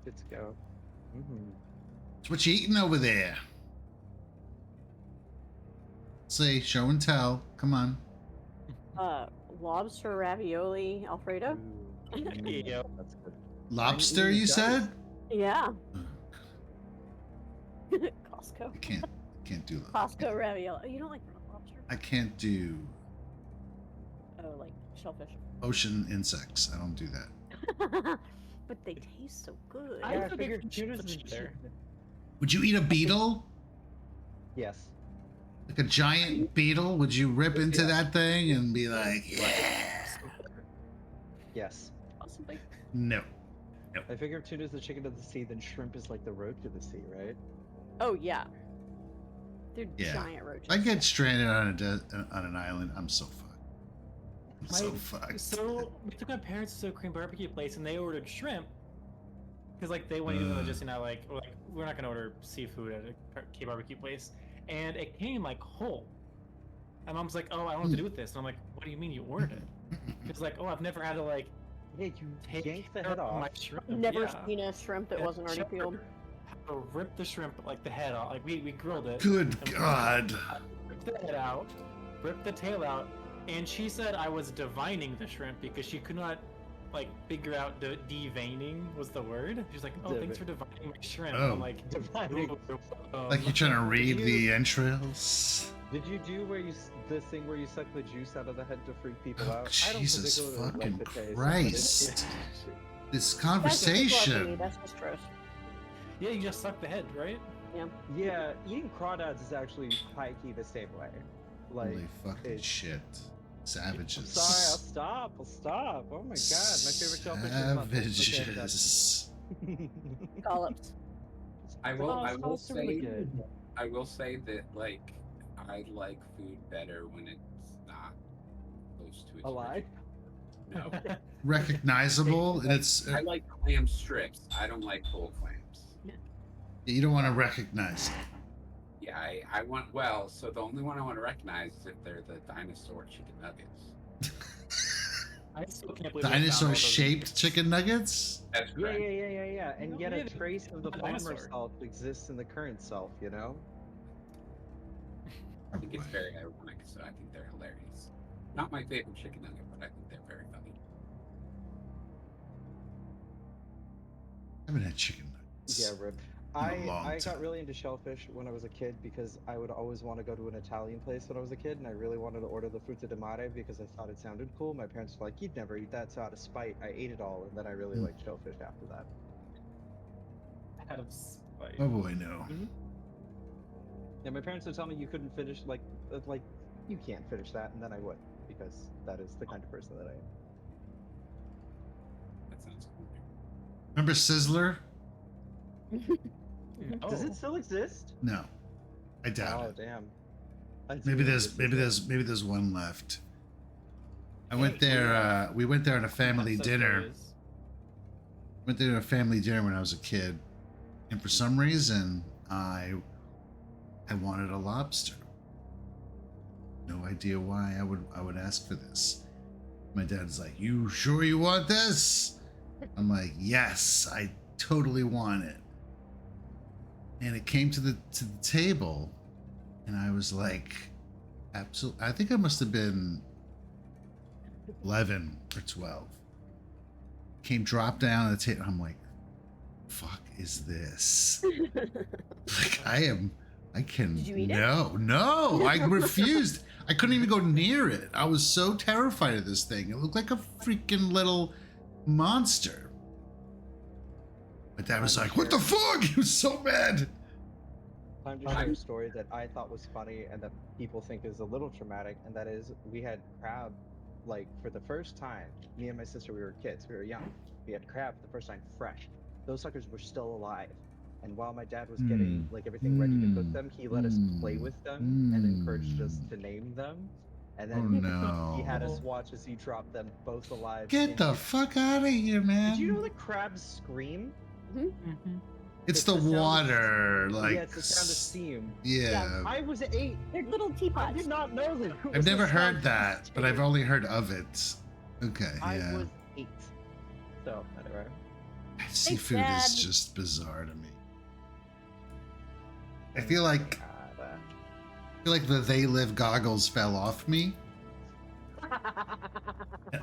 Good to go. Mm-hmm. So what you eating over there? Say, show and tell. Come on. Lobster ravioli Alfredo. Yeah. That's good. Lobster, eating you dice. said? Yeah. Ugh, Costco. I can't do that. Costco ravioli. You don't like lobster? I can't do Oh, like shellfish. ocean insects. I don't do that. But they taste so good. I Yeah, I figured figured tuna's tuna's the there. Would you eat a beetle? Yes. Like a giant beetle? Would you rip into that thing and be like, yeah? Yes. Possibly. No. I figure if tuna's the chicken of the sea, then shrimp is like the roach of the sea, right? Oh yeah. They're Yeah. giant roaches. I get stranded on an island. I'm so fucked. I'm so My- fucked. So we took my parents to a Korean barbecue place and they ordered shrimp because like they went even just like we're not gonna order seafood at a K barbecue place, and it came like whole. My mom's like, "Oh, I don't know what to do with this," and I'm like, "What do you mean you ordered it?" It's like, "Oh, I've never had to like Yeah, you take yanked the care head of off. my shrimp." Never Yeah. seen a shrimp that Yeah, wasn't already peeled. had to rip the shrimp like the head off. Like we grilled it. Good and we God. ripped the head out, ripped the tail out, and she said I was divining the shrimp because she could not like figure out deveining was the word. She's like, "Oh, thanks for divining my shrimp." Oh. I'm like, Divining. Like you're trying to read You- the entrails? Did you do where the thing where you suck the juice out of the head to freak people Oh, out? Jesus I don't particularly fucking like the taste, but Christ. it's- This That's just conversation. That's just gross. Yeah, you just suck the head, right? Yeah, eating crawdads is actually high key the same way. Like, Holy fucking it's- shit. Savages. sorry, I'll stop. I'll stop. Oh my god, my favorite shellfish is mussels. Okay, I'm Savages. done. Scallops. I will. Oh, I will scallops are really say. good. I will say that like I like food better when it's not close to its Alive? original. No, Recognizable, and it's I like clam strips. I don't like whole clams. you don't want to recognize it. Yeah, I want. Well, so the only one I want to recognize is if they're the dinosaur chicken nuggets. I still can't believe I found all those- Dinosaur-shaped chicken nuggets? That's Yeah, correct. yeah. And No, yet yeah, a trace of the a former dinosaur. self exists in the current self, you know? I think it's very ironic, so I think they're hilarious. Not my favorite chicken nugget, but I think they're very funny. I haven't had chicken nuggets. Yeah, rip. a long I time. got really into shellfish when I was a kid because I would always want to go to an Italian place when I was a kid, and I really wanted to order the frutta di mare because I thought it sounded cool. My parents were like, "You'd never eat that," so out of spite, I ate it all, and then I really liked shellfish after that. Out of spite. Oh boy, no. Yeah, my parents would tell me you couldn't finish like you can't finish that, and then I would because that is the kind of person that I am. That sounds cool. Remember Sizzler? Does Oh. it still exist? No, I doubt Oh it. damn. I do Maybe remember there's one left. I went there. We went there on a family That's dinner. hilarious. Went there to a family dinner when I was a kid, and for some reason I wanted a lobster. No idea why I would ask for this. My dad's like, "You sure you want this?" I'm like, "Yes, I totally want it." And it came to the table, and I was like, "Absolutely!" I think I must have been 11 or 12. Came drop down on the table. I'm like, "Fuck is this?" Like I can. Did you eat it? No, I refused. I couldn't even go near it. I was so terrified of this thing. It looked like a freaking little monster. My dad was like, "What the fuck?" He was so mad. Time to share a story that I thought was funny and that people think is a little traumatic, and that is we had crab, like for the first time. Me and my sister, we were kids, we were young. We had crab for the first time fresh. Those suckers were still alive. And while my dad was getting like everything ready to cook them, he let us play with them and encouraged us to name them. And Oh then no. he had us watch as he dropped them both alive. Get the into- fuck out of here, man. Did you know that crabs scream? Mhm. It's it's the the sound of- water, like yeah, it's the sound of steam. Yeah. I was 8. They're little I teapots. did not know that. it I've was a never heard sound that, of but I've steam. only heard of it. Okay, I yeah. was 8. So, anyway. Seafood Dad. is just bizarre to me. I feel like the They Live goggles fell off me,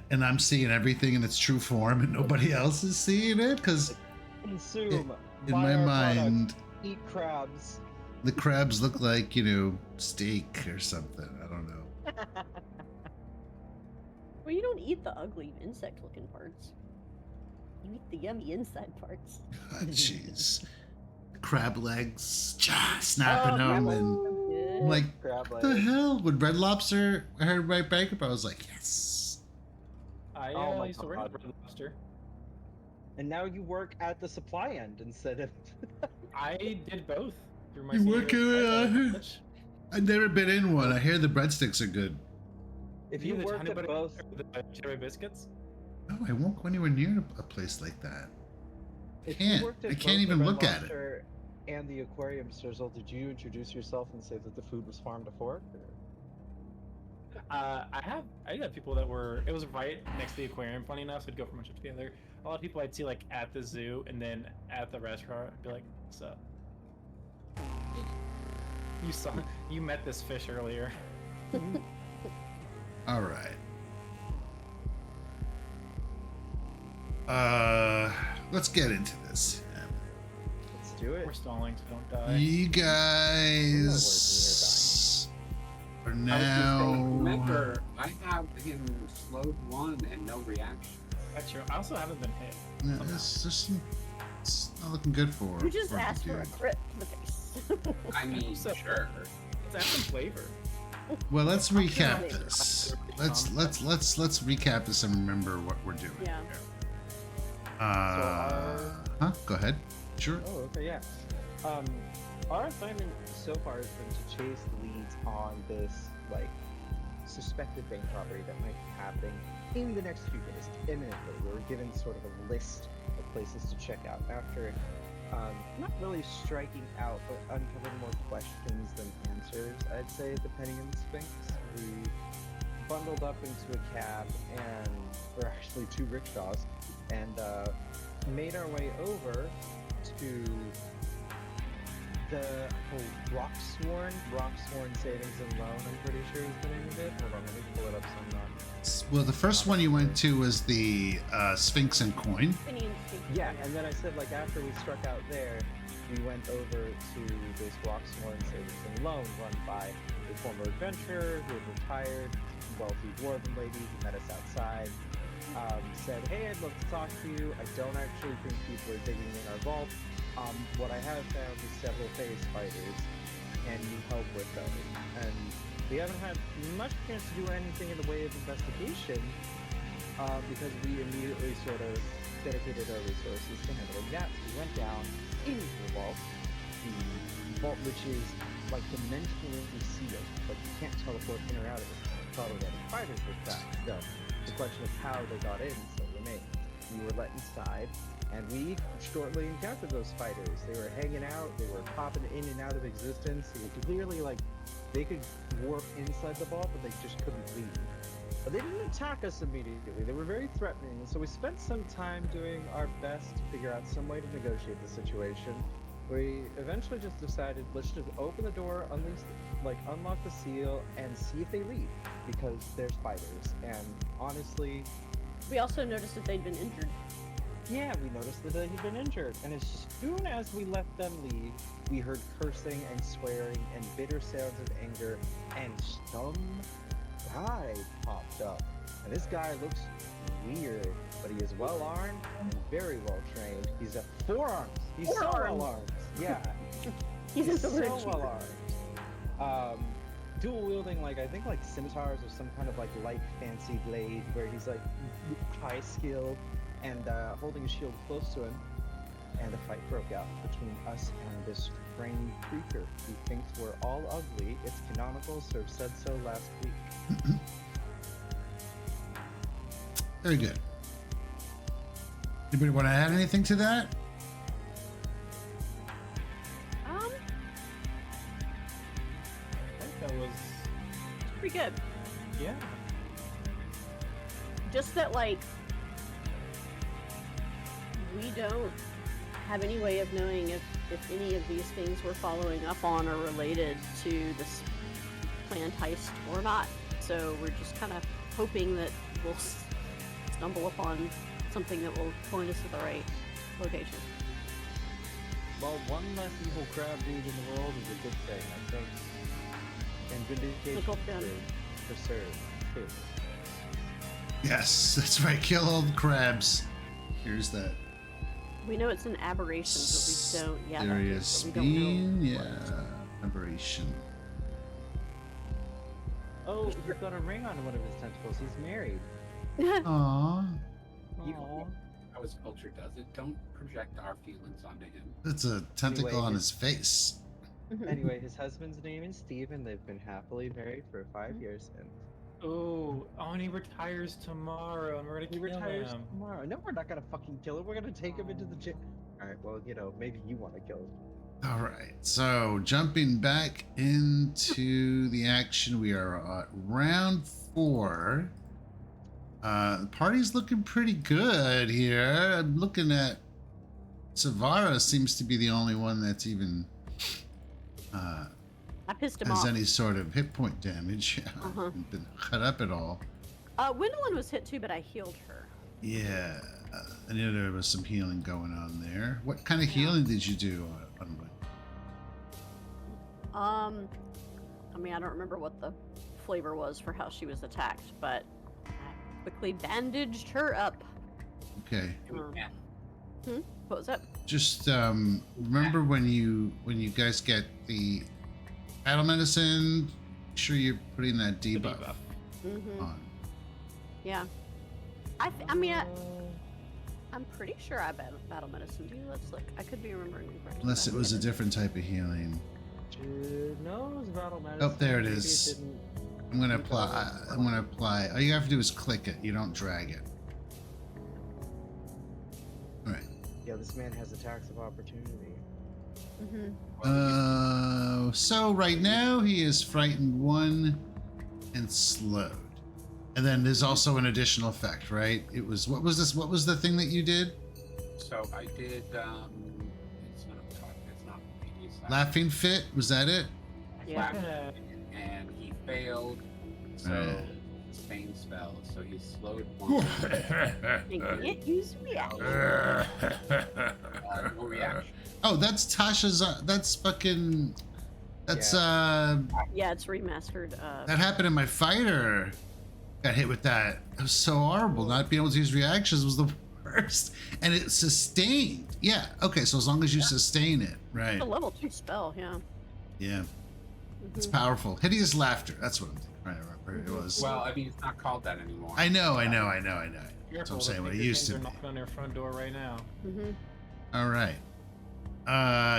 and I'm seeing everything in its true form, and nobody else is seeing it because Consume. in buy my our mind, products, eat crabs. the crabs look like steak or something. I don't know. Well, you don't eat the ugly insect-looking parts. You eat the yummy inside parts. Ah, jeez, crab legs, snapping Oh, them, crab and legs are good. I'm like, Crab what the legs. hell? When Red Lobster heard right back up, I was like, yes. I Oh my used to work God. at Red Lobster. And now you work at the supply end instead of. I did both through my You senior work year at, of college. I've never been in one. I hear the breadsticks are good. If Did you get the worked honey at butter both, or the cherry biscuits? No, I won't go anywhere near a place like that. if Can't. you worked at I both can't the even Red look at it. Lobster and the aquarium, Sizzle, did you introduce yourself and say that the food was farm to fork? Or? I did have people that were. It was right next to the aquarium. Funny enough, so we'd go for lunch together. A lot of people I'd see like at the zoo and then at the restaurant. I'd be like, "What's up? You met this fish earlier." All right. Let's get into this. Let's do it. We're stalling, so don't die. You guys are I was just saying, now. remember, I have him slowed one and no reaction. That's true. I also haven't been hit. No, it's not looking good for. You just for the asked for a dude. crit to the face. I mean, So- sure. Let's add some flavor. Well, let's recap flavor. this. Let's recap this and remember what we're doing. Yeah. Go ahead. Sure. Oh, okay, yeah. Our assignment so far has been to chase the leads on this, like, suspected bank robbery that might be happening in the next few days, imminently. We were given sort of a list of places to check out after, not really striking out, but uncovering more questions than answers, I'd say, depending on the Sphinx. We bundled up into a cab, and we're actually 2 rickshaws, and made our way over to the Rocksworn Savings and Loan, I'm pretty sure is the name of it. Hold on, let me pull it up so I'm not... Well, the first one you went to was the Sphinx and Coin. Yeah, and then I said, like, after we struck out there, we went over to this Rocksworn Savings and Loan run by a former adventurer who had retired, wealthy dwarven lady who met us outside. Said, hey, I'd love to talk to you. I don't actually think people are digging in our vault. What I have found is several phase fighters, and need help with those. And we haven't had much chance to do anything in the way of investigation, because we immediately sort of dedicated our resources to handling that. So we went down into the vault, which is like dimensionally sealed, but you can't teleport in or out of it. Probably that fighters were trapped. So the question of how they got in still remains. We were let inside, and we shortly encountered those fighters. They were hanging out, they were popping in and out of existence. They were clearly like, they could warp inside the vault, but they just couldn't leave. But they didn't attack us immediately. They were very threatening, and so we spent some time doing our best to figure out some way to negotiate the situation. We eventually just decided, let's just open the door, unlock the seal, and see if they leave, because there's fighters. And honestly, We also noticed that they'd been injured. yeah, we noticed that they had been injured. And as soon as we let them leave, we heard cursing and swearing and bitter sounds of anger, and some guy popped up. And this guy looks weird, but he is well armed and very well trained. He's got 4 arms. He's so well armed. Yeah. He's in the so rich. well armed. Dual wielding, like, I think like scimitars or some kind of like light fancy blade, where he's like high skilled and holding a shield close to him. And a fight broke out between us and this strange creature who thinks we're all ugly. It's canonical, so said so last week. Very good. Anybody want to add anything to that? I think that was Pretty good. yeah. Just that, like, we don't have any way of knowing if any of these things we're following up on are related to this planned heist or not. So we're just kind of hoping that we'll stumble upon something that will point us to the right location. Well, one less evil crab dude in the world is a good thing, I think. And vindication Look up them. for serve, too. Yes, that's right. Kill all the crabs. Here's that We know it's an aberration, but we don't. Yeah, that serious is, but we don't being. know Yeah, aberration. Oh, he's got a ring on one of his tentacles. He's married. what. Aww, You Aw. how his culture does it. Don't project our feelings onto him. that's a tentacle Anyway, on his- his face. Anyway, his husband's name is Steve, and they've been happily married for 5 years. And Oh, and he retires tomorrow, and we're gonna he kill retires him. tomorrow. No, we're not gonna fucking kill him. We're gonna take him into the gym. All right. Well, maybe you want to kill him. All right, so jumping back into the action, we are at round 4. The party's looking pretty good here. I'm looking at Savara seems to be the only one that's even I pissed him has off. any sort of hit point damage. Uh-huh. Hasn't been cut up at all. Gwendolyn was hit too, but I healed her. Yeah, I knew there was some healing going on there. What kind of healing did you do on Gwen? I mean, I don't remember what the flavor was for how she was attacked, but I quickly bandaged her up. Okay. Yeah. What was that? Just remember when you guys get the battle medicine, make sure you're putting that The debuff Mm-hmm. on. Yeah. I mean, I'm pretty sure I battle medicine. Do you? Let's look. I could be remembering incorrectly. Unless it was a different type of healing. No, it was battle medicine. Oh, there it Maybe is. didn't- I'm gonna apply. All you have to do is click it. You don't drag it. All right. Yeah, this man has attacks of opportunity. Mm-hmm. So right now he is frightened 1 and slowed. And then there's also an additional effect, right? It was what was this? What was the thing that you did? So I did. It's not. It's Laughing fit? Was that it? Yeah. And he failed. So Right. sustained spell. So he slowed 1. You can't use reaction. No reaction. Oh, that's Tasha's. That's fucking. That's Yeah, it's remastered. that happened in my fighter. Got hit with that. It was so horrible. Not being able to use reactions was the worst, and it sustained. Yeah. Okay. So as long as you sustain it, right? It's a level 2 spell. Yeah. Yeah. It's Mhm. powerful. Hideous laughter. That's what I'm trying to remember. It was. Well, I mean, it's not called that anymore. I know. That's Careful, what I'm saying. What it the used to things be. are knocking on their front door right now. Mhm. All right.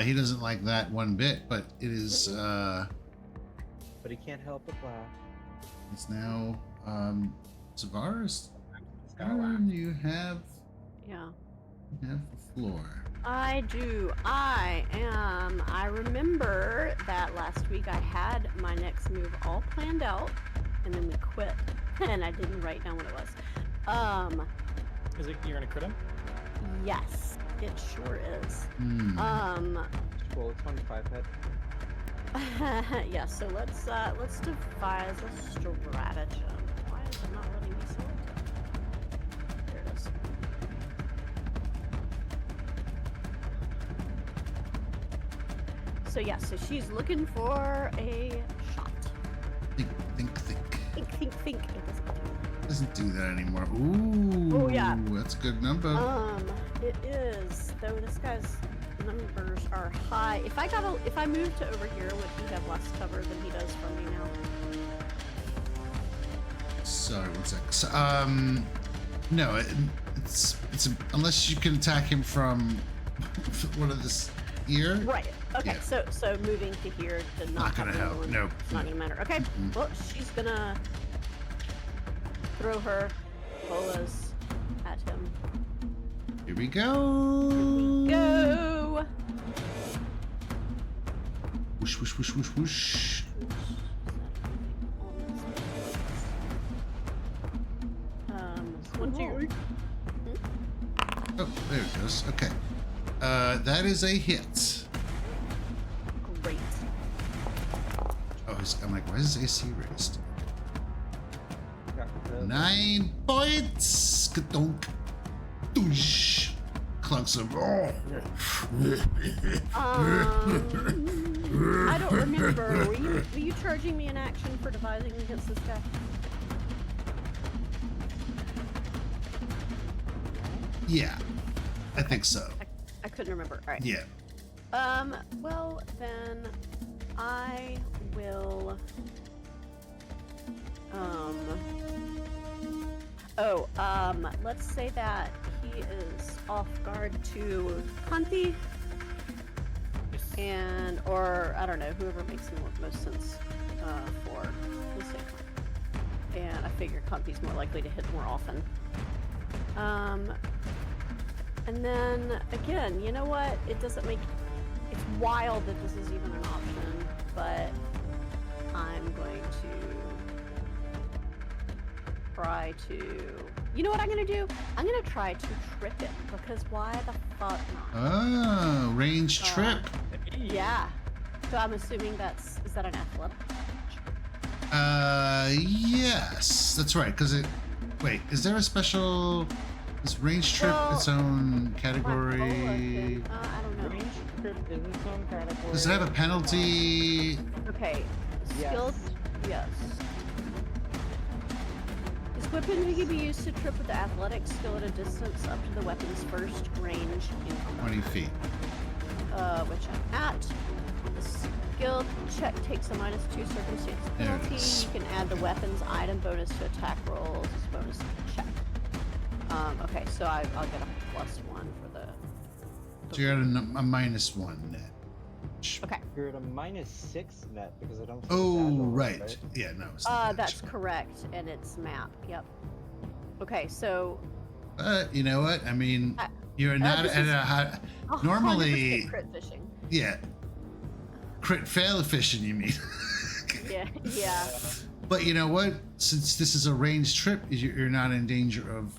He doesn't like that one bit, but it is. But he can't help but laugh. It's now Zavara's It's gotta laugh. turn. You have Yeah. the floor. I do. I remember that last week I had my next move all planned out, and then we quit, and I didn't write down what it was. Is it you're gonna crit him? Yes, it sure is. Hmm. Well, it's 25 head. Yeah. So let's devise a stratagem. Why is it not letting me select it? There it is. So yeah, so she's looking for a shot. Think. Think. It doesn't do Doesn't do that anymore. Ooh. Oh, yeah. That's a good number. It is, though this guy's numbers are high. If I moved to over here, would he have less cover than he does from me now? Sorry, one sec. So, no, it's unless you can attack him from one of this here. Right. Okay. Yeah. So moving to here to Not gonna have help. anyone- Nope. It's not gonna matter. Okay. Mm-mm. Well, she's gonna throw her bolas at him. Here we go. Go. Whoosh, whoosh, whoosh, whoosh, whoosh. One, two. Oh, there it goes. course. Okay. That is a hit. Great. Oh, I'm like, why is his AC raised? Yeah, 9 points. Kadonk. Doosh. Clunks of. I don't remember. Were you charging me an action for devising against this guy? Yeah, I think so. I couldn't remember. All right. Yeah. Well, then I will. Let's say that he is off guard to Kanti, and or I don't know, whoever makes most sense for. We'll say Kanti. And I figure Kanti's more likely to hit more often. And then again, you know what? It doesn't make. It's wild that this is even an option, but I'm going to try to. You know what I'm gonna do? I'm gonna try to trip it because why the fuck not? Oh, range trip. Yeah. So I'm assuming is that an athletic? Yes, that's right. Because it. Wait, is there a special? Is range trip Well, its own My category? I don't know. Range trip is its own category. Does it have a penalty? Okay. Yes. Skills. Yes. This weapon can be used to trip with the athletics skill at a distance up to the weapon's first range increment. 20 feet. Which I'm at. The skill check takes a -2 circumstance There it penalty. is. You can add the weapon's item bonus to attack rolls as a bonus to the check. Okay, so I'll get a +1 for the. So you're at a -1 net. Okay. You're at a -6 net because I don't. Think it's Oh, agile, right. Yeah, no. It's not That's agile. correct, and it's map. Yep. Okay, so But you know what? I mean, Uh, you're not this at is a high. 100% Normally- crit fishing. Yeah. Crit fail fishing, you mean? Yeah, yeah. But you know what? Since this is a ranged trip, you're not in danger of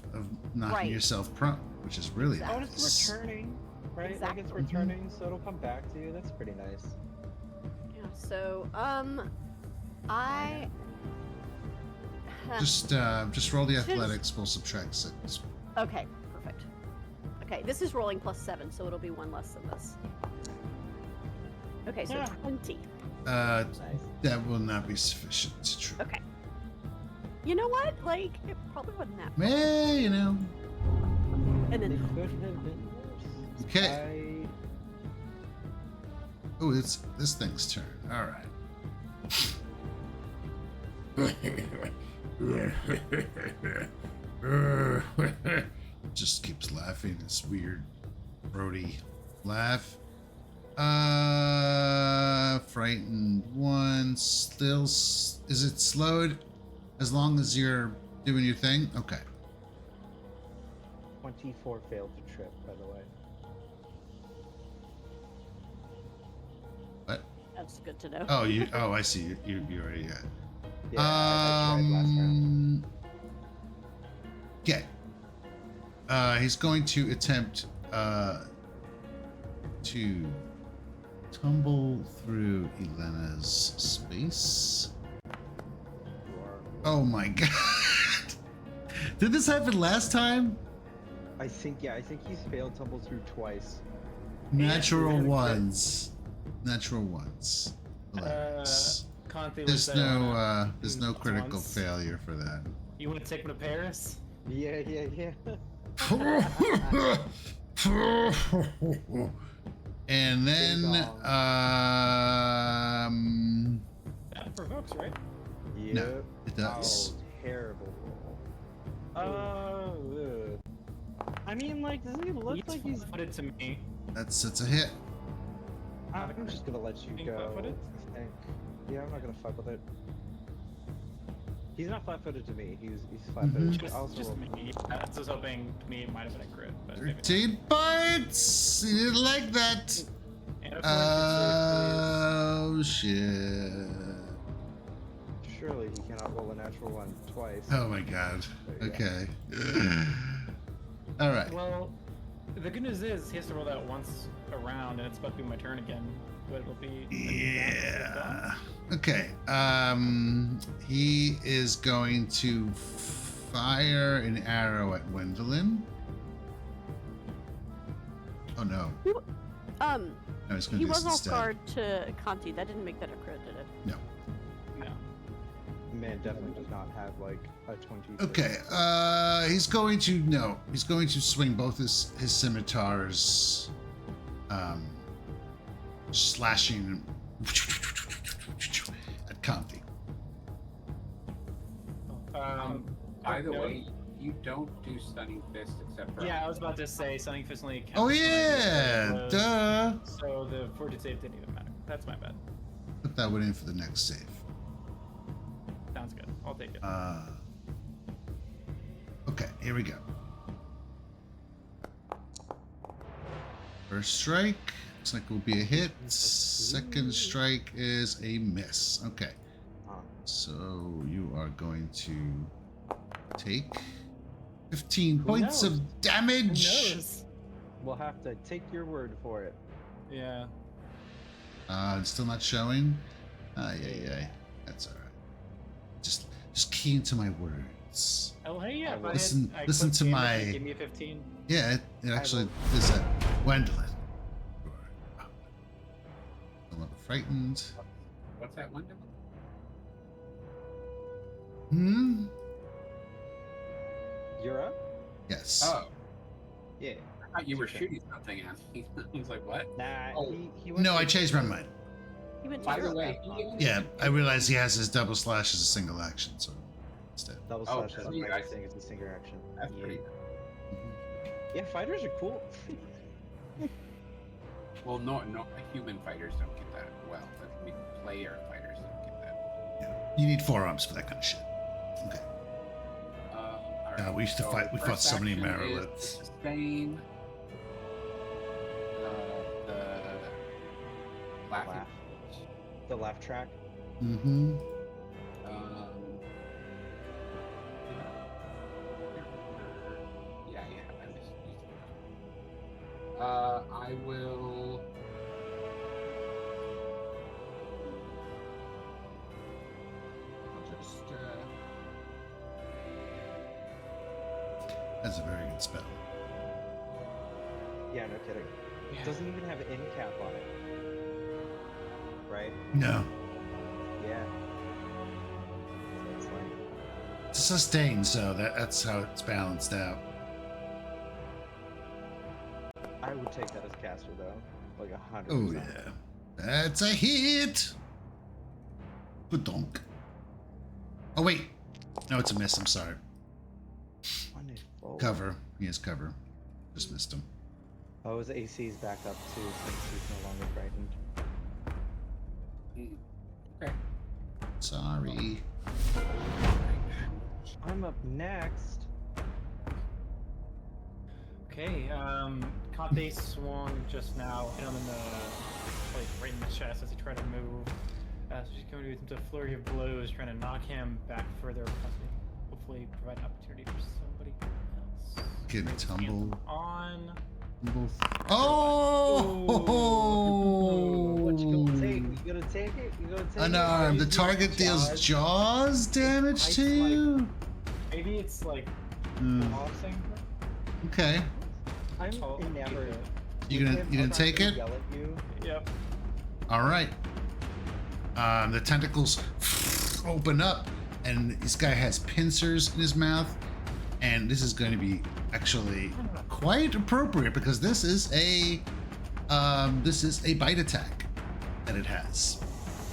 knocking Right. yourself prone, which is really Exactly. Oh, and nice. it's returning, right? Like Exactly. it's returning, so it'll come back to you. That's pretty nice. Yeah. So, I. Just roll the athletics. We'll subtract 6. Okay, perfect. Okay, this is rolling +7, so it'll be 1 less than this. Okay, so Yeah. 20. Nice. That will not be sufficient to trip. Okay. You know what? Like, it probably wasn't that. Well, you know. And It then, could have been worse. Okay. Oh, it's this thing's turn. All right. Just keeps laughing. This weird, throaty laugh. Frightened 1. Still, is it slowed? As long as you're doing your thing? Okay. 24 failed to trip, by the way. What? that's good to know. Oh, you. Oh, I see. You already got. Yeah, I tried last round. Okay. He's going to attempt to tumble through Elena's space. You are- Oh my god. Did this happen last time? I think he's failed tumble through twice. Natural Yeah. ones. Natural ones. Hilarious. Conti There's was there's no critical once. failure for that. You want to take him to Paris? Yeah. And then Ding That provokes, right? Yep. it does. Oh, terrible roll. Ugh. I mean, like, doesn't he look He's like he's? footed to me. That's a hit. I'm just gonna let you Being go. flat-footed? I think. Yeah, I'm not gonna fuck with it. He's not flat-footed to me. He's flat-footed. Mhm. to Just, also, me. Yeah, I was hoping to me it might have been a crit, but maybe not. 13 points. You didn't like that. And of course, Oh shit. surely he cannot roll a natural one twice. Oh my god. There you go. Okay. All right. well, The good news is he has to roll that once around, and it's about to be my turn again. But it'll be. Yeah. Okay. He is going to fire an arrow at Gwendolyn. Oh no. No, he's going He to do was this off instead. guard to Conti. That didn't make that a crit, did it? No. No. Man definitely does not have like a 20. Okay. He's going to He's going to swing both his scimitars, slashing at Conti. By the way, you don't do stunning fist except for. Yeah, I was about to say Stunning Fist only counts. Oh when I do yeah, those, duh. So the fortitude save didn't even matter. That's my bad. Put that one in for the next save. Sounds good. I'll take it. Okay, here we go. First strike looks like it will be a hit. Second strike is a miss. Okay, so you are going to take 15 points knows? of Who damage. knows? We'll have to take your word for it. Yeah. It's still not showing. Yeah. That's all right. Just key into my words. Oh, hey, yeah. If I Listen- hit, I listen click to damage, my- it Give me a 15. Yeah, it actually is that Gwendolyn. A little frightened. What's that one? Hmm. You're up? Yes. Oh, Yeah. I thought you were Okay. shooting something at me. I was like, what? Nah, Oh. he went No, for- I changed my mind. He went By to the the way, Yeah, I realized he has his double slash as a single action, so instead. Double Oh, slash as so you a guys- thing is a single action. That's Yeah. pretty. Yeah, fighters are cool. Well, no, human fighters don't get that. Well, I mean, player fighters don't get that. Yeah. You need forearms for that kind of shit. Okay. All right, we used to fight- we fought first so many action is Mariliths. Sustain. The laughing. Laugh. The laugh track. Mm-hmm. Yeah, I missed it. I will. I'll just. That's a very good spell. Yeah, no kidding. It doesn't even have end cap on it. Right? No. Yeah. So it's like, It's a sustain, so that's how it's balanced out. I would take that as caster though. Like 100%. Oh yeah. That's a hit! Good donk. Oh wait. No, it's a miss, I'm sorry. Wonderful. Cover. He has cover. Just missed him. Oh, his AC's back up too since he's no longer frightened. Okay. Sorry. I'm up next. Okay, Conte swung just now, hit him in the, like, right in the chest as he tried to move. So she's going to do a flurry of blows, trying to knock him back further, possibly, hopefully provide an opportunity for somebody else. Kid tumble. On. Oh! What you gonna take? You gonna take it? You gonna take Unarmed. The it? target deals jaws damage to you? Maybe it's like tossing. Okay. I'm I'll enamored. keep it. You gonna take it? Yell at you. Yep. All right. The tentacles open up, and this guy has pincers in his mouth, and this is going to be actually quite appropriate because this is a bite attack that it has.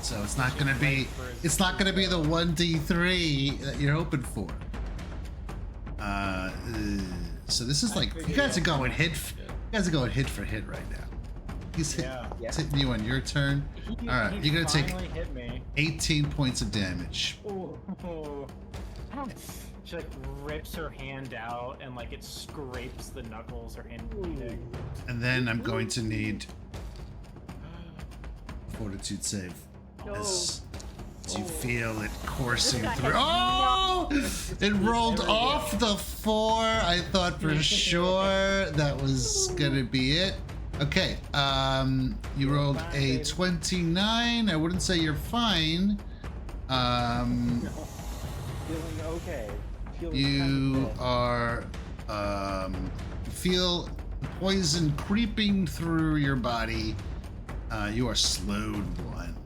So it's not going to be the 1d3 that you're hoping for. So this is like you guys are going hit. You guys are going hit for hit right now. He's hitting you on your turn. All right, you're gonna take finally hit me. 18 points of damage. Ooh. She like rips her hand out and like it scrapes the knuckles. Her hand bleeding. And then I'm going to need fortitude save. No. As you feel it coursing guy through. has Oh! It rolled off the 4. I thought for sure that was gonna be it. Okay, you rolled a 29. I wouldn't say you're fine. Feeling okay. Feeling You kind of are, you feel the poison creeping through your body. You are slowed one.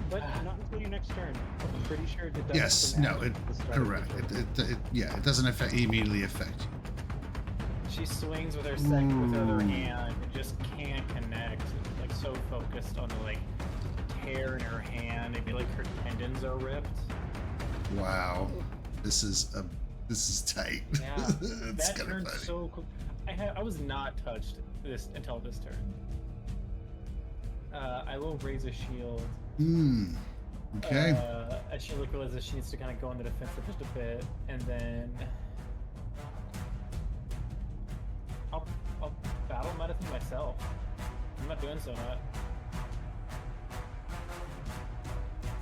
but not until your next turn. I'm pretty sure it does. Yes, some no, action it, at the start of your correct. turn. Yeah, it doesn't immediately affect you. She swings with her with her other hand and just can't connect. Like so focused on the like tear in her hand, maybe like her tendons are ripped. Wow, this is tight. Yeah, It's that kind of turned funny. so quick. I was not touched this until this turn. I will raise a shield. Okay. As she realizes she needs to kind of go on the defensive just a bit, and then I'll battle medicine myself. I'm not doing so much.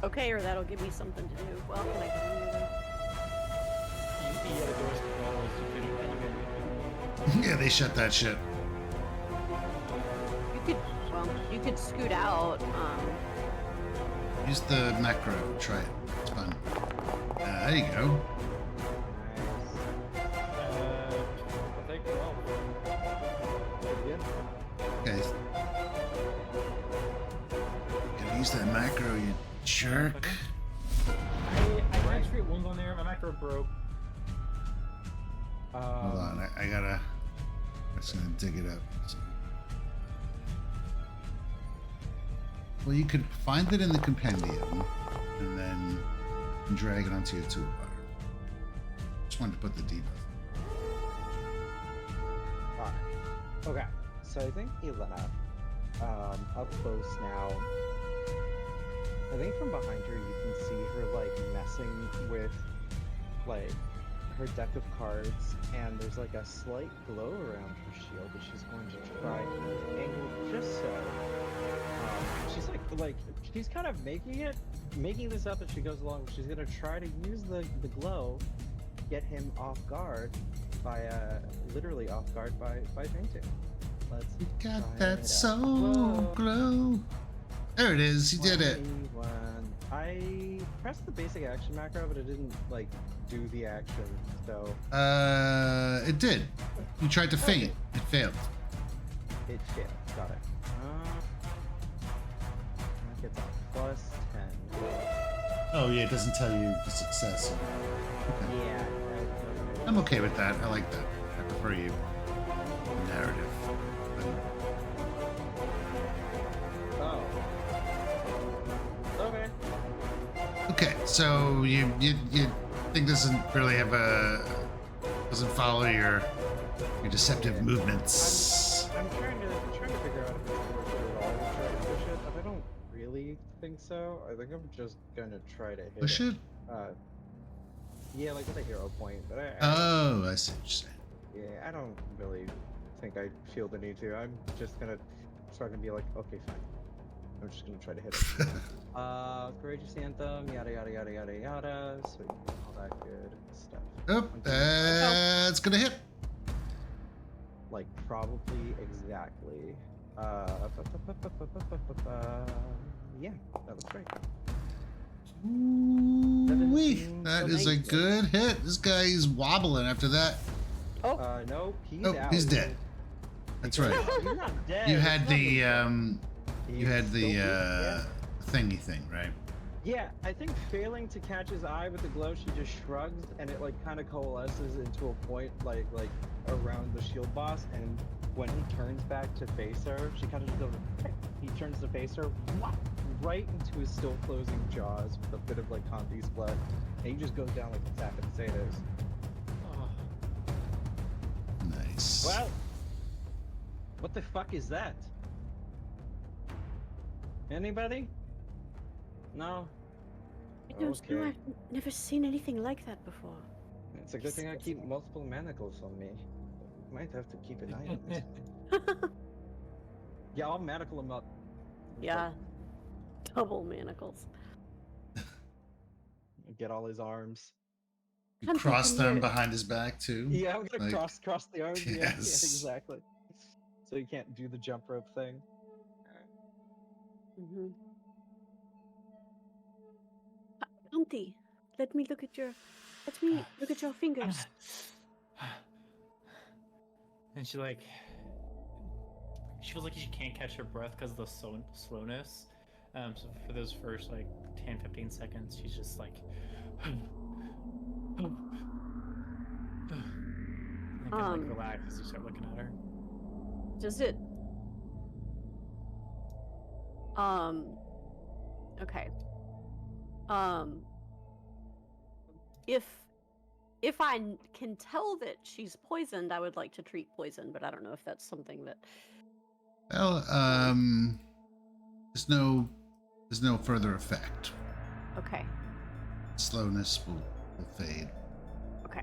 Okay, or that'll give me something to do. Well, can I continue to... Yeah, the door's closed. Yeah, they shut that shit. You could scoot out. Use the macro. Try it. It's fun. There you go. I'll take 12. Okay. Gotta use that macro, you jerk. I ran straight wounds on there. My macro broke. Hold on, I gotta. I'm just gonna dig it up. So. Well, you could find it in the compendium, and then drag it onto your toolbar. Just wanted to put the debuff. Fine. Okay, so I think Elena, up close now. I think from behind her you can see her like messing with like her deck of cards, and there's like a slight glow around her shield that she's going to try to angle just so. She's like she's kind of making this up as she goes along. She's gonna try to use the glow, get him off guard by literally off guard by fainting. Let's You got try that it soul out. glow. There it is. You did it. 21. I pressed the basic action macro, but it didn't like do the action. So It did. You tried to faint. It failed. it failed. Got it. I get that plus 10. Oh yeah, it doesn't tell you the success. Okay. Yeah. I'm okay with that. I like that. I prefer you. Narrative. Oh. Okay. Okay, so you think this doesn't really have doesn't follow your deceptive movements. I'm trying to figure out if it's worth it at all to try to push it. But I don't really think so. I think I'm just gonna try to hit Push it? Yeah, like with a hero point. But I Oh, I see what you're saying. yeah, I don't really think I feel the need to. I'm just gonna start to be like, okay, fine. I'm just gonna try to hit it. Courageous Anthem, yada yada yada yada yada. So all that good stuff. Oh, that's gonna hit. Like probably exactly. Yeah, that looks great. Ooh-wee. That is a Amazing. good hit. This guy's wobbling after that. No, he's Oh, out. he's dead. That's right. He's not dead. You It's had not the dead. you had He's the still- thingy thing, right? yeah, I think failing to catch his eye with the glow, she just shrugs and it like kind of coalesces into a point like around the shield boss, and when he turns back to face her, she kind of just goes, he turns to face her, whop, right into his still closing jaws with a bit of like Conti's blood, and he just goes down like a sack of potatoes. Oh, Nice. Well, what the fuck is that? Anybody? No? I don't know. Okay. I've never seen anything like that before. It's a good thing I keep multiple manacles on me. Might have to keep an eye on this. Yeah, I'll manacle him up. Yeah. Double manacles. get all his arms. You Hunty, cross can them you- behind his back too. Yeah, I'm gonna Like, cross the arms. Yeah, yeah, yes. exactly. So you can't do the jump rope thing. Mhm. Hunty, let me look at your fingers. And she like, she feels like she can't catch her breath because of the slowness. So for those first like 10-15 seconds, she's just like, and kind of like relax as you start looking at her. Does it? Okay. If I can tell that she's poisoned, I would like to treat poison, but I don't know if that's something that. Well, there's no further effect. Okay. Slowness will fade. Okay.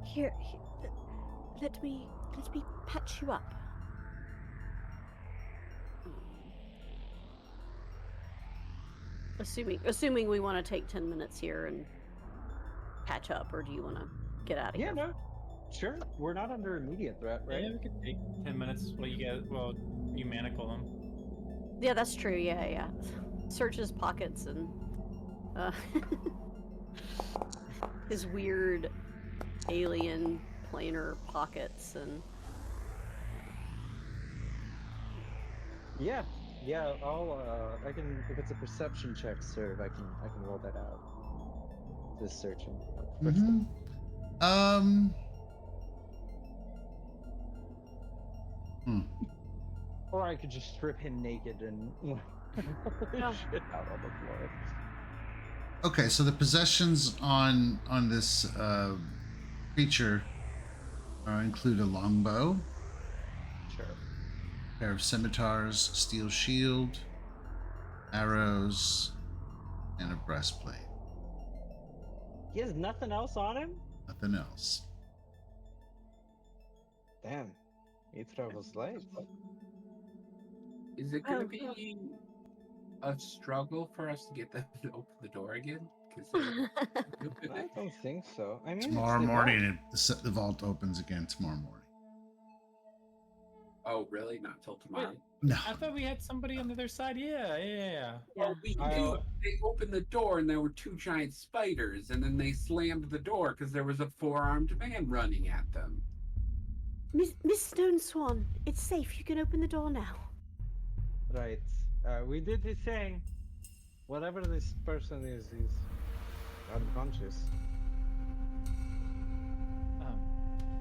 Here, let me patch you up. Assuming we want to take 10 minutes here and patch up, or do you want to get out of Yeah, here? no, sure. We're not under immediate threat, right? Yeah, we could take 10 minutes. Well, you manacle him. Yeah, that's true. Yeah. Search his pockets and his weird alien planar pockets and. Yeah, I can, if it's a perception check, sir, I can roll that out. Just searching. Mm-hmm. Or I could just strip him naked and Yeah. shit out on the floor. Okay, so the possessions on this creature include a longbow, Sure. a pair of scimitars, steel shield, arrows, and a breastplate. He has nothing else on him? Nothing else. Damn. He travels light. Is it going to be a struggle for us to get them to open the door again? I don't think so. I mean, Tomorrow it's the morning, the vault opens again tomorrow morning. Oh, really? Not till tomorrow? No. I thought we had somebody on the other side. Yeah. Well, we do. They opened the door and there were two giant spiders, and then they slammed the door because there was a four-armed man running at them. Miss Stone Swan, it's safe. You can open the door now. Right. We did the thing. Whatever this person is, he's unconscious.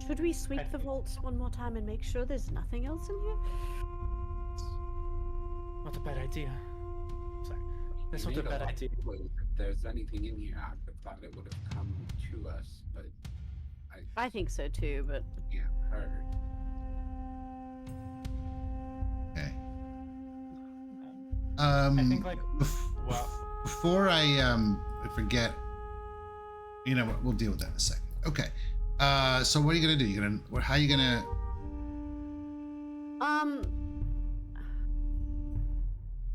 Should we sweep the vaults one more time and make sure there's nothing else in here? Not a bad idea. Sorry. That's We not a made bad lot of idea. noise. If there's anything in here, I would have thought it would have come to us, but I think so too, but can't heard. Okay. I think like before I forget, you know what? We'll deal with that in a second. Okay. So what are you gonna do? How are you gonna?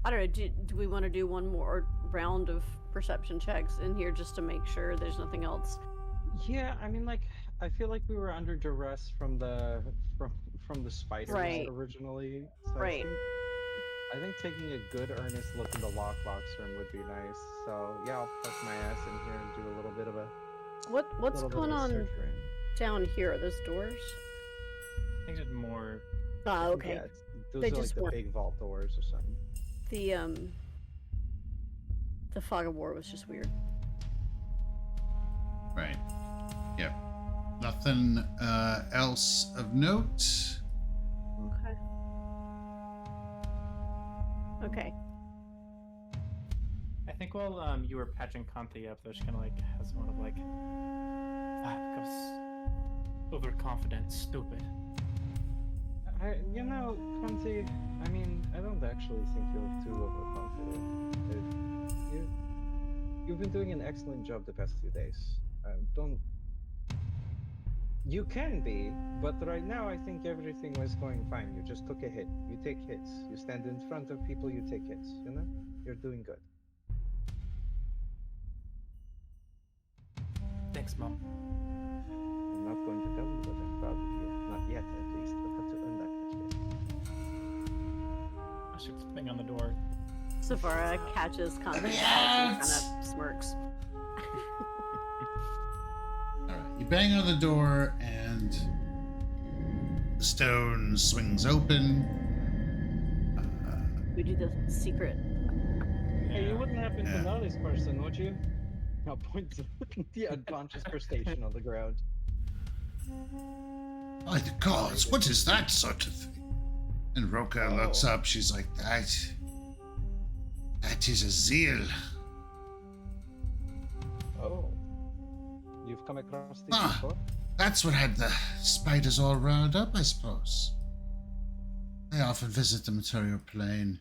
I don't know. Do we want to do one more round of perception checks in here just to make sure there's nothing else? Yeah, I mean, like, I feel like we were under duress from the spiders Right. originally. So Right. I think taking a good earnest look in the lockbox room would be nice. So yeah, I'll poke my ass in here and do a little bit of a What's little bit going of a on search room. down here? Are those doors? I think there's more. Ah, okay. Yeah, those They are like just the weren't- big vault doors or something. The fog of war was just weird. Right. Yep. Nothing else of note. Okay. Okay. I think while you were patching Conti up, there's kind of like has one of like, overconfident, stupid. Conti, I mean, I don't actually think you're too overconfident. You've been doing an excellent job the past few days. You can be, but right now I think everything was going fine. You just took a hit. You take hits. You stand in front of people, you take hits, you know? You're doing good. Thanks, Mom. I'm not going to tell you that I'm proud of you. Not yet, at least. I've got to earn that much yet. I shoot the thing on the door. Savara catches Convict and kind of smirks. Alright, you bang on the door and the stone swings open. We do the secret. Hey, you wouldn't happen Yeah. to know this person, would you? I'll point to the unconscious crustacean on the ground. By the gods, what is that sort of thing? And Roka looks up, she's like, that is a zeal. Oh. You've come across these Ah. before? That's what had the spiders all riled up, I suppose. They often visit the material plane,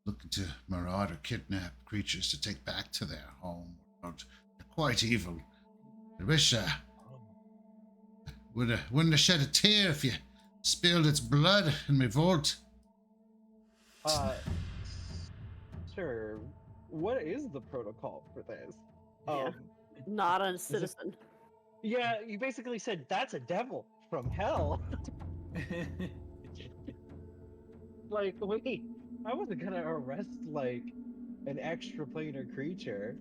looking to maraud or kidnap creatures to take back to their home world. They're quite evil. I wish wouldn't have shed a tear if you spilled its blood in my vault. Sir, what is the protocol for this? Yeah. Not a citizen. Yeah, you basically said that's a devil from hell. Like, wait, I wasn't gonna arrest like an extraplanar creature.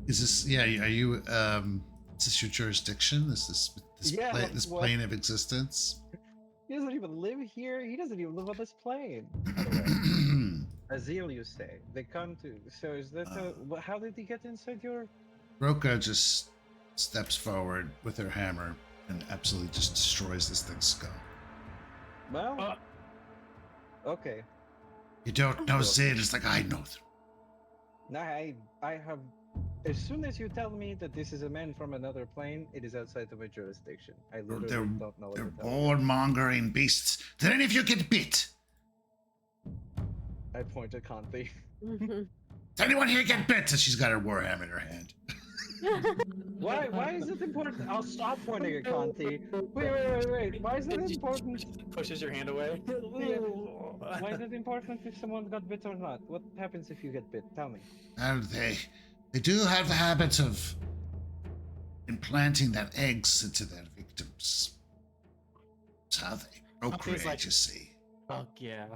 Is this? Yeah, are you? Is this your jurisdiction? This Yeah, this what? plane of existence? He doesn't even live here. He doesn't even live on this plane. Azil, you say? They come to. So is that how did he get inside your? Roka just steps forward with her hammer and absolutely just destroys this thing's skull. Well, okay. You don't know Zid, it's like I know them. No, I have. As soon as you tell me that this is a man from another plane, it is outside of my jurisdiction. I literally don't know what They're to tell you. bone-mongering beasts. Did any of you get bit? I point at Conti. Did anyone here get bit? And she's got her warhammer in her hand. Why is it important? I'll stop pointing at Conti. Wait. Why is it important? Pushes your hand away. Why is it important if someone got bit or not? What happens if you get bit? Tell me. And they do have the habit of implanting their eggs into their victims. That's how they procreate, like- you see. Fuck yeah.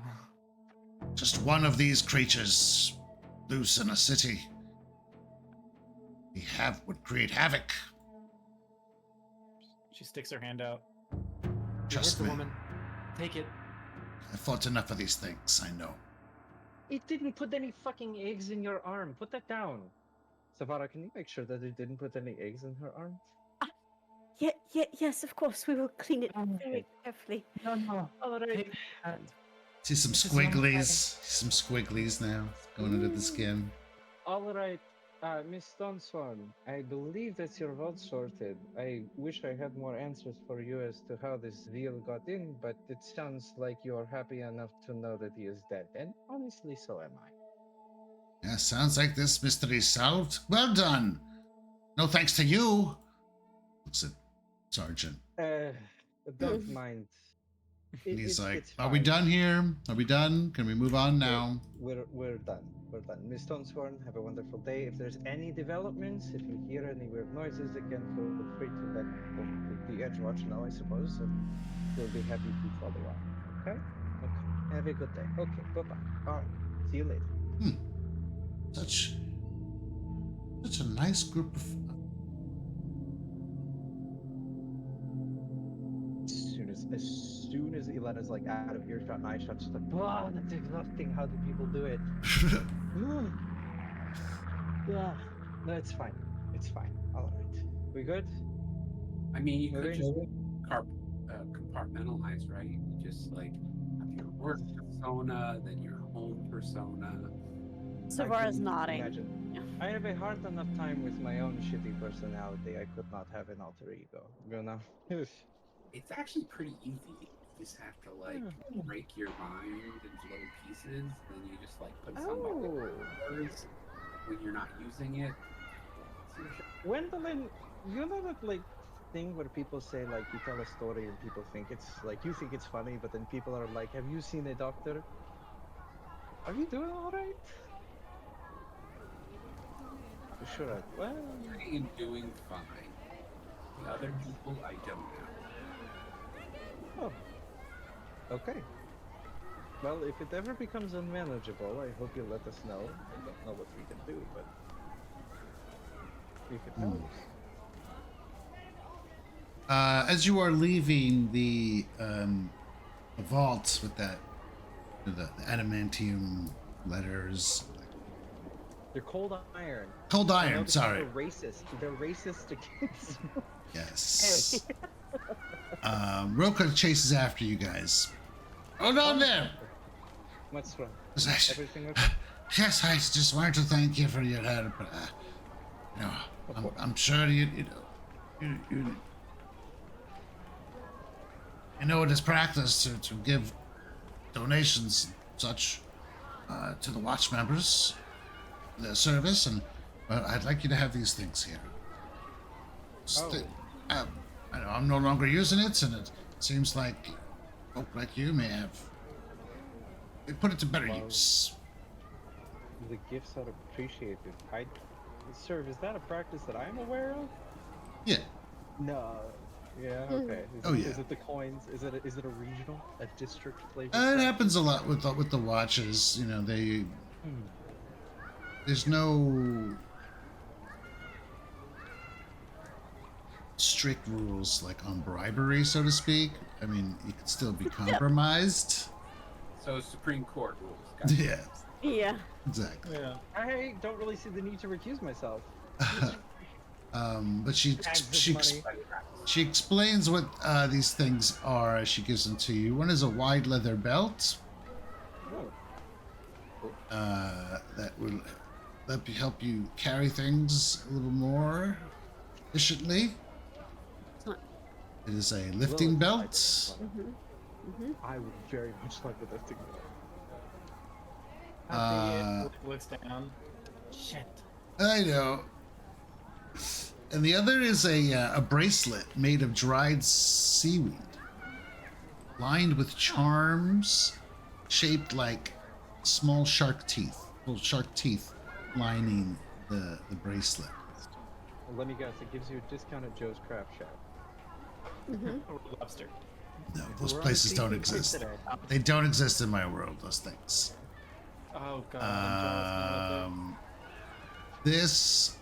Just one of these creatures loose in a city would create havoc. She sticks her hand out. Trust the me. woman. Take it. I've fought enough of these things, I know. It didn't put any fucking eggs in your arm. Put that down. Savara, can you make sure that it didn't put any eggs in her arm? Yes, of course. We will clean it very carefully. No. All right. See some This is one squigglies. Some squigglies now going under the skin. All right. Miss Stoneswan, I believe that's your vote sorted. I wish I had more answers for you as to how this deal got in, but it sounds like you are happy enough to know that he is dead, and honestly, so am I. Yeah, sounds like this mystery is solved. Well done. No thanks to you. Looks at Sergeant. Don't mind. And he's like, it's are we fine. done here? Are we done? Can we move on now? We're done. We're done. Miss Stonesworn, have a wonderful day. If there's any developments, if you hear any weird noises again, feel free to let the Edge Watch know, I suppose, and we'll be happy to follow up. Okay? Okay. Have a good day. Okay, bye-bye. Alright. See you later. Such a nice group of. As soon as Elena's like out of earshot and eye shot, she's like, "Oh, that's exhausting. How do people do it?" Yeah. No, it's fine. It's fine. All right. We good? I mean, you could Okay. just compartmentalize, right? You just like have your work persona, then your home persona. Savara's nodding. Imagine. Yeah. I have a hard enough time with my own shitty personality. I could not have an alter ego. You know? It's actually pretty easy. You just have to like break your mind into little pieces, then you just like put some Oh. words when you're not using it. Gwendolyn, you know that like thing where people say like you tell a story and people think it's like you think it's funny, but then people are like, "Have you seen a doctor? Are you doing all right?" should I? Well, I am doing fine. The other people, I don't know. oh, okay. Well, if it ever becomes unmanageable, I hope you'll let us know. I don't know what we can do, but we can help. As you are leaving the vault with that, the adamantium letters, They're cold iron. cold I know iron. that Sorry. They're racist. They're racist against. Yes. Roka chases after you guys. Hold on there. What's wrong? Yes, Everything okay? I just wanted to thank you for your help. You know, I'm sure you know it is practice to give donations and such to the watch members, their service, and well, I'd like you to have these things here. I know I'm no longer using it, and it seems like folk like you may have put it to better Well, use. The gifts are appreciated. Sir, is that a practice that I'm aware of? Yeah. No. Yeah. Okay. Yeah. Is it the coins? Is it a regional, a district flavor? It happens a lot with the watches. You know, there's no strict rules like on bribery, so to speak. I mean, you can still be compromised. So Supreme Court rules. Gotcha. Yeah, Yeah. exactly. Yeah. I don't really see the need to recuse myself. But she Taxes, money. she explains what these things are as she gives them to you. One is a wide leather belt Oh. that will help you carry things a little more efficiently. It is a lifting belt. I would very much like the lifting belt. Looks down. Shit. I know. And the other is a bracelet made of dried seaweed, lined with charms shaped like small shark teeth, little shark teeth lining the bracelet. Well, let me guess. It gives you a discount at Joe's Craft Shop. Or lobster. No, those We're on places a don't seafood trip exist. today. They don't exist in my world, those things. Oh god. I'm jealous. This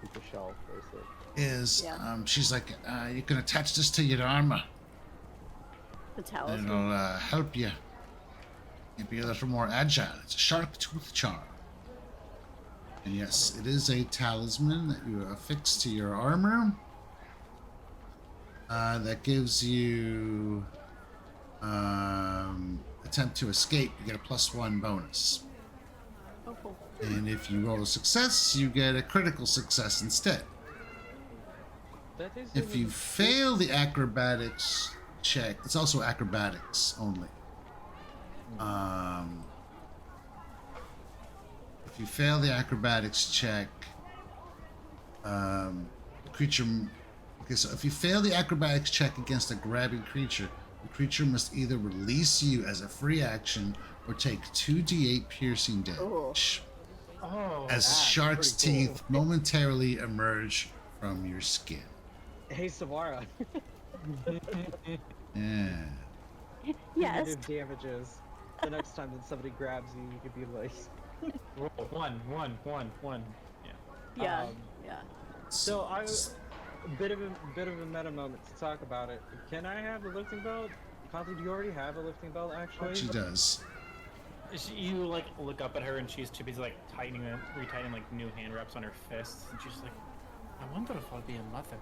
Keep the shell bracelet. is Yeah. she's like, you can attach this to your armor. The talisman. It'll help you be a little more agile. It's a shark tooth charm. And yes, it is a talisman that you affix to your armor. That gives you attempt to escape. You get a +1 bonus. Oh, cool. And if you roll a success, you get a critical success instead. That is. If you fail the acrobatics check, it's also acrobatics only. If you fail the acrobatics check, the creature. Okay, so if you fail the acrobatics check against a grabbing creature, the creature must either release you as a free action or take 2d8 piercing damage Oh. as shark's pretty cool. teeth momentarily emerge from your skin. Hey, Samara. Yeah. Yes. Negative damages. The next time that somebody grabs you, you could be like. Roll. One. Yeah. Yeah. Um, Yeah. So I, a bit of a meta moment to talk about it. Can I have the lifting belt? Conti, do you already have a lifting belt actually? She does. You like look up at her and she's too busy like retightening like new hand wraps on her fists, and she's like, "I wonder if I'll be a mother."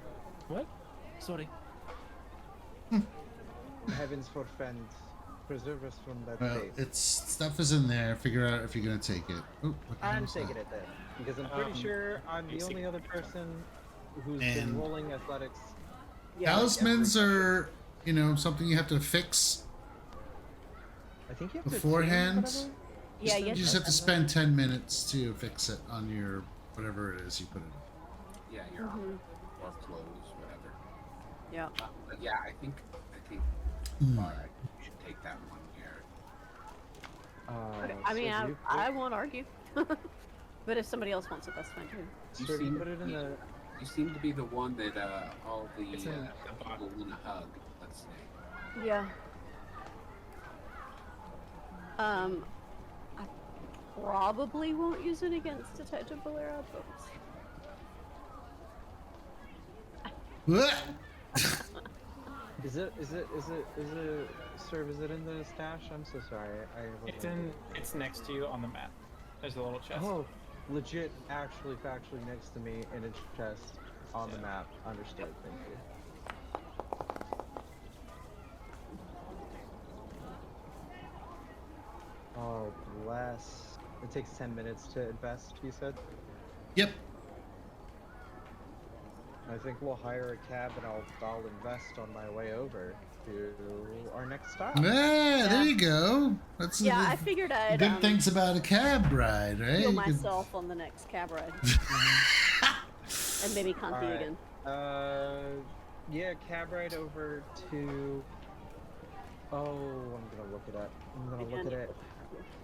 What? Sorry. Heavens forfend, preserve us from that Well, fate. it's stuff is in there. Figure out if you're gonna take it. Oh, what the hell I'm is that? taking it then, because I'm pretty sure I'm the basic only other person who's And- been rolling athletics. Talismans are, something you have to fix I think you have to beforehand. whatever? Yeah. You just have to spend 10 minutes to fix it on your whatever it is you put it on. Yeah, your armor or clothes, whatever. Yeah. But yeah, I think. Hmm. All right, you should take that one here. I mean, So do you I won't argue. But if somebody else wants it, that's fine too. You Sir, seem put it in the. You seem to be the one that all the It's in the box. people want to hug. Let's say. Yeah. I probably won't use it against Detective Valera, but What? Is it, sir, is it in the stash? I'm so sorry. It's next to you on the map. There's a little chest. Oh, legit, actually, factually next to me in its chest on the map. Understood, thank you. Oh, bless. It takes 10 minutes to invest, you said? Yep. I think we'll hire a cab and I'll invest on my way over to our next stop. Yeah, there you go. That's yeah, the I figured I'd good things about a cab ride, right? heal You could- myself on the next cab ride. And maybe Conti Alright. again. Yeah, cab ride over to. Oh, I'm gonna look it up. I'm gonna look at it.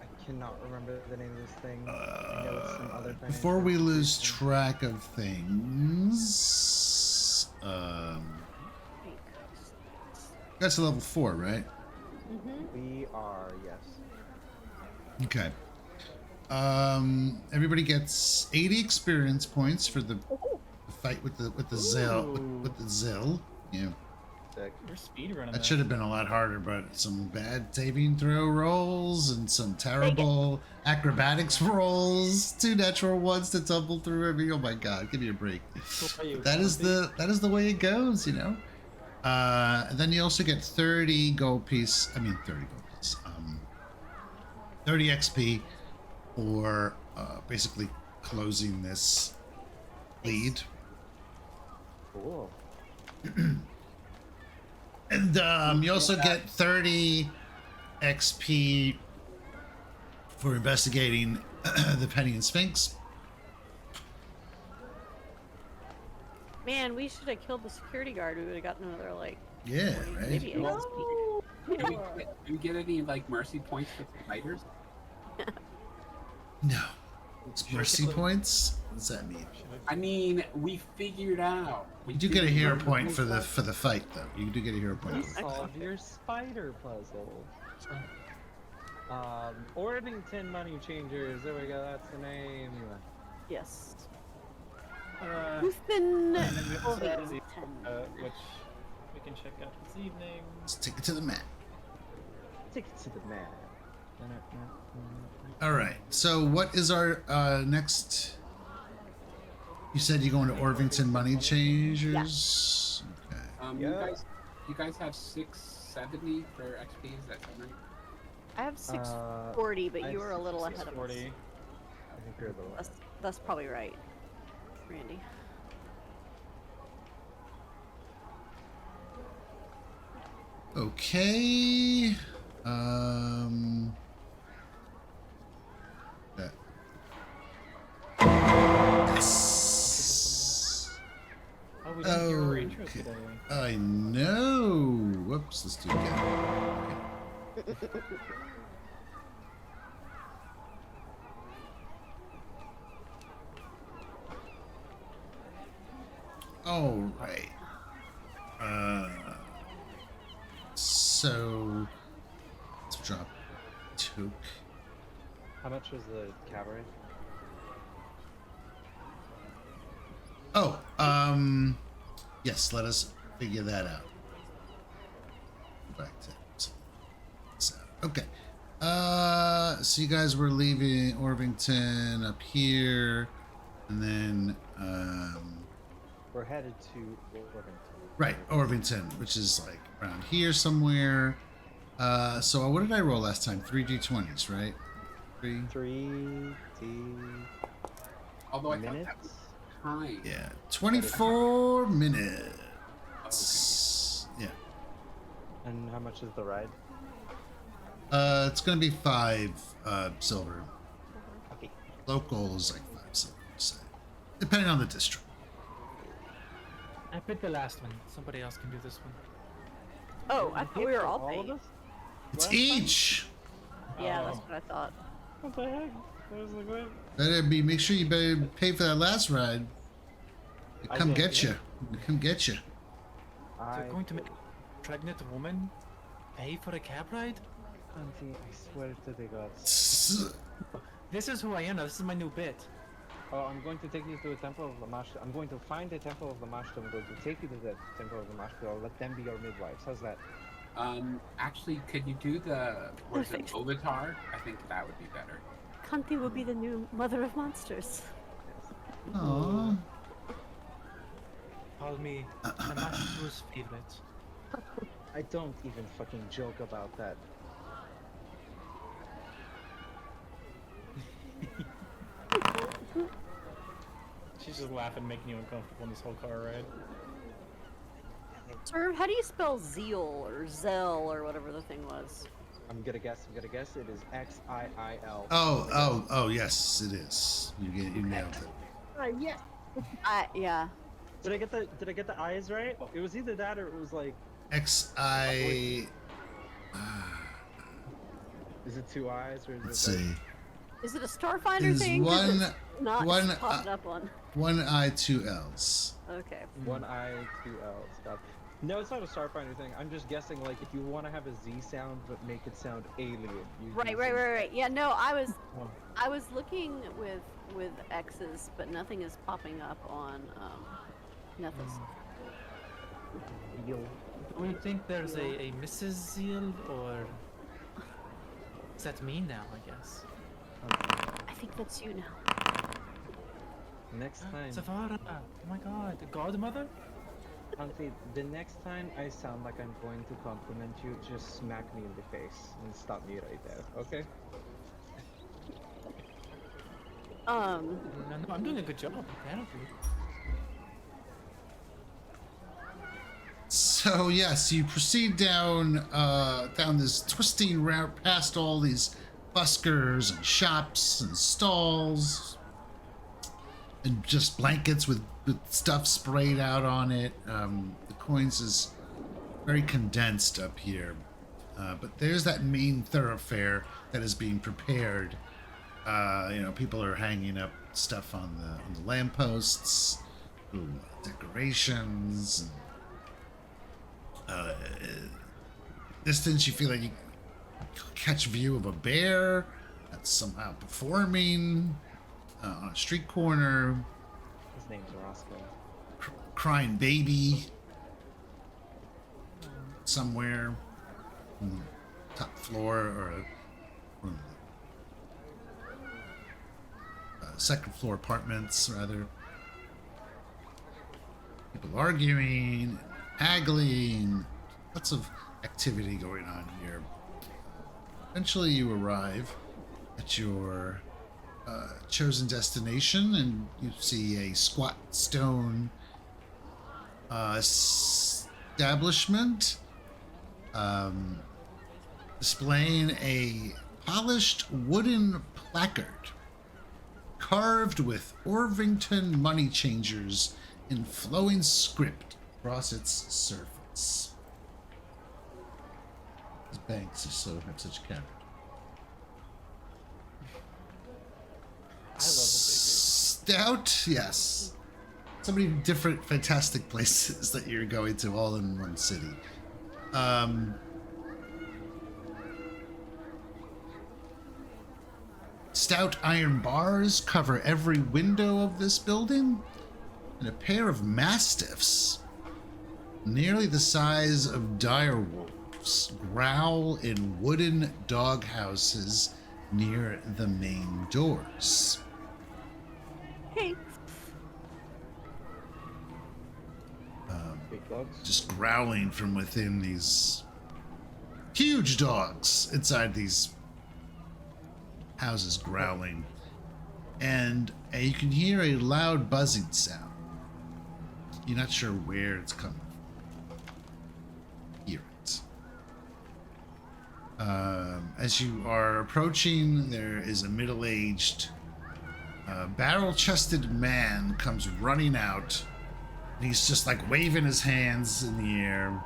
I cannot remember the name of this thing. I know it's some other thing. Before we lose track of things, that's a level 4, right? We are, yes. Okay. Everybody gets 80 experience points for the fight with the Zill. Yeah. Sick. We're speed running. That should have been a lot harder, but some bad saving throw rolls and some terrible acrobatics rolls, 2 natural ones to tumble through. I mean, oh my god, give me a break. That is the way it goes, you know. And then you also get 30 gold piece. I mean, 30 gold piece. 30 XP for basically closing this lead. Cool. And you also get 30 XP for investigating the Penny and Sphinx. Man, we should have killed the security guard. We would have gotten another, like, Yeah, 40, right? maybe XP. Do we get any like mercy points for the fighters? No. It's mercy points? What does that mean? I mean, we figured out. You do get a hero point for the fight, though. You do get a hero point. You for the fight. solved your spider puzzle. Orpington Money Changers. There we go. That's the name. Yes. Uh, Who've been and then we also have Orpington? which we can check out this evening. Let's take it to the map. Take it to the map. All right. So, what is our next? You said you're going to Orpington Money Changers. Okay. Yeah. You guys have 670 for XP. Is that right? I have 640, but you were a little ahead of us. 40. I think you're a little. That's probably right, Randy. Okay. Yes. Oh, we didn't do our intro Okay. today. I know. Whoops. Let's do it again. All right. So let's drop toke. How much was the cabaret? Oh, yes. Let us figure that out. Go back to so, okay. So you guys were leaving Orpington up here, and then We're headed to Orpington. right, Orpington, which is like around here somewhere. So what did I roll last time? 3d20s, right? 3D Although I thought that minutes. was time. Yeah, 24 minutes. Yeah. And how much is the ride? It's gonna be 5 silver. Okay. Local is like 5 silver, so depending on the district. I picked the last one. Somebody else can do this one. Oh, I thought we were all of paying. us? It's Last time? each. Yeah, Oh. that's what I thought. What the heck? I was like, what? Make sure you better pay for that last ride. They I come did, get yeah. you. They come get you. They're going to make a pregnant woman pay for a cab ride? Auntie, I swear to the gods. This is who I am now. This is my new bit. Oh, I'm going to take you to the Temple of Lamashtu. I'm going to find the Temple of Lamashtu. I'm going to take you to the Temple of Lamashtu. I'll let them be your midwives. How's that? Actually, could you do the Perfect. Ovitar? I think that would be better. Kanti will be the new mother of monsters. Aww. Call me the master's favorite. I don't even fucking joke about that. She's just laughing, making you uncomfortable in this whole car ride. Sir, how do you spell zeal or zell or whatever the thing was? I'm gonna guess. It is Xiil. Oh, yes, it is. You nailed it. Yes. Yeah. Did I get the eyes right? It was either that or it was like. XI. Is it 2 eyes or is Let's it? see. Is it a Starfinder Is thing? 'Cause one- it's not one, popped up on. 1 I, 2 L's. Okay. 1 eye, 2 L's. Got it. No, it's not a Starfinder thing. I'm just guessing, like, if you want to have a Z sound but make it sound alien. You Right. use Right. Yeah. No, I Oh. was looking with X's, but nothing is popping up on nothing. Zeal. Do you think there's a Mrs. Zeal, or is that me now, I guess? I think that's you now. Next time, Savara! Oh my god, the godmother? Auntie, the next time I sound like I'm going to compliment you, just smack me in the face and stop me right there, okay? No, I'm doing a good job, apparently. So yes, you proceed down this twisting route past all these buskers and shops and stalls and just blankets with stuff sprayed out on it. The coins is very condensed up here, but there's that main thoroughfare that is being prepared. People are hanging up stuff on the lampposts, decorations. Distance, you feel like you catch view of a bear that's somehow performing on a street corner. His name's Roscoe. Crying baby somewhere on the top floor or second floor apartments, rather. People arguing, haggling, lots of activity going on here. Eventually you arrive at your chosen destination and you see a squat stone establishment displaying a polished wooden placard carved with Orvington money changers in flowing script across its surface. These banks have such character. I love the Stout, yes. So many different fantastic places that you're going to all in one city. Stout iron bars cover every window of this building, and a pair of mastiffs, nearly the size of dire wolves, growl in wooden dog houses near the main doors. Hey. Big dogs. Just growling from within these huge dogs inside these houses, growling. And you can hear a loud buzzing sound. You're not sure where it's coming from. Hear it. As you are approaching, there is a middle-aged, barrel-chested man comes running out. And he's just like waving his hands in the air,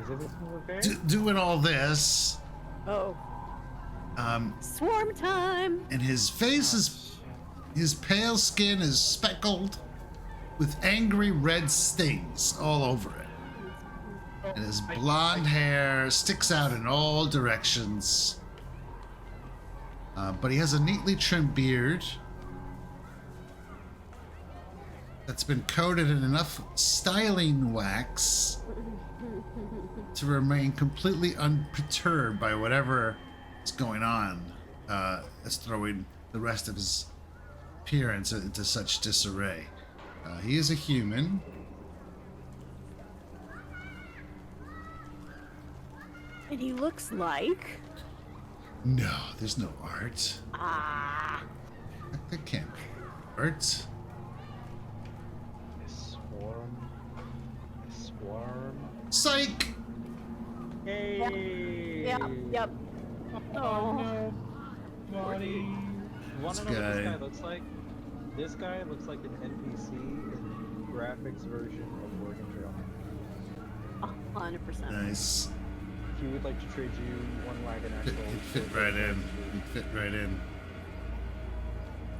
Is it this move there? doing all this. Oh. Swarm time. And his face is, his pale skin is speckled with angry red stings all over it. And his blonde hair sticks out in all directions. But he has a neatly trimmed beard that's been coated in enough styling wax to remain completely unperturbed by whatever is going on. That's throwing the rest of his appearance into such disarray. He is a human. And he looks like. No, there's no art. Ah. That can't be art. A swarm. A swarm. Psych! Hey! Yep. Oh. no. Buddy. Want to This know what this guy. guy looks like? This guy looks like an NPC in graphics version of Oregon Trail. 100%. Nice. If you would like to trade you one wagon axle. He'd fit for right in. the- He'd fit right in.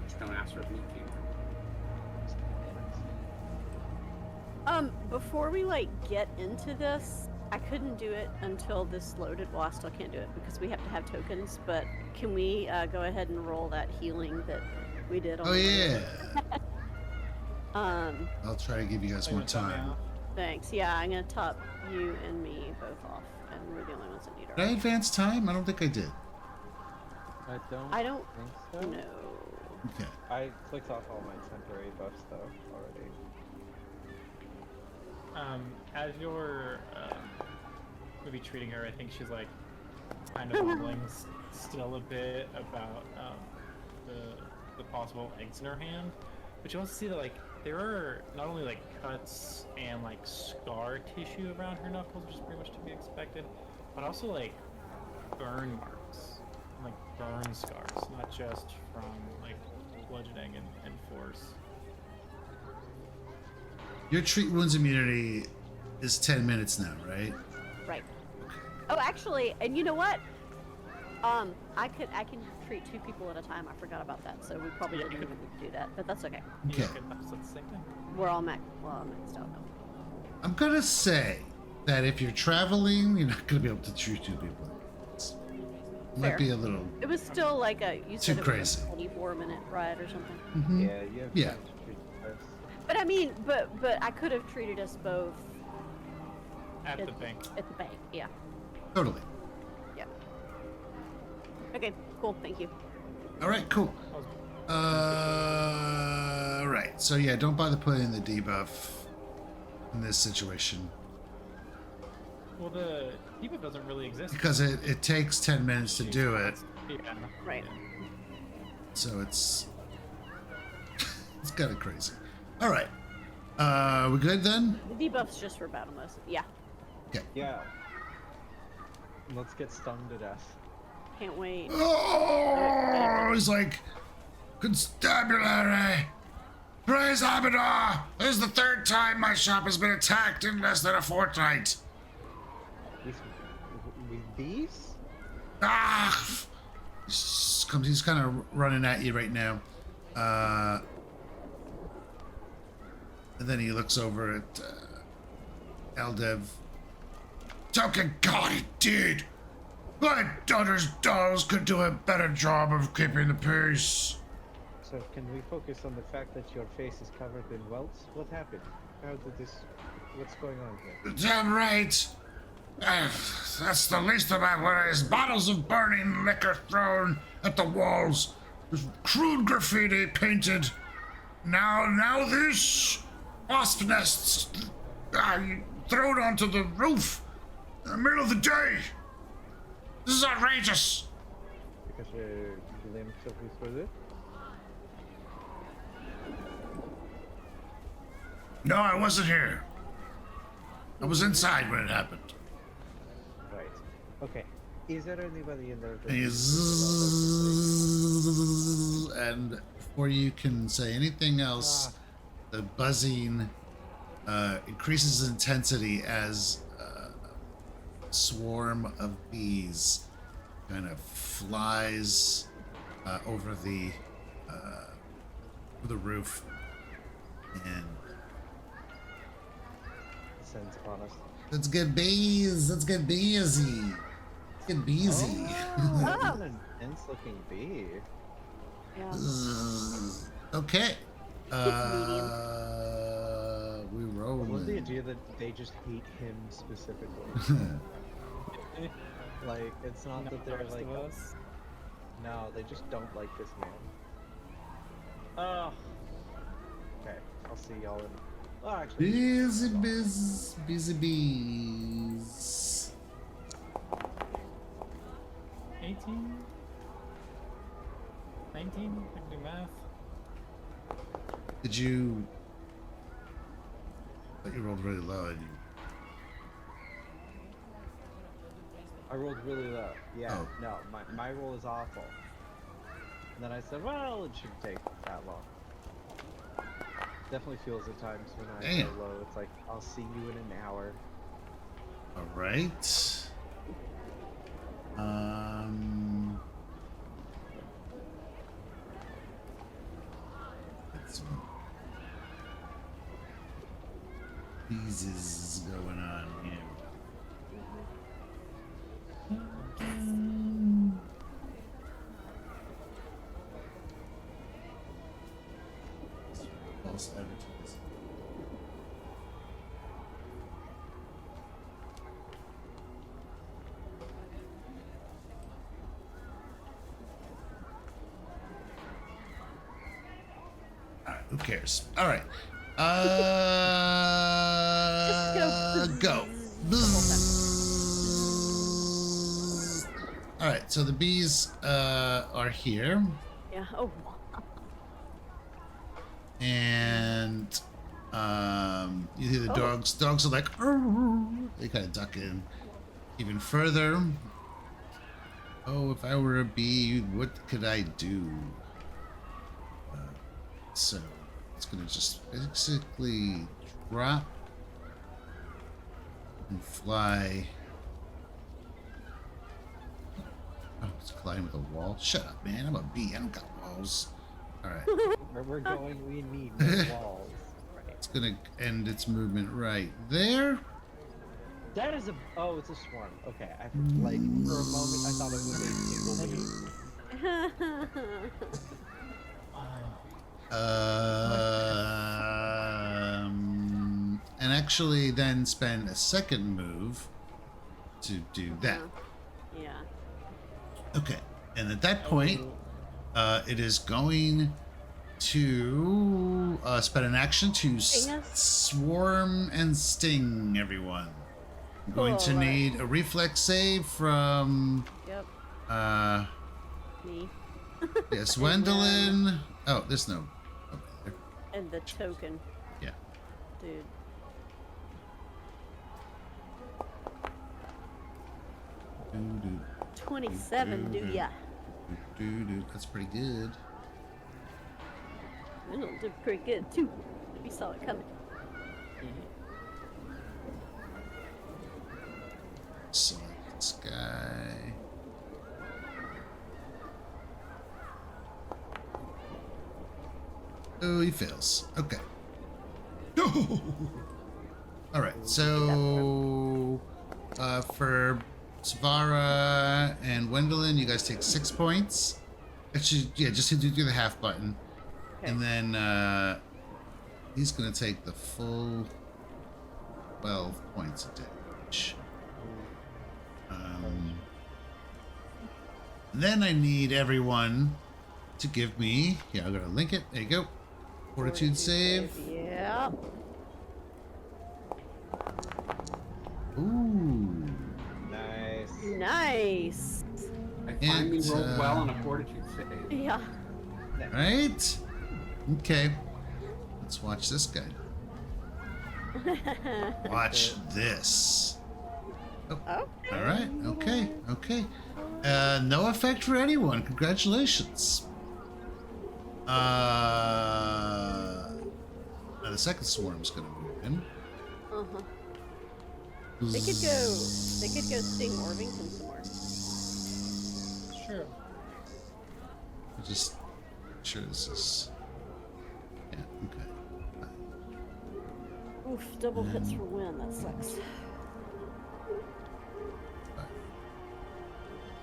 Just gonna ask for a blue key. Before we get into this, I couldn't do it until this loaded. Well, I still can't do it because we have to have tokens. But can we go ahead and roll that healing that we did on? Oh the yeah. I'll try to give you guys more time. Thanks. Yeah, I'm gonna top you and me both off, and we're the only ones that need Did I our. advance time? I don't think I did. I don't think so. know. Okay. I clicked off all my temporary buffs though already. As you're maybe treating her, I think she's kind of mumbling still a bit about the possible eggs in her hand, but you also see that there are not only cuts and scar tissue around her knuckles, which is pretty much to be expected, but also burn marks, and, burn scars, not just from bludgeoning and force. Your treat wounds immunity is 10 minutes now, right? Right. Oh, actually, and you know what? I can treat 2 people at a time. I forgot about that, so we probably Yeah, didn't you even do that, but that's okay. Okay. That's the same thing. We're all maxed out now. I'm gonna say that if you're traveling, you're not gonna be able to treat 2 people. It might Fair. be a little. It was still you said it was crazy. a 24-minute ride or something. Mhm. Yeah, you have Yeah. time to treat us. But I mean, but I could have treated us both At the bank. at the bank. Yeah. Totally. Yeah. Okay. Cool. Thank you. All right. Cool. Right. So yeah, don't bother putting the debuff in this situation Well, the debuff doesn't really exist. because it takes 10 minutes to do it. Yeah. Right. So it's kind of crazy. All right. We good then? The debuff's just for battle mode. Yeah. Yeah. Let's get stung to death. Can't wait. Oh, he's like, constabulary. Praise Abaddon! This is the 3rd time my shop has been attacked in less than a fortnight. With these? Ah! He's kind of running at you right now. And then he looks over at Eldev. Token God, he did! My daughter's dolls could do a better job of keeping the peace. So can we focus on the fact that your face is covered in welts? What happened? How did this... What's going on here? Damn right! That's the least of my worries. Bottles of burning liquor thrown at the walls. There's crude graffiti painted. Now this! Wasp nests thrown onto the roof in the middle of the day. This is outrageous. Because you blamed Sophie for this? No, I wasn't here. I was inside when it happened. Right. Okay. Is there anybody in there? And he and before you can say anything else, the buzzing increases intensity as a swarm of bees kind of flies over the roof, and Descends upon us. let's get bees. Let's get busy. Let's get busy. Oh, that's an intense looking bee. Yeah. Okay. medium. We I love the rolling. idea that they just hate him specifically. Like, it's not that they're like, us. no, they just don't like this man. Oh, Okay, I'll see y'all in. Oh, actually. Busy bees. 18? 19? I can do math. Did you? But you rolled really low, and you. I rolled really low. Yeah, Oh. no, my roll is awful. And then I said, well, it shouldn't take that long. Definitely feels at times when I Damn. go low. It's like, I'll see you in an hour. All right. Let's is going on here. False advertising. All right, who cares? All right. Just Go. Bzzz. All right, so the bees are here, Yeah. Oh. and you hear the Oh. dogs. Dogs are like, "Arr." They kind of duck in even further. Oh, if I were a bee, what could I do? So it's gonna just basically drop and fly. Oh, it's colliding with a wall. Shut up, man. I'm a bee. I don't got walls. All right. Where we're going, we need no walls. Right. It's gonna end its movement right there. That is a. Oh, it's a swarm. Okay, like for a moment I thought it was a single bee. And actually then spend a second move to do that. Yeah. Okay. And at that point, it is going to spend an action to Sting us? swarm and sting everyone. I'm going to Cool, alright. need a reflex save from Yep. Me. yes, Gwendolyn. Oh, there's no. Okay, there. And the token, Yeah. dude. Doo-doo, 27, do ya? doo-doo. That's pretty good. It'll do pretty good too. We saw it coming. Select this guy. Oh, he fails. Okay. All right. So, for Savara and Gwendolyn, you guys take 6 points. Actually, yeah, just do the half button, Okay. and then he's gonna take the full 12 points of damage. Then I need everyone to give me. Yeah, I'm gonna link it. There you go. Fortitude save. Yeah. Ooh. Nice. Nice. I finally And, rolled well on a fortitude save. Yeah. Right? Okay. Let's watch this guy. Watch this. Oh, Okay. all right. Okay. Okay. No effect for anyone. Congratulations. Now the second swarm's gonna move in. Uh-huh. They could go sting Orvington some more. true. I'll just make sure this is. Yeah. Okay. Oof, double hits for win. That sucks.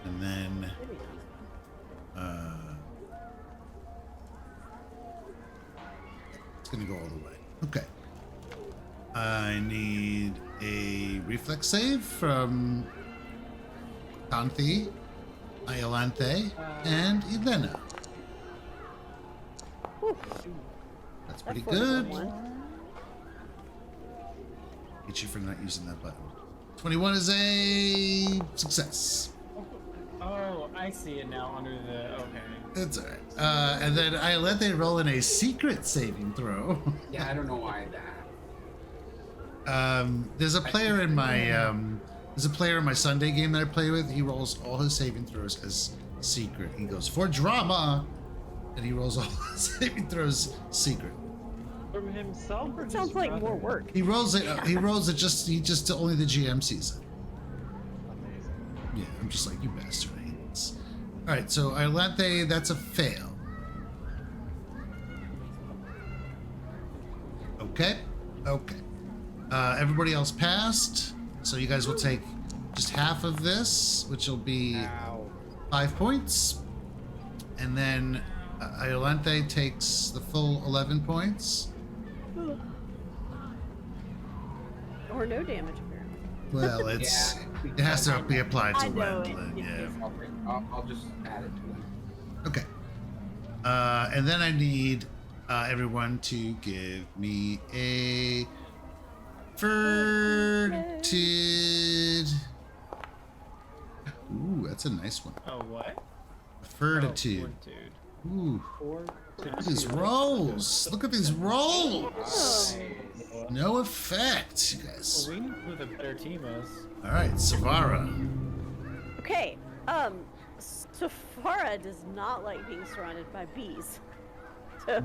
And then. It's gonna go all the way. Okay. I need a reflex save from Tanthi, Iolanthe, and Elena. Whew, That's that pretty flipped good. one. Get you for not using that button. 21 is a success. Oh, I see it now under the. Okay. That's alright. And then Iolanthe roll in a secret saving throw. Yeah, I don't know why that. There's a player in my Sunday game that I play with. He rolls all his saving throws as secret. He goes for drama, and he rolls all his saving throws secret. From himself or That just sounds like brother? more work. He rolls it. He rolls it just. He just only the GM sees it. Amazing. Yeah, I'm just like, you bastard. I hate this. All right, so Iolanthe, that's a fail. Okay. Okay. Everybody else passed, so you guys will take just half of this, which will be Ow. 5 points, and then Iolanthe takes the full 11 points. Or no damage, apparently. Well, it's Yeah, it has to be applied to I know, Wendland. Yeah. I'll just add it to it. Okay. And then I need everyone to give me a fortitude. Ooh, that's a nice one. Oh, what? Fortitude. Oh, fortitude. Ooh, Four to look at these two. rolls. Look at these rolls. Nice. No effect, you guys. Well, we know who the better team is. All right, Savara. Okay, Safara does not like being surrounded by bees. So,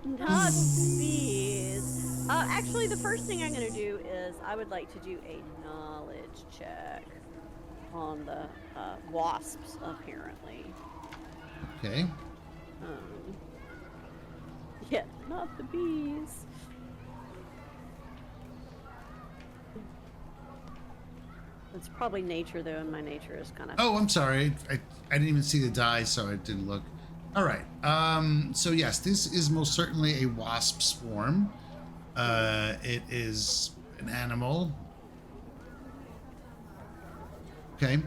not bees. Actually, the first thing I'm gonna do is I would like to do a knowledge check on the wasps, apparently. Okay. Yeah, not the bees. It's probably nature though, and my nature is kind of. Oh, I'm sorry. I didn't even see the die, so I didn't look. All right. So yes, this is most certainly a wasp swarm. It is an animal. Okay.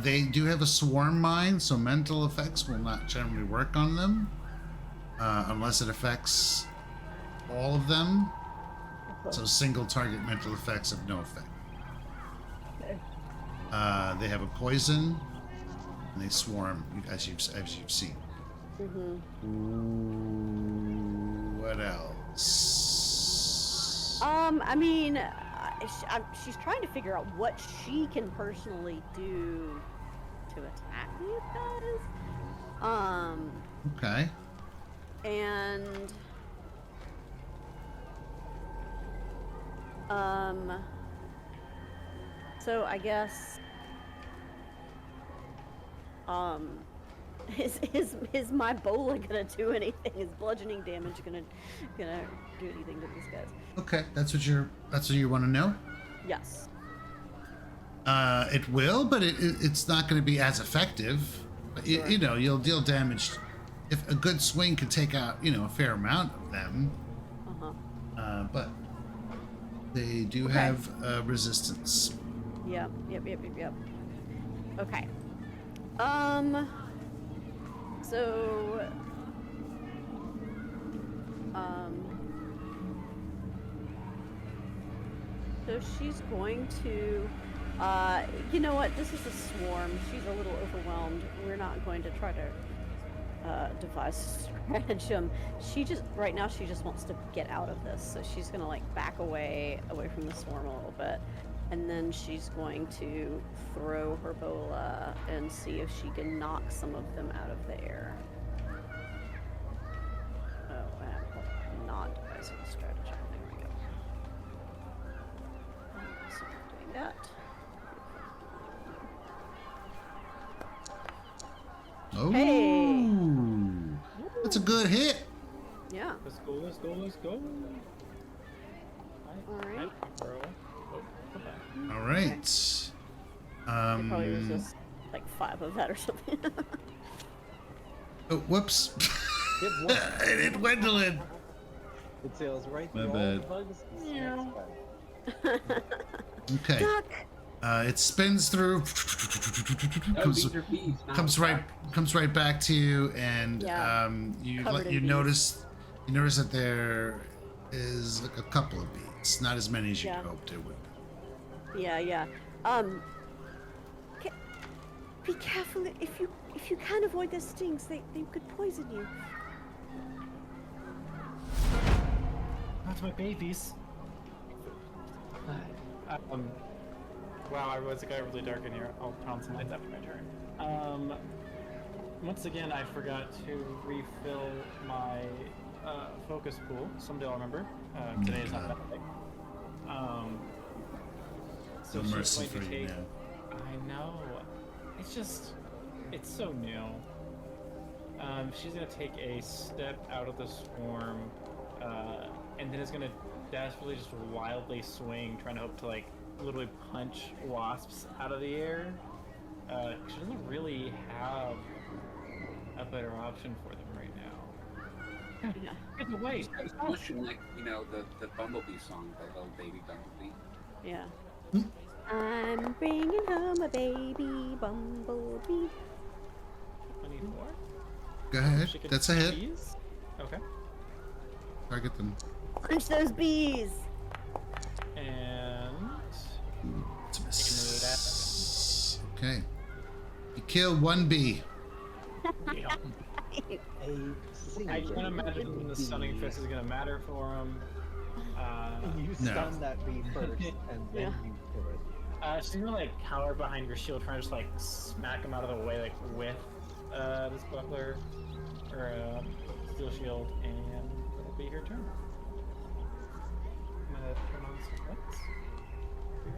They do have a swarm mind, so mental effects will not generally work on them unless it affects all of them. So single target mental effects have no effect. They have a poison, and they swarm, as you've seen. Ooh, what else? I mean, she's trying to figure out what she can personally do to attack you guys. Okay. And so I guess is my bola gonna do anything? Is bludgeoning damage gonna do anything to these guys? Okay, that's what you want to know. Yes. It will, but it's not going to be as effective. Sure. You know, you'll deal damage. If a good swing could take out, a fair amount of them. But they do Okay. have resistance. Yep. Okay. So so she's going to you know what, this is a swarm. She's a little overwhelmed. We're not going to try to devise a stratagem. Right now she just wants to get out of this, so she's gonna like back away from the swarm a little bit, and then she's going to throw her bola and see if she can knock some of them out of the air. Oh, I'm not devising a stratagem. There we go. So I'm doing that. Oh, Hey. that's a good hit. Yeah. Let's go, let's go, let's go. Alright. Bro. Oh, come back. All right. It probably was just like 5 of that or something. Oh, whoops. Yep, what? I hit Gwendolyn. It sails right My through all bad. the bugs. and snacks back. Okay. Duck. It spins through. No, comes, these are bees. Not comes right back to you, and Yeah, you covered in you bees. notice that there is like a couple of bees, not as many as you'd Yeah. hoped it would. Yeah. Be careful if you can avoid their stings. They could poison you. Not my babies. Wow, it got really dark in here. I'll turn on some lights after my turn. Once again, I forgot to refill my focus pool. Someday I'll remember. Today is not that day. So No she's mercy going to for you, take. man. I know. It's so new. She's gonna take a step out of the swarm, and then is gonna desperately just wildly swing, trying to hope to like literally punch wasps out of the air. She doesn't really have a better option for them right now. Yeah. Get away! It's pushing like the bumblebee song, the little baby bumblebee. Yeah. I'm bringing home a baby bumblebee. 24. Go ahead. She could That's a hit. squeeze. Okay. Target them. Punch those bees. And It's a Taking miss. Okay. You killed one bee. yeah. A I can't single imagine the stunning bee. fist is gonna matter for him. You No. stun that bee first, and then Yeah. you kill it. She's gonna like cower behind your shield, trying to just like smack him out of the way, like with this buckler or steel shield, and it'll be your turn. I'm gonna turn on some lights.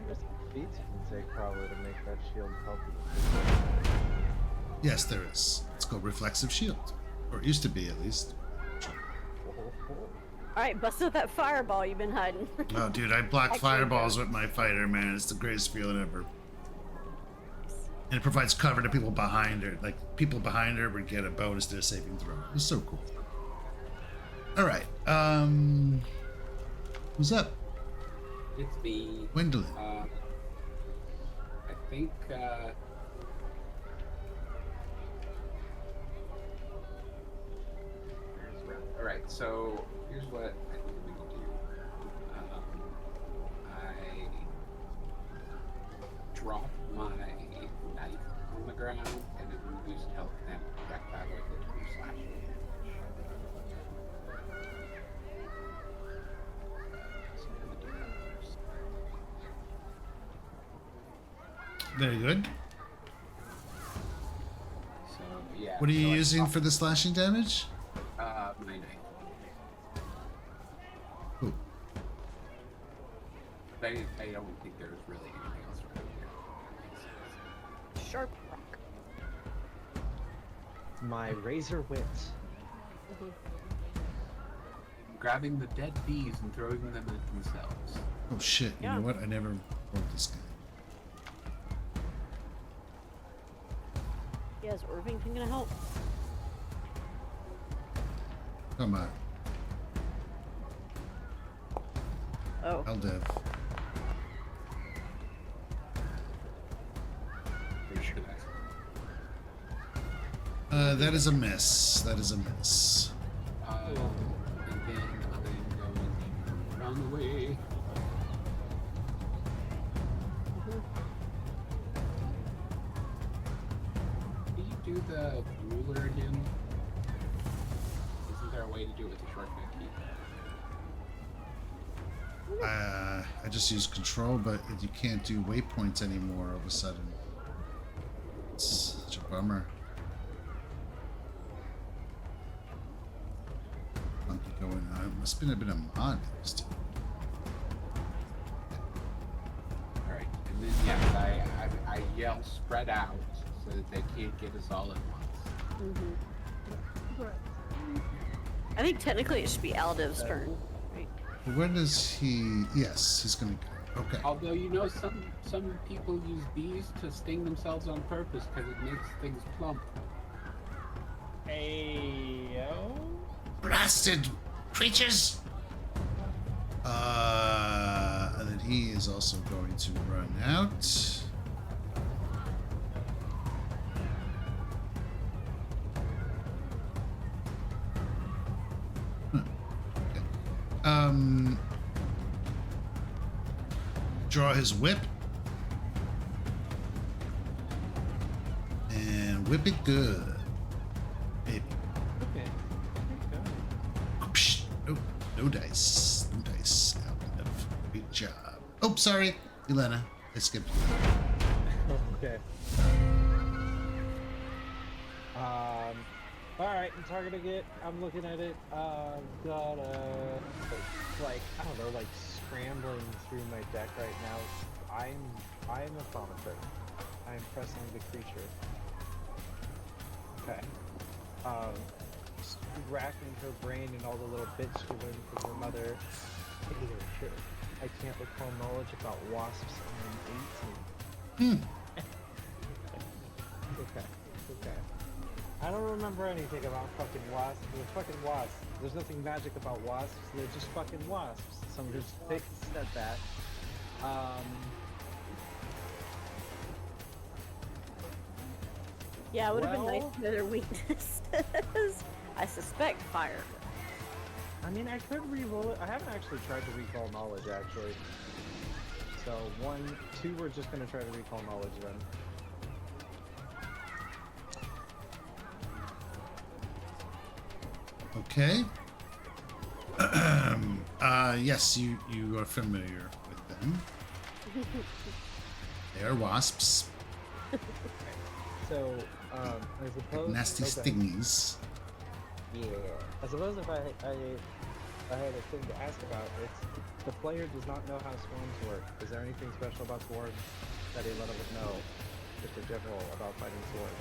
There's feats you can take probably to make that shield healthy. Yes, there is. Let's go reflexive shield, or it used to be at least. All right, bust out that fireball you've been hiding. Oh, dude, I block Actually, fireballs with my fighter, man. It's the greatest feeling ever. And it provides cover to people behind her. Like, people behind her would get a bonus to a saving throw. It was so cool. All right. Who's up? It's me. Gwendolyn. I think. All right, so here's what I think we can do. I drop my knife on the ground and then reduce health and projectile with it to slash. So I'm gonna do that first. Very good. So yeah. What are you so I using drop, for the slashing damage? my knife. Ooh. I don't think there's really anything else around here. Sharp rock. My razor wit. Grabbing the dead bees and throwing them at themselves. Oh shit! You Yeah. know what? I never rolled this guy. Yeah, is Irvington gonna help? Come on, Oh. Eldev. Pretty sure that's. That is a miss. That is a miss. And then I'm going run away. Can you do the ruler again? Isn't there a way to do it with the shortcut key? I just used control, but you can't do waypoints anymore all of a sudden. It's such a bummer. Monkey going on. It must have been a bit of mod. Alright, and then yes, I yell spread out so that they can't get us all at once. I think technically it should be Aldiv's turn. Right? When does he? Yes, he's gonna go. Okay. Although some people use bees to sting themselves on purpose because it makes things plump. Ayo. Blasted creatures! And then he is also going to run out. Okay. Draw his whip. And whip it good. Maybe. Okay. Oh, psh, no, no dice. No dice. Good job. Oh, sorry, Elena. I skipped. Okay. Alright, I'm targeting it. I'm looking at it. Got like, I don't know, like scrambling through my deck right now. I'm a thaumaturg. I'm pressing the creature. Okay. Racking her brain and all the little bits she learned from her mother. Sure. I can't recall knowledge about wasps in 18. Okay. I don't remember anything about fucking wasps. They're fucking wasps. There's nothing magic about wasps. They're just fucking wasps. So I'm just said that. Yeah, it would have been nice Well- to know their weaknesses. I suspect fire. I mean, I could re-roll it. I haven't actually tried to recall knowledge, actually. So, 1, 2, we're just gonna try to recall knowledge then. Okay. Yes, you are familiar with them. They are wasps. So, I suppose... Nasty okay. stingies. Yeah. I suppose if I had a thing to ask about, it's the player does not know how swarms work. Is there anything special about swarms that he let us know, just in general, about fighting swarms?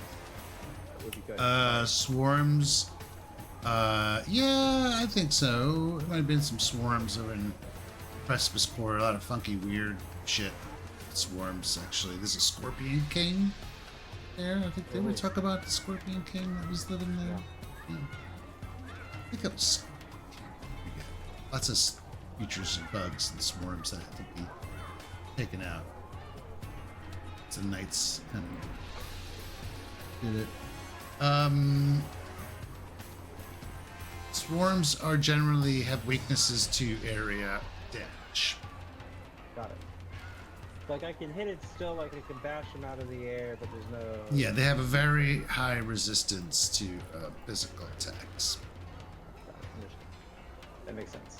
That would be good. Swarms. Yeah, I think so. There might have been some swarms over in Precipice Core. A lot of funky, weird shit. Swarms, actually. There's a Scorpion King there. I think they would talk about the Scorpion King that was living there. Yeah. I think it was. Lots of creatures and bugs and swarms that have to be taken out. It's a knight's kind of did it. Swarms are generally have weaknesses to area damage. Got it. Like, I can hit it still, like, I can bash him out of the air, but there's no... Yeah, they have a very high resistance to physical attacks. That makes sense.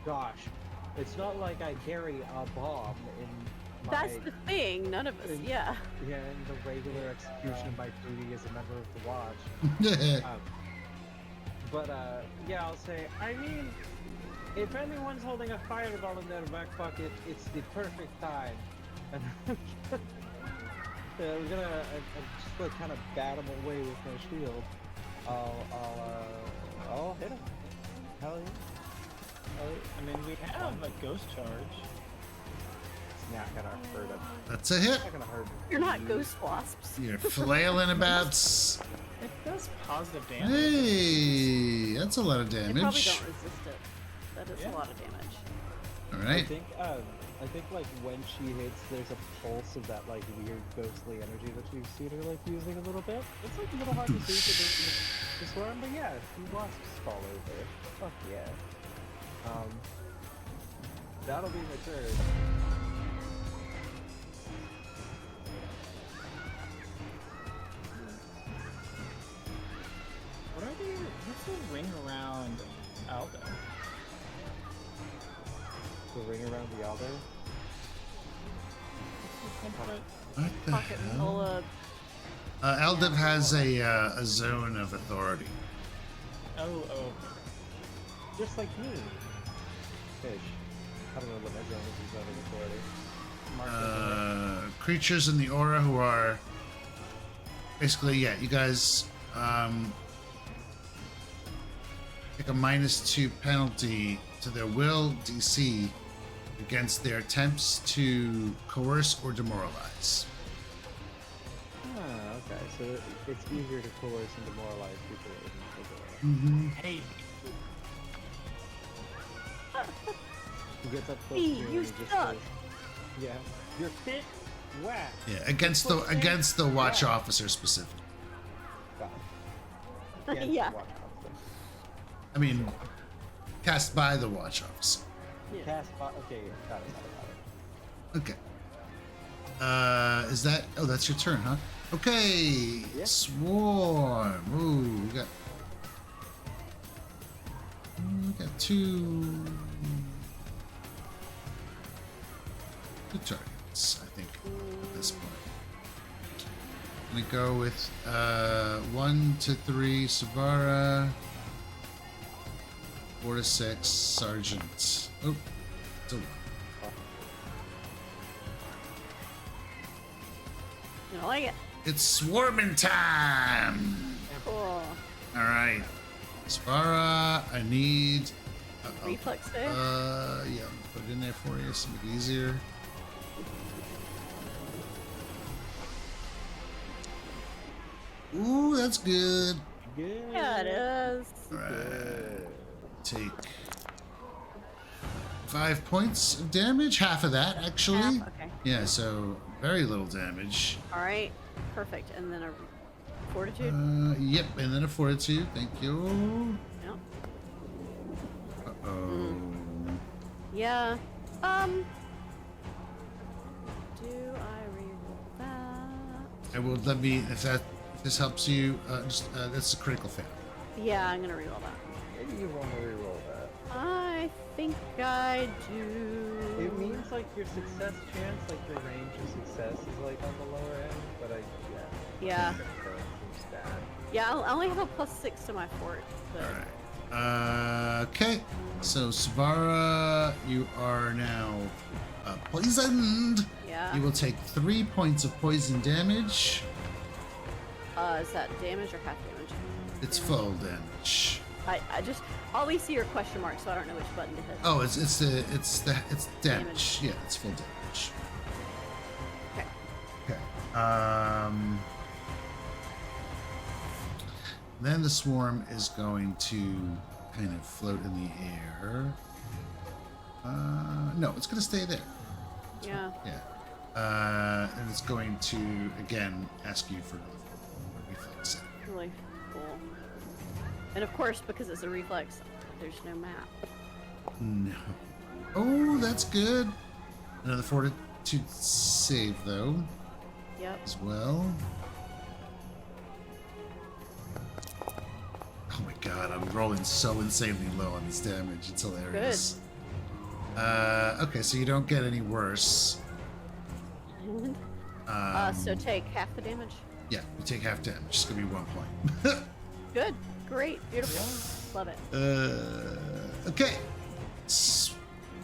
Gosh, it's not like I carry a bomb in my... That's the thing. None of us. in- Yeah. Yeah, in the regular execution of my duty as a member of the Watch. Yeah, I'll say, I mean, if anyone's holding a fireball in their back pocket, it's the perfect time. And yeah, we're gonna just like kind of bat him away with my shield. I'll hit him. Hell yeah. I mean, we have a ghost charge. It's not gonna hurt him. That's a hit. It's not gonna hurt him. You're not ghost wasps. You're flailing about. It does positive damage. Hey, that's a lot of They probably damage. don't resist it. That is Yeah. a lot of damage. All I right. think like when she hits, there's a pulse of that like weird ghostly energy that you've seen her like using a little bit. It's like a little hard to see for the swarm, but yeah, if you wasps fall over, fuck yeah. That'll be my turn. What are they? What's the ring around Aldo? The ring around the Alder. What the Pocket hell? full of Eldiv has a zone of authority. Oh. Just like me. Fish. I don't know what my zone is of authority. Mark Creatures in the aura who are basically, yeah, you guys take a -2 penalty to their will DC against their attempts to coerce or demoralize. Ah, okay. So it's easier to coerce and demoralize people in Mm-hmm. Hey, He gets up close Hey, to you you and he just suck. says, "Yeah, you're fit. Whack." Yeah, against the watch officer specific. Got it. Against Yeah. the watch officer. I mean, cast by the watch officer. Yeah. Cast by. Okay, yeah, got it. Okay. Is that? Oh, that's your turn, huh? Okay. Yeah. Swarm. Ooh, we got two targets, I think, at this point. I'm gonna go with 1 to 3 Savara, 4 to 6 Sergeant. Oh, it's a You don't like it? It's swarming time! Cool. Alright. Savara, I need. Reflex save? Yeah, I'll put it in there for you so make it easier. Ooh, that's good. Good. Yeah, it is. Alright. Take 5 points of damage, half of that actually. Half, okay. Yeah, so very little damage. All right. Perfect. And then a fortitude. Yep, and then a fortitude. Thank you. Yep. Uh-oh. Yeah. Do I reroll that? I will let me if this helps you. That's a critical fail. Yeah, I'm gonna reroll that. Maybe you want to reroll that. I think I do. It means like your success chance, like your range of success is like on the lower end, but Yeah. That seems bad. Yeah, I only have a +6 to my fort. But All right. Okay. So Savara, you are now poisoned. yeah. You will take 3 points of poison damage. Is that damage or half damage? It's Damage. full damage. I just always see your question mark, so I don't know which button to hit. Oh, it's damage. Damage. Yeah, it's full damage. Okay. Okay. Then the swarm is going to kind of float in the air. No, it's going to stay there. Yeah. Yeah. And it's going to again ask you for a reflex save. Really cool. And of course, because it's a reflex, there's no map. No. Oh, that's good. Another fortitude save though, Yep. as well. Oh my god, I'm rolling so insanely low on this damage. It's hilarious. Okay, so you don't get any worse. So take half the damage. Yeah, you take half damage. It's gonna be 1 point. Good. Great. Beautiful. Love it. Okay.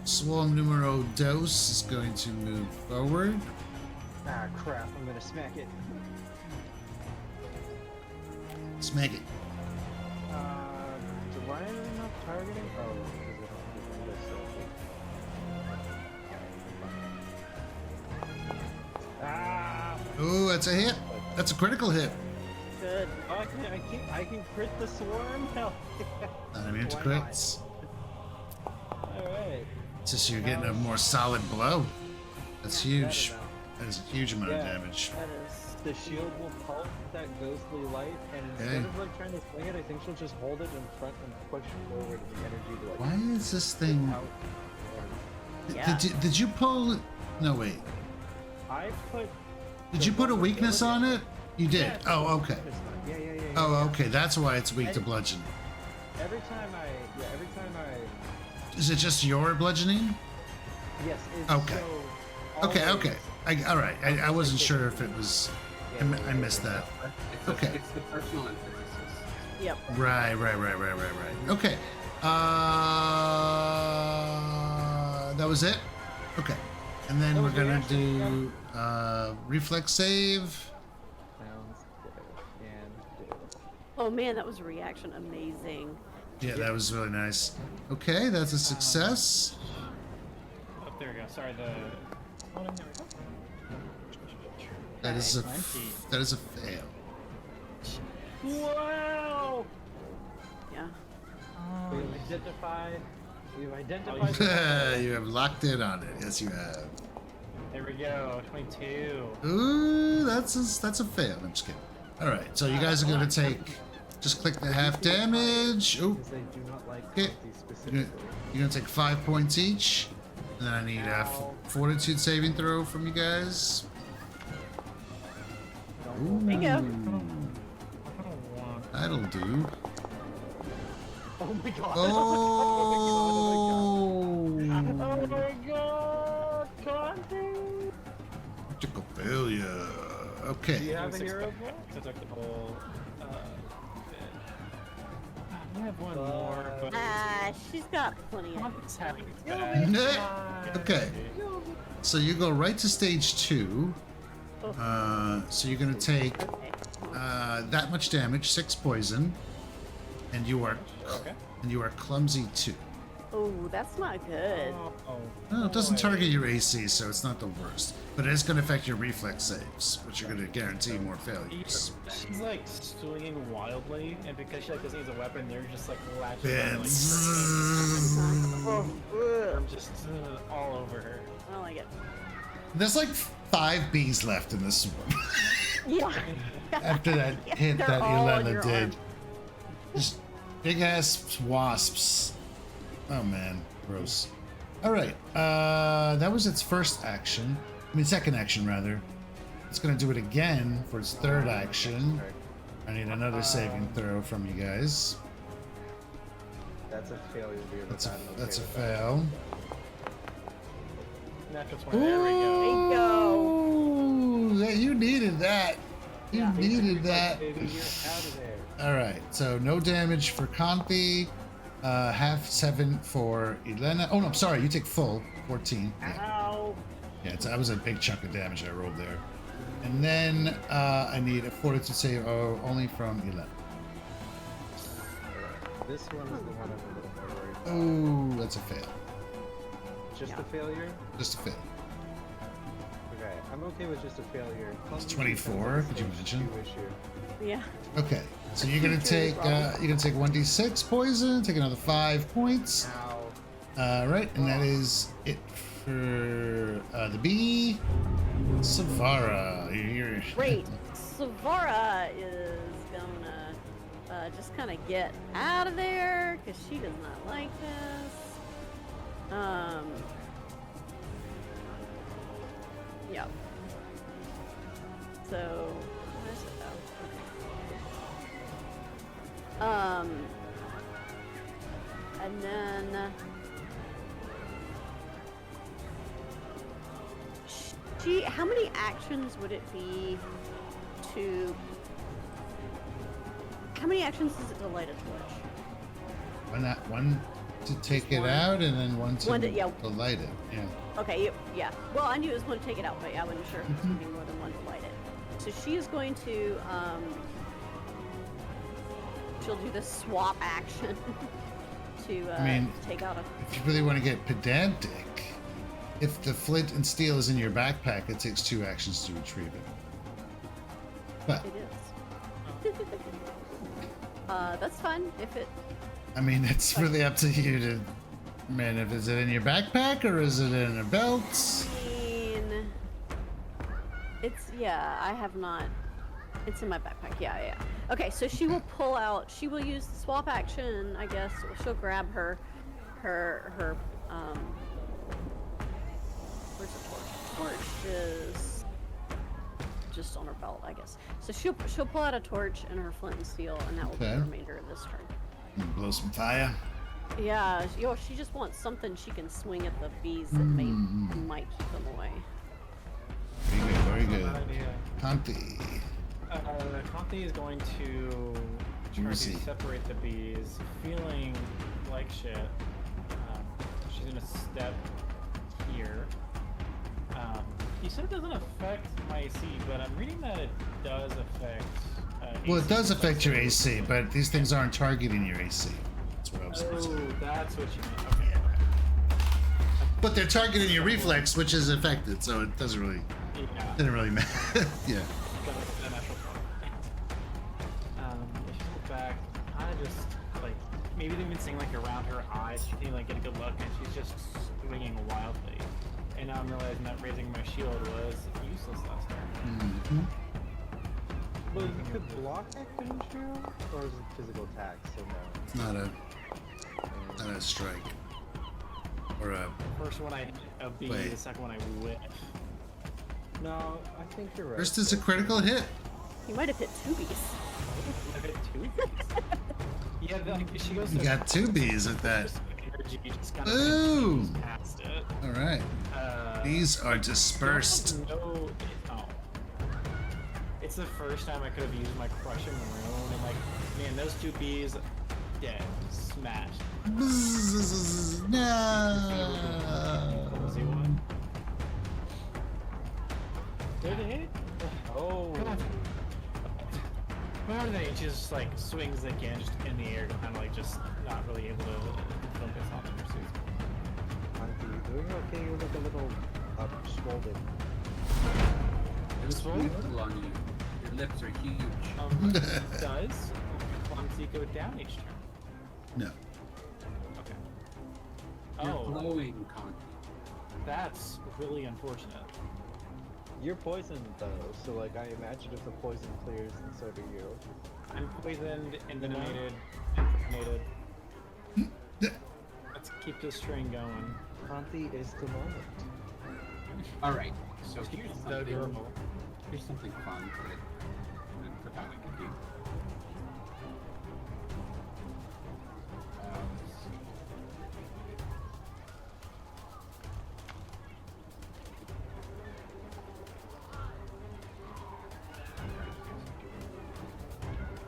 Swarm numero dos is going to move forward. Ah, crap! I'm gonna smack it. Smack it. Do I have enough targeting? Oh, because I don't have this. Ah! Oh, that's a hit. That's a critical hit. Good. Oh, I can crit the swarm. Hell yeah. Not immune to Why not? crits. All right. It's just you're getting a more solid blow. That's Yeah. huge. Better now. That is a huge amount of Yeah. damage. That is. The shield will pulse that ghostly light, and instead of like trying to swing it, I think she'll just hold it in front and push forward the energy to like Why is this thing? out. Yeah. Did you pull? No, wait. I put. Did you put a weakness on it? You did. Yeah, Oh, okay. Yeah. Oh, okay. That's why it's weak to And- bludgeon. Every time I. Is it just your bludgeoning? Yes. It's Okay. So Okay. always- Okay. All right. I wasn't sure if it was. I missed that. Okay. It's the personal emphasis. Yep. Right. Okay. That was it. Okay. And then That we're was the gonna action, do reflex save. Sounds good. Oh man, that was a reaction. Amazing. Yeah, that was really nice. Okay, that's a success. Oh, there we go. Sorry, the. Oh, there we go. That is a 20. that is a fail. Wow! Yeah. We've identified. We've Oh, identified. You have locked in on it. Yes, you have. There we go. 22. Ooh, that's a fail. I'm just kidding. All right, so you guys are gonna take. Just click the half damage. Ooh, Because they do not like Okay. these you're specifically. gonna take 5 points each, and then I need a Ow. fortitude saving throw from you guys. Ooh, There you go. I don't want. that'll do. Oh my god. Oh. Oh my god! Conte! Critical failure. Do Okay. you have a hero point? Deductible. I have one more, but. She's got plenty of. Conte's having its You'll bad. be Okay. So you go right to stage 2. Oh. So you're gonna take Okay. that much damage, 6 poison, and you are Okay. clumsy 2. Oh, that's not good. No, it doesn't boy. target your AC, so it's not the worst. But it is going to affect your reflex saves, which are going to guarantee more failures. She's like swinging wildly, and because she like doesn't use a weapon, they're just like latching Yeah. on, like, Oh, ugh. I'm just all over her. I don't like it. There's like 5 bees left in this swarm Yeah. after that hit They're that all on Elena your did. arm. Just big ass wasps. Oh man, gross. All right, that was its first action. I mean, second action rather. It's gonna do it again for its third action. I need another saving throw from you guys. That's a failure. Weird, That's but I'm okay a with that. fail. Natural 20. There we go. There you go. Ooh, you needed that. You Yeah. needed that. Baby, you're out of there. All right, so no damage for Conti, half 7 for Elena. Oh no, I'm sorry, you take full 14. Yeah, Ow. yeah, that was a big chunk of damage I rolled there. And then I need a fortitude save only from Elena. This one is the one I'm a little more worried about. Oh, that's a fail. Just Yeah. a failure? Just a fail. Okay, I'm okay with just a failure. It's Clumsy becomes 24, a could you stage imagine? 2 issue. Yeah. Okay, so you're gonna take 1d6 poison, take another 5 points. Ow. Right, and that is it for the bee. Savara, you're Great. Savara is gonna just kind of get out of there because she does not like this. Yeah. So, where is it though? And then how many actions would it be to? How many actions does it to light a torch? one to take it one. out, and then one to Yeah. to light it. Yeah. Okay, yeah. Well, I knew it was one to take it out, but I wasn't sure if it was going to be more than one to light it. So she is going to, she'll do the swap action to I mean, take out a. If you really want to get pedantic, if the flint and steel is in your backpack, it takes 2 actions to retrieve it. But It is. That's fine if it. I mean, it's really up to you to. Man, if is it in your backpack or is it in a belt? I mean, I have not. It's in my backpack. Yeah. Okay, so she will pull out. She will use the swap action, I guess. She'll grab her. Where's the torch? Torch is just on her belt, I guess. So she'll pull out a torch and her flint and steel, and that will be Okay. the remainder of this turn. Blow some fire. Yeah, she just wants something she can swing at the bees that might keep them away. Very good. Bad idea. Conti. Conte is going to try to Easy. separate the bees, feeling like shit. She's gonna step here. You said it doesn't affect my AC, but I'm reading that it does affect Well, it AC does affect your reflex. AC, but these things aren't targeting your AC. That's what I was Oh, saying. that's what you meant. Okay. But they're targeting your reflex, which is affected, so it doesn't really didn't really matter. Yeah. Got like a natural point. If you look back, I just like maybe they've been seeing like around her eyes. She can like get a good look, and she's just swinging wildly. And now I'm realizing that raising my shield was useless last turn. Mhm. Well, you could block it, couldn't you? Or is it physical attack? So no. It's not a strike. Or a First one I beat, Wait. the second one I whiff. No, I think you're right. first is a critical hit. You might have hit two bees. I hit two bees. Yeah, like she goes You to got 2 bees at that. just energy, just kind of Boom! past it. All right. These are dispersed. No, oh. It's the first time I could have used my crushing rune, and like, man, those 2 bees, dead, smashed. Bzzz, no. Clumsy one. Did it hit? Oh. Where are they? She just like swings again, just in the air, kind of like just not really able to focus on the pursuit. Monkey, you doing okay? You look a little swollen. It was Swole? beautiful on you. Your lips are huge. Does Clumsy go down each turn? No. Okay. You're Oh, glowing, Conky. that's really unfortunate. You're poisoned though, so like I imagine if the poison clears, then so do you. I'm poisoned, envenomated, impregnated. Let's keep this string going. Conti is the moment. All right. So Here's here's the something. durable. Here's something fun that I forgot I could do. Let's see.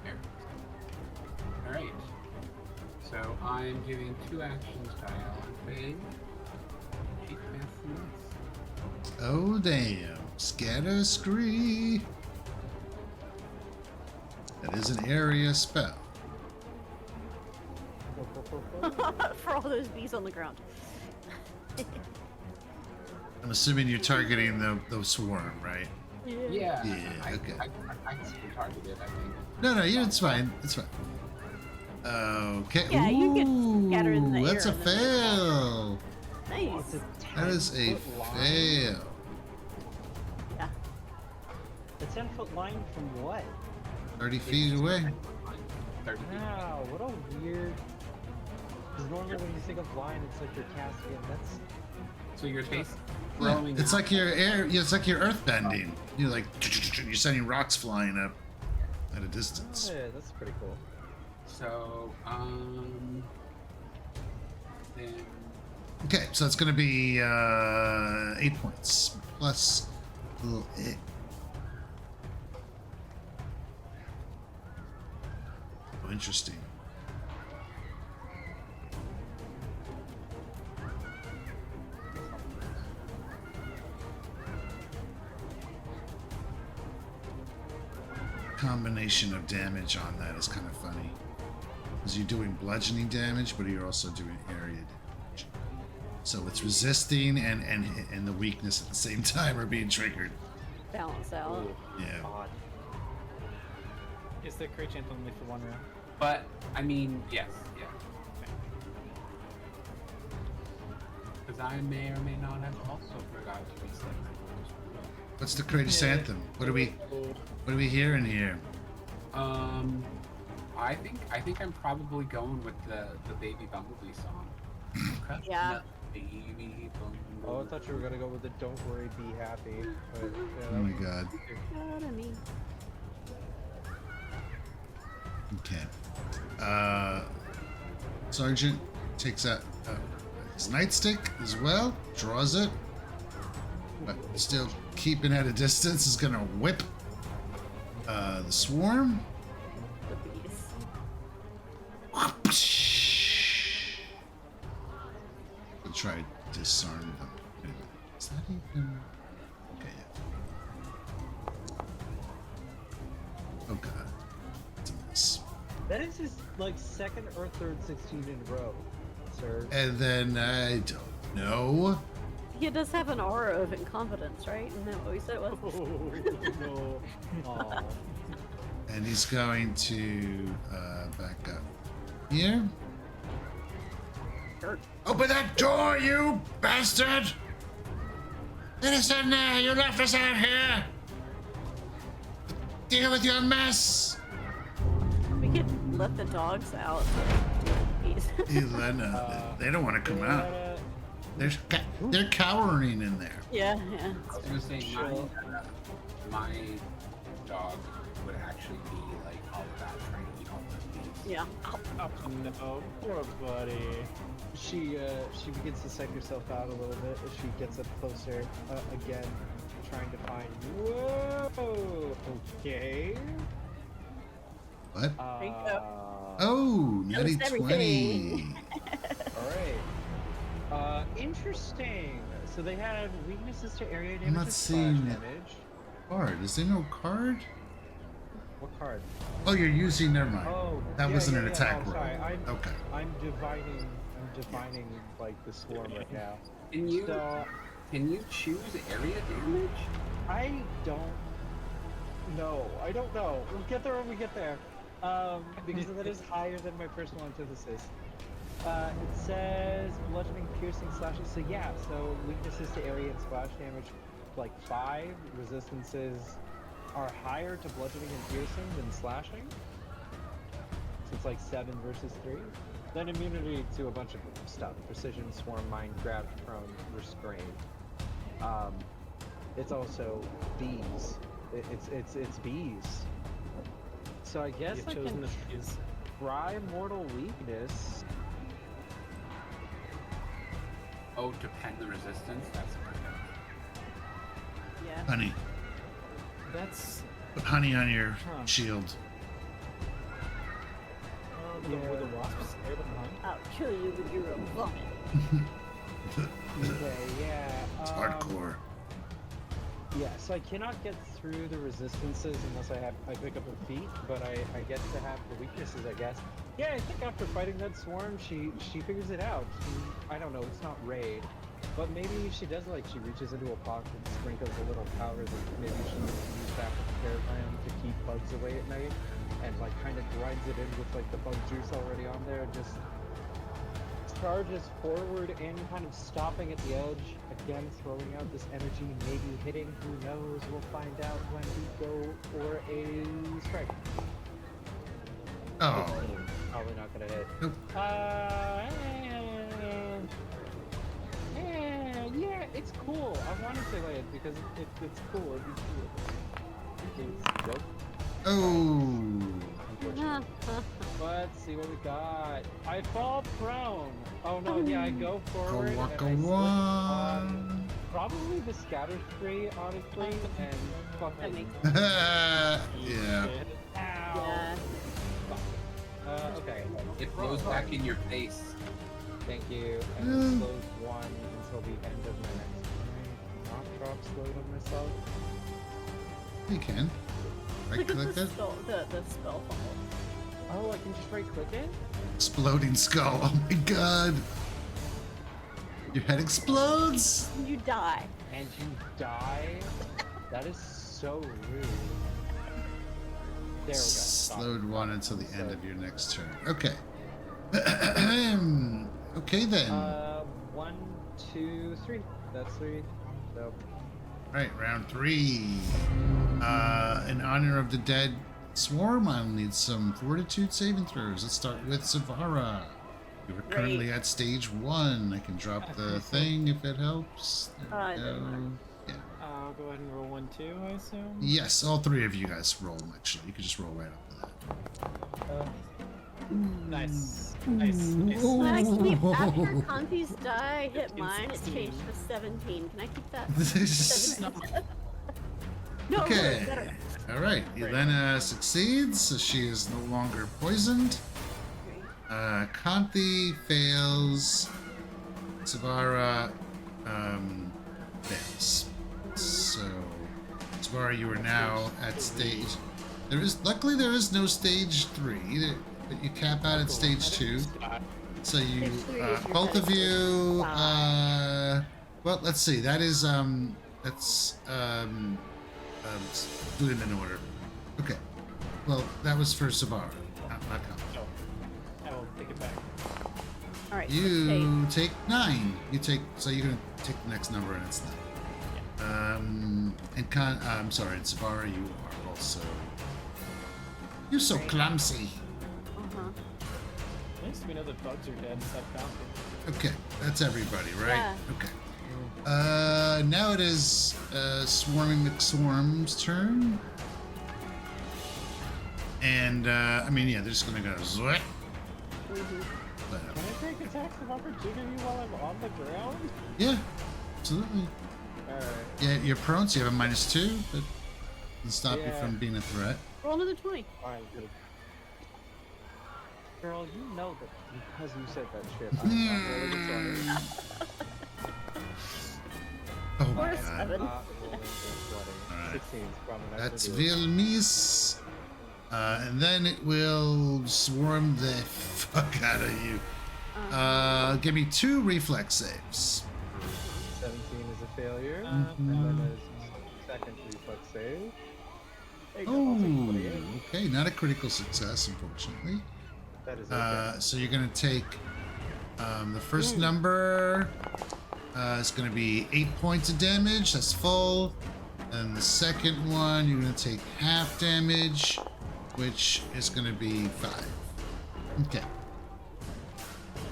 There. All right. So I'm giving 2 actions to Alan Fade. 8 fast. Oh damn. Scatter scree. That is an area spell. For all those bees on the ground. I'm assuming you're targeting the swarm, right? Yeah. Yeah, I, okay. I can still target it, I think. No, it's fine. It's fine. Okay. Yeah, you can scatter in the Ooh, that's air a and then- fail. Nice. That is a 10-foot line. fail. Yeah. A 10-foot line from what? 30 feet away. 30 feet. Wow, what a weird. Because normally when you think of line, it's like you're casting it. That's. So you're basically Yeah, throwing it's out- like your air. Yeah, it's like your earth bending. You're like you're sending rocks flying up at a distance. Yeah, that's pretty cool. So, then Okay, so it's gonna be 8 points plus a little. Oh, interesting. Combination of damage on that is kind of funny. Because you're doing bludgeoning damage, but you're also doing area damage. So it's resisting and the weakness at the same time are being triggered. Balance out. Yeah. Odd. Is the crate champ only for 1 round? but I mean, yes, yeah. Because I may or may not have also forgot to reset my bonus roll. What's the courageous anthem? What are we hearing here? I think I'm probably going with the Baby Bumblebee song. Yeah. Baby Bumblebee. Oh, I thought you were gonna go with the "Don't worry, be happy." But, yeah, Oh my god. What I mean. Okay. Sergeant takes out his nightstick as well, draws it, but still keeping at a distance is gonna whip the swarm. The bees. We'll try to disarm them. Anyway, is that even? Okay, yeah. Oh god. That is his like second or third 16 in a row, sir. And then I don't know. He does have an aura of incompetence, right? Isn't that what we said it was? Oh, no. Aw. And he's going to back up here. Sure. Open that door, you bastard! Let us in there! You left us out here! Deal with your mess! We could let the dogs out. Elena, they don't want to come out. They're cowering in there. Yeah, yeah. I was gonna say my dog would actually be like all about trying to eat all those bees. Yeah. Oh no, poor buddy. She begins to psych herself out a little bit as she gets up closer again, trying to find. Whoa. Okay. What? There you go. Oh, natty Knows 20. everything. All right. Interesting. So they had weaknesses to area damage I'm not and seeing splash it. damage. Card. Is there no card? What card? Oh, you're using. Never mind. Oh, That yeah, wasn't yeah, an yeah. attack Oh, roll. sorry. Okay. I'm divining like the swarm right now. Can you So choose area damage? I don't know. I don't know. We'll get there when we get there. Because that is higher than my personal antithesis. It says bludgeoning, piercing, slashing. So yeah, so weaknesses to area and splash damage, like 5. Resistances are higher to bludgeoning and piercing than slashing. So it's like 7 versus 3. Then immunity to a bunch of stuff: precision, swarm, mind, grab, prone, restrain. It's also bees. It's bees. So I guess You've I chosen can the bees. try mortal weakness. Oh, to pen the resistance. That's perfect. Yeah. Honey. That's Put honey on your Huh. shield. were the wasps there behind? I'll kill you with your own vomit. Okay, yeah. It's hardcore. Yeah, so I cannot get through the resistances unless I pick up a feat, but I get to have the weaknesses, I guess. Yeah, I think after fighting that swarm, she figures it out. I don't know, it's not raid, but maybe she does, like, she reaches into a pocket and sprinkles a little powder that maybe she uses back at the caravan to keep bugs away at night, and like kind of grinds it in with like the bug juice already on there, just charges forward and kind of stopping at the edge, again throwing out this energy, maybe hitting, who knows, we'll find out when we go for a strike. Oh. 16, probably not gonna hit. Nope. Yeah, it's cool. I want to say it because it's cool. It'd be cool. Nope. Oh. Unfortunately. Let's see what we got. I fall prone. Oh no, yeah, I go forward and I Waka slip waka. on probably the scatter tree, honestly, and That fucking makes Yeah. Shit. ow. yeah. Fuck. Okay. It blows back in your face. Thank you. And then slows 1 until the end of my next turn. Not drop slowed on myself. You can. Right Look at click the it. spell, the spell fumble. Oh, I can just right click it? Exploding skull. Oh my god. Your head explodes. You die. And you die? That is so rude. There we go. Slowed 1 until the end of your next turn. Okay. Okay then. 1, 2, 3. That's 3. So, Right, round 3. In honor of the dead swarm, I'll need some fortitude saving throws. Let's start with Savara. You are currently at stage 1. I can drop the thing if it helps. There we Never go. mind. Yeah. I'll go ahead and roll 1 too, I assume. Yes, all 3 of you guys roll them actually. You can just roll right up to that. Nice. Nice. Can I keep after Conti's die hit mine? It 16. changed to 17. Can I keep that? Nice. No, Okay. better. All right. Elena succeeds, so she is no longer poisoned. Kanthi fails. Savara fails. So, Savara, you are now at stage. Luckily there is no stage 3. but you cap out at Cool. stage 2. So you, Stage 3 is your both of medicine. you, well, let's see. That is, let's do it in order. Okay. Well, that was for Savara. Not Kyle. Oh, I will take it back. All right. You take 9. So you're gonna take the next number, and it's 9. I'm sorry, and Savara, you are also. You're so clumsy. Uh-huh. At least we know the bugs are dead and stuff counted. Okay, that's everybody, right? Yeah. Okay. Now it is Swarming McSwarm's turn. And, I mean, yeah, they're just gonna go zwet. But, Can I take attacks of opportunity while I'm on the ground? yeah, absolutely. Alright. Yeah, you're prone, so you have a -2, but doesn't stop you Yeah. from being a threat. Roll another 20. Fine, good. Girl, you know that because you said that shit, I'm not really sorry. Oh my Or a god. 7. Not rolling and sweating. Alright. 16 is probably not That's gonna do it. Vilmis. And then it will swarm the fuck out of you. Give me 2 reflex saves. 17 is a failure. Mhm. And then there's second reflex save. There you go, I'll Oh, take 28. okay, not a critical success, unfortunately. That is okay. So you're gonna take the first number is gonna be 8 points of damage. That's full. And the second one, you're gonna take half damage, which is gonna be 5. Okay.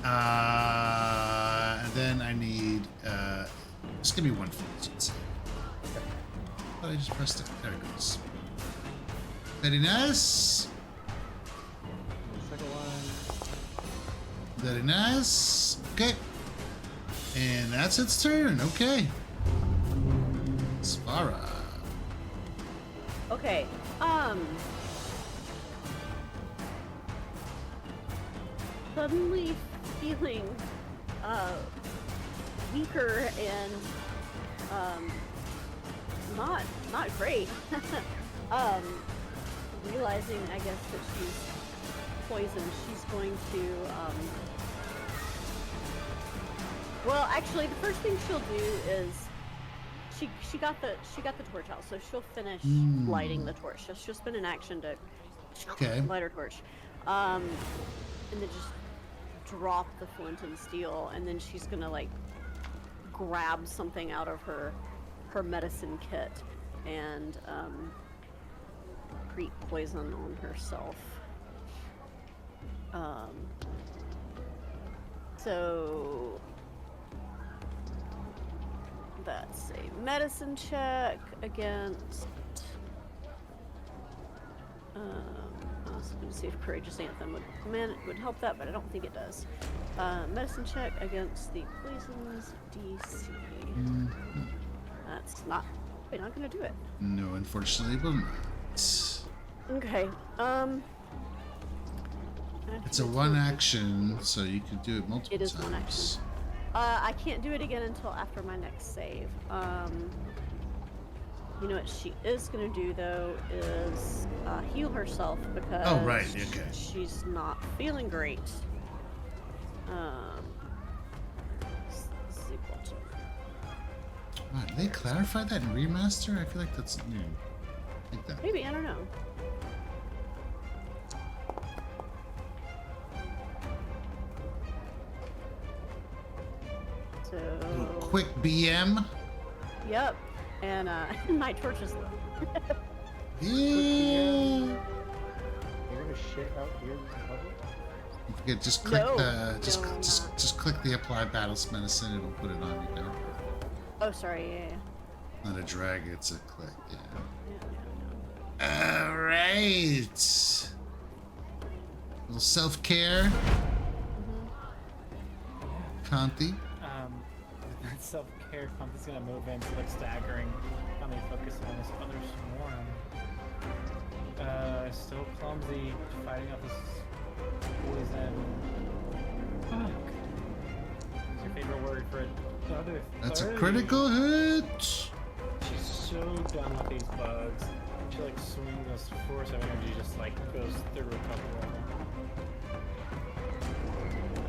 And then I need just give me 1 fortitude save. But I just pressed it. There it goes. Very nice. And the second one. Very nice. Okay. And that's its turn. Okay. Svara. Okay. Suddenly feeling weaker and not great. Realizing, I guess, that she's poisoned, she's going to well, actually, the first thing she'll do is she got the torch out, so she'll finish lighting the torch. So she'll spend an action to light her torch, and then just drop the flint and steel, and then she's gonna like grab something out of her medicine kit and create poison on herself. So that's a medicine check against. I was going to see if Courageous Anthem would help that, but I don't think it does. Medicine check against the poisons DC. That's not. We're not going to do it. No, unfortunately, will not. Okay. It's a 1 action, so you could do it multiple It is times. 1 action. I can't do it again until after my next save. You know what she is gonna do though is heal herself because Oh, right, okay. she's not feeling great. This is equal to. Wow, did they clarify that in remaster? I feel like that's new. I think that. Maybe, I don't know. So. Quick BM. Yep. And my torch is low. Yeah. You're gonna shit out here in public? You forget, just click No, the no, I'm not. just click the apply battles medicine. It'll put it on you now. Oh, sorry. Yeah. Not a drag, it's a click. Yeah. Yeah. All right. Little self-care. Kanti. Self-care Conti's gonna move in, so like staggering, finally focusing on this other swarm. Still clumsy, fighting off this poison. Fuck. What's your favorite word for it? That's a critical hit. She's so done with these bugs. to like swing this force of energy just like goes through a couple of them.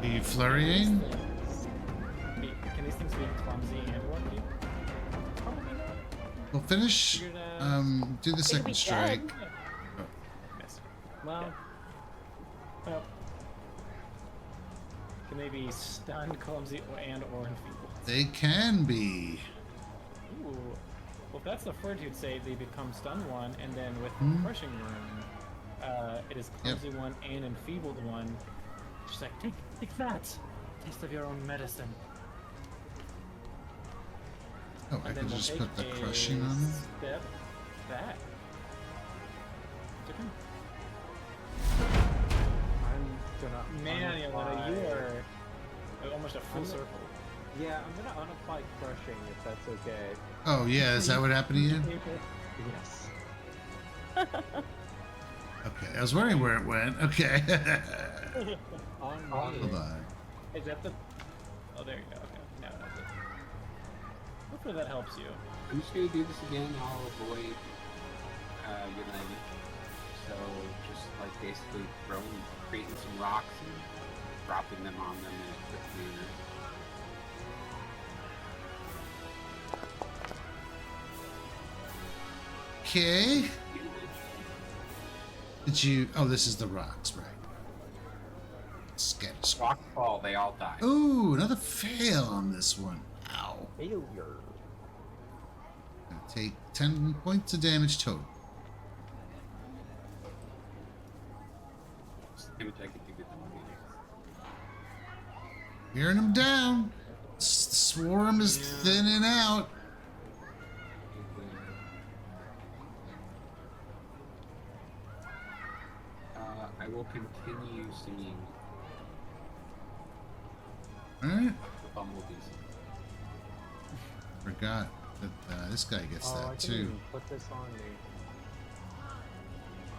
Are you flurrying? Can these things be clumsy and lucky? Probably not. Well, finish. Figured out. Do the They could second be strike. dead. Miss. Well. Well. Can they be stunned, clumsy, or enfeebled? They can be. Ooh. Well, if that's the fortitude save, they become stunned one, and then with the Hmm. crushing rune, it is clumsy one and enfeebled one. She's like, take that! Taste of your own medicine. Oh, I And then could we'll just take put the a crushing on them. step back. Chicken. I'm gonna. Man, Yelena, you are almost a full I'm- circle. Yeah, I'm gonna unapply crushing if that's okay. Oh yeah, is that what happened to you? Yes. Okay, I was wondering where it went. Okay. On Hold me. on. Is that the... Oh, there you go. Okay. No, that's it. Hopefully that helps you. I'm just gonna do this again. I'll avoid United. So just like basically creating some rocks and dropping them on them in a quick manner. Okay. Did you? Oh, this is the rocks, right? Sketch. Rock fall, they all die. Ooh, another fail on this one. Ow. Failure. Gonna take 10 points of damage total. Damage I could do with them. Wearing them down. The swarm is thinning out. I will continue singing Alright. the bumblebees. Forgot that this guy gets Oh, I that didn't too. even put this on me.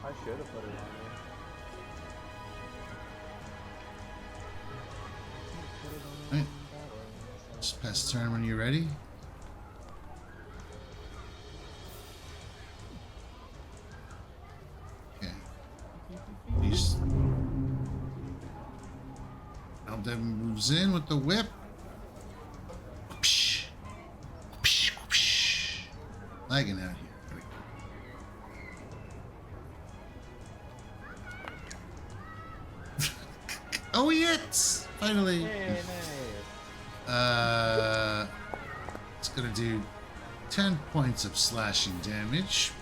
I should have put it on me. Right. Just pass turn when you're ready. Okay. He's... Alden moves in with the whip. Whoopsh. Whoopsh, whoopsh. Lagging out here. There we go. Oh, yes! Finally. Hey, nice. It's gonna do 10 points of slashing damage.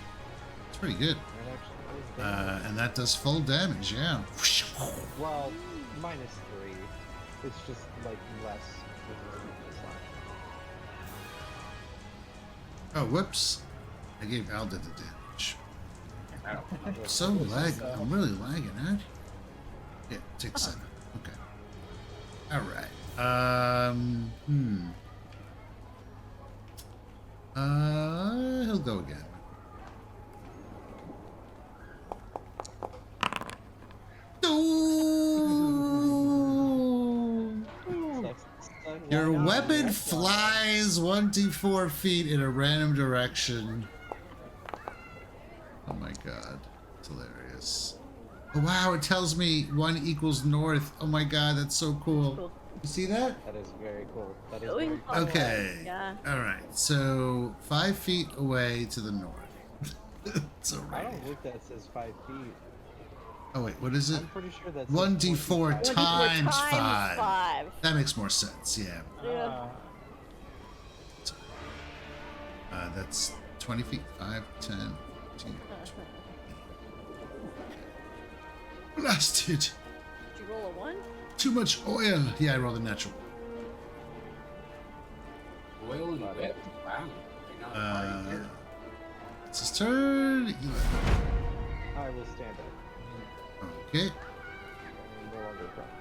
It's pretty good. That actually is damage. And that does full damage, yeah. Well, -3. It's just like less with the slash. Oh, whoops. I gave Alda the damage. I don't know. So lag. I'm really lagging out. Yeah, take 7. Okay. Alright. He'll go again. Ooh. Your weapon flies 1d4 feet in a random direction. Oh my god. It's hilarious. Oh, wow, it tells me 1 equals north. Oh my god, that's so cool. Cool. You see that? That is very cool. That is Going very cool. forward. Okay. Yeah. Alright, so 5 feet away to the north. It's I alright. don't think that says 5 feet. Oh wait, what is it? I'm pretty sure that's 1d4 times 5. 5. That makes more sense, yeah. Yeah. That's 20 feet. 5, 10, 15. Blasted! Did you roll a 1? Too much oil! Yeah, I rolled a natural. Oil and Got whip. it. Wow. You're not already here. It's his turn. I will stand up. Okay. I'm no longer prone.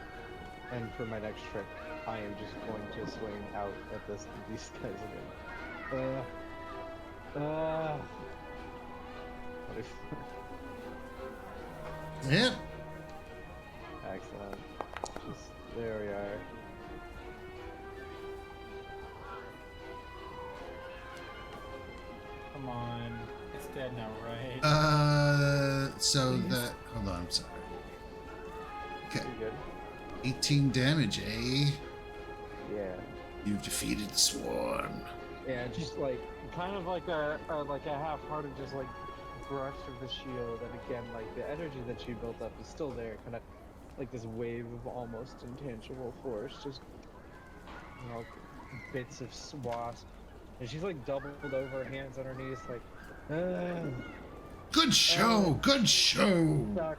And for my next trick, I am just going to swing out at these guys again. What if... Yep. Excellent. Just there we are. Come on. It's dead now, right? So that. Hold on, I'm sorry. Okay. You good? 18 damage, eh? Yeah. You've defeated the swarm. Yeah, just like kind of like a half-hearted, just like brush of the shield, and again, like the energy that she built up is still there, kind of like this wave of almost intangible force, just bits of wasp, and she's like doubled over, hands on her knees, like, Good show. Good show. stuck.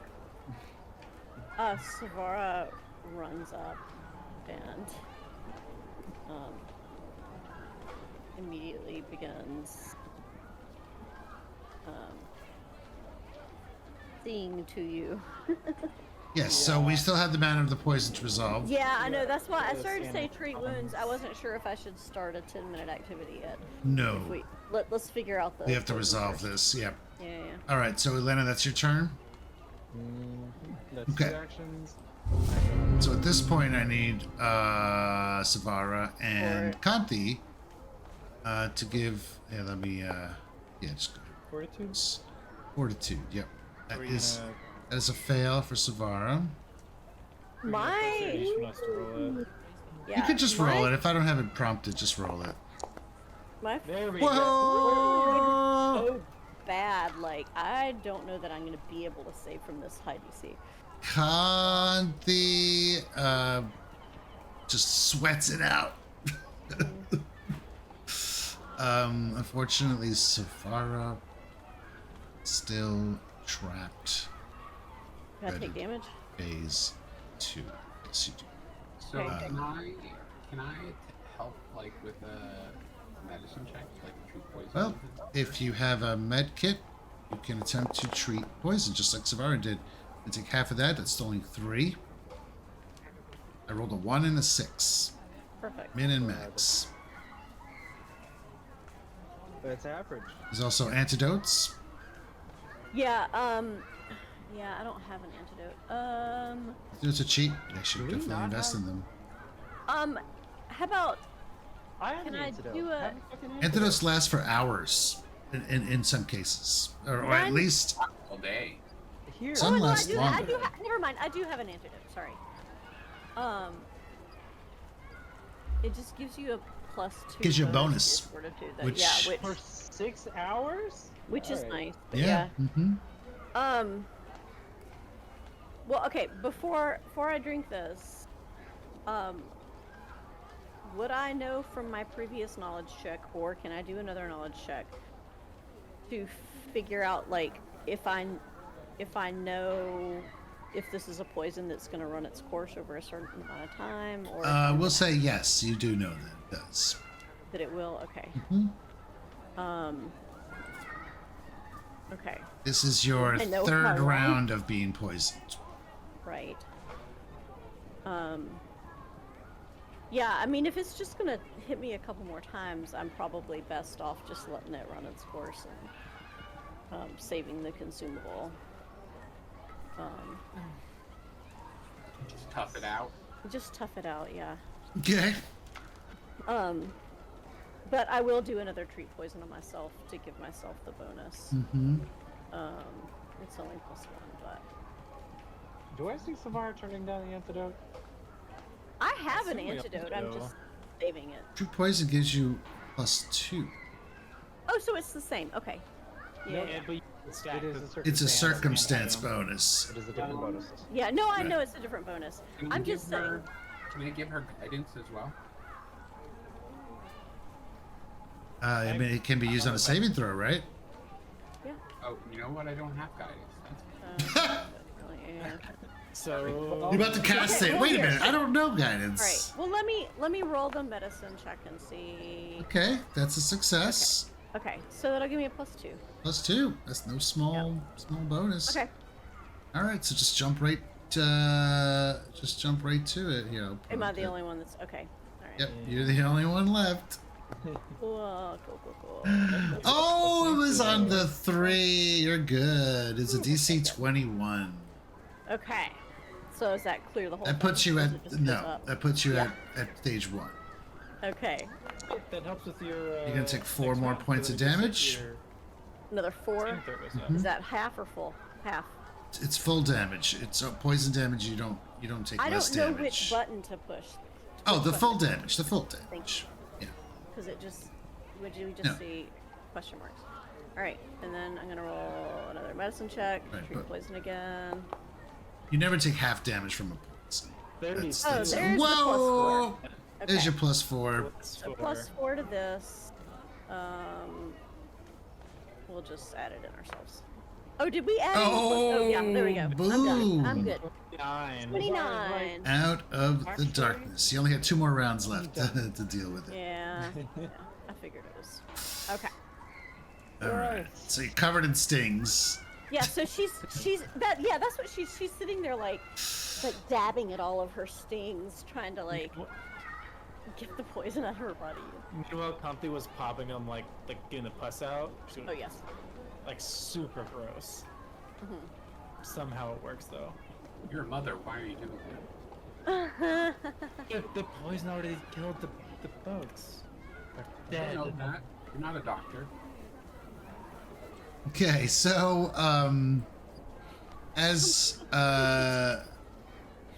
Savara runs up and immediately begins seeing to you. Yes. So we still have the manner of the poison to resolve. Yeah, I know. That's why I Yes, started to say and, treat wounds. I wasn't sure if I should start a 10-minute activity yet. No. If let's figure out the. We have to poison resolve first. this. Yep. Yeah. All right. So Elena, that's your turn. That's Okay. 2 actions. So at this point, I need Savara and Kanti to give. Yeah, let me. Yeah, just go. Fortitude? Fortitude. Yep. That Are we is gonna- that is a fail for Savara. we're gonna My. press each one has to roll it. Yeah, You could just my- roll it. If I don't have it prompted, just roll it. My There we go. Whoa! so bad. Like I don't know that I'm gonna be able to save from this high DC. Kanti just sweats it out. Unfortunately, Savara still trapped. Can I Ready. take damage? Phase 2. Yes, you do. So Okay. can I help like with a medicine check, like treat poison? Well, if you have a med kit, you can attempt to treat poison, just like Savara did. You take half of that. That's only 3. I rolled a 1 and a 6. Perfect. Min and max. That's average. There's also antidotes. Yeah. Yeah, I don't have an antidote. There's a cheat. I should Do we definitely not invest have- in them. How about I have Can an I antidote. do a- Have fucking Antidotes last for hours, in some cases, or at One- least all day. Here. Some no, last I longer. do never mind. I do have an antidote. Sorry. It just gives you a +2. Gives you a to bonus, your fortitude, that- which- yeah, For 6 hours? which is Alright. nice. But yeah. Well, okay. Before I drink this, would I know from my previous knowledge check, or can I do another knowledge check to figure out like if I know if this is a poison that's going to run its course over a certain amount of time, or if I'm We'll say yes. You do know that it does. that it will? Okay. Okay. This is your I know third how long. round of being poisoned. Right. Yeah, I mean, if it's just gonna hit me a couple more times, I'm probably best off just letting it run its course and saving the consumable. Just tough it out. Just tough it out, yeah. Okay. But I will do another treat poison on myself to give myself the bonus. Mm-hmm. It's only +1, but Do I see Savara turning down the antidote? I have an Assuming up antidote. to I'm go. just saving it. True poison gives you +2. Oh, so it's the same. Okay. Yeah. No, yeah. but you can stack It is the- a circumstance. It's a circumstance item. bonus. It is a different bonus. Yeah, no, I Right. know it's a different bonus. Can we I'm give just saying. her- Can I give her guidance as well? I mean, it can be used on a saving throw, right? Yeah. Oh, you know what? I don't have guidance. That's Yeah. So You're about to cast it. Wait a minute. I don't know guidance. All right. Well, let me roll the medicine check and see. Okay, that's a success. Okay, so that'll give me a +2. +2. That's no small bonus. Okay. All right, so just jump right to it here. I'll Am I prompt the it. only one that's okay? All right. Yep, you're the only one left. Cool, cool. Oh, it was on the 3. You're good. It's a DC 21. Okay. So does that clear the whole That puts thing, you or at does it just no. goes up? That puts you Yeah. at stage 1. Okay. that helps with your. You're gonna take 4 next more round, points so of then you damage. get your- Another 4. Third was up. Mhm. Is that half or full? Half. It's full damage. It's poison damage. You don't take I less don't know damage. which button to push. Oh, the full damage. The full Thank damage. Yeah. Because it just, would you just No. see question marks? All right, and then I'm gonna roll another medicine check. Right, Treat but- poison again. You never take half damage from a poison. 30. Oh, there's the plus whoa! 4. There's Okay. your +4. So +4 to this. We'll just add it in ourselves. Oh, did we add? Oh, yeah. There we go. I'm done. I'm boom. good. 9. 29. Out of the Actually- darkness. You only had 2 more rounds left to deal with it. Yeah. Yeah. I figured it was. Okay. All right. So you're covered in stings. Yeah. So she's that. Yeah. That's what she's sitting there like dabbing at all of her stings, trying to like get the poison out of her body. Meanwhile, Comfy was popping them like getting the pus out. She was, Oh yes. like super gross. Mhm. Somehow it works though. Your mother, why are you doing that? The poison already killed the bugs. They're I dead. don't know that. You're not a doctor. Okay, so as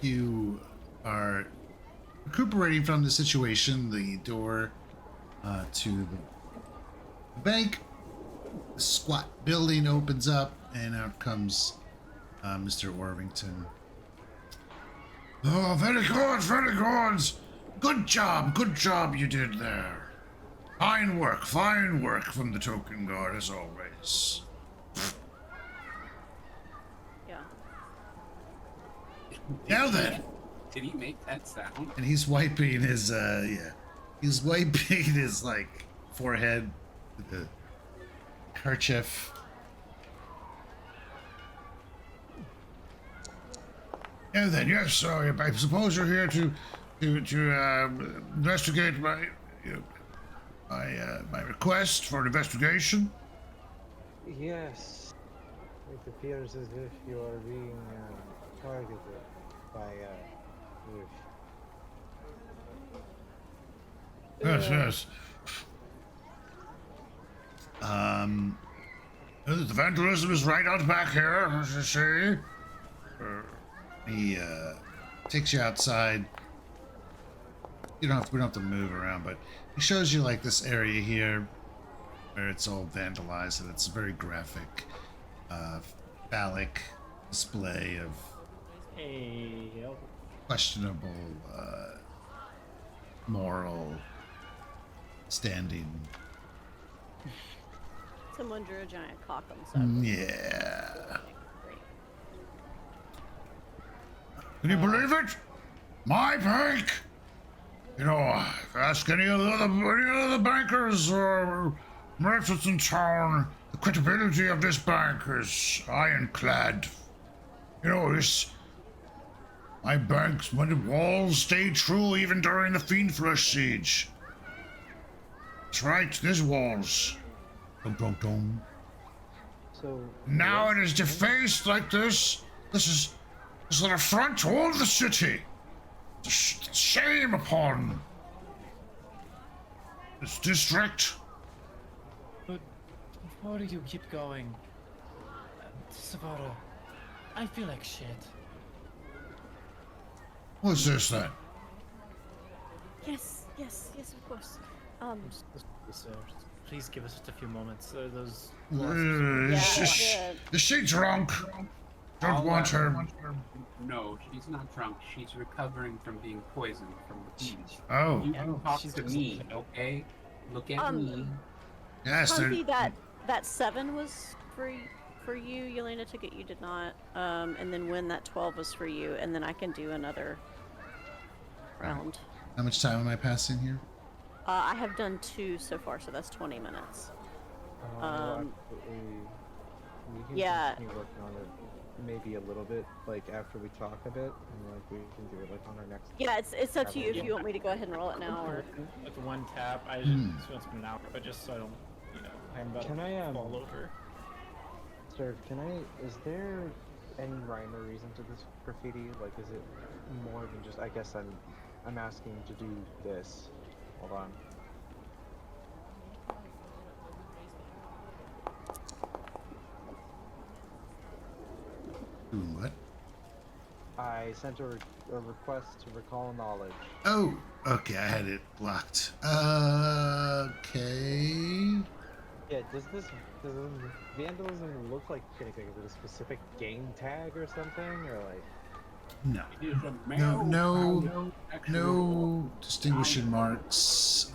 you are recuperating from the situation, the door to the bank, the squat building opens up, and out comes Mr. Worthington. Oh, very good, very good. Good job you did there. Fine work from the token guard as always. Yeah. Now then. Did he make that sound? And he's wiping his he's wiping his like forehead with the kerchief. Now then, yes, so I suppose you're here to investigate my my request for an investigation. Yes. It appears as if you are being targeted by Wolf. Yes, yes. The vandalism is right out back here, as you see. He takes you outside. We don't have to move around, but he shows you like this area here where it's all vandalized, and it's a very graphic, phallic display of Hey, questionable moral standing. Someone drew a giant cock on the side. Yeah. Great. Can you believe it? My bank! You know, ask any of the other bankers or merchants in town. The credibility of this bank is ironclad. You know, my bank's walls stayed true even during the Fiendflesh siege. That's right, there's walls. Dum dum dum. So Now it is defaced like this. This is an affront to all the city. It's a shame upon this district. but why do you keep going? Savara, I feel like shit. What's this then? Yes, of course. Please give us just a few moments. Those. Is she drunk? Don't I'll want let her. No, she's not drunk. She's recovering from being poisoned from the bees. Oh, You can talk she's to just- me, okay? Look at me. yes. Comfy, that 7 was for you. Yelena took it. You did not. And then when that 12 was for you, and then I can do another round. How much time am I passing here? I have done 2 so far, so that's 20 minutes. absolutely. We can yeah. continue working on it maybe a little bit, like after we talk a bit, and like we can do it like on our next. Yeah, it's up to you if you want me to go ahead and roll it now or. With one tap, I just want to spend an hour, but just so I don't, I'm about Can to I, fall over. Sir, is there any rhyme or reason to this graffiti? Like, is it more than just? I guess I'm asking to do this. Hold on. Doing what? I sent a request to recall knowledge. Oh, okay, I had it blocked. Okay. Yeah, does vandalism look like anything? Is it a specific game tag or something, or like? No. It is a No, male no, sexual no distinguishing marks.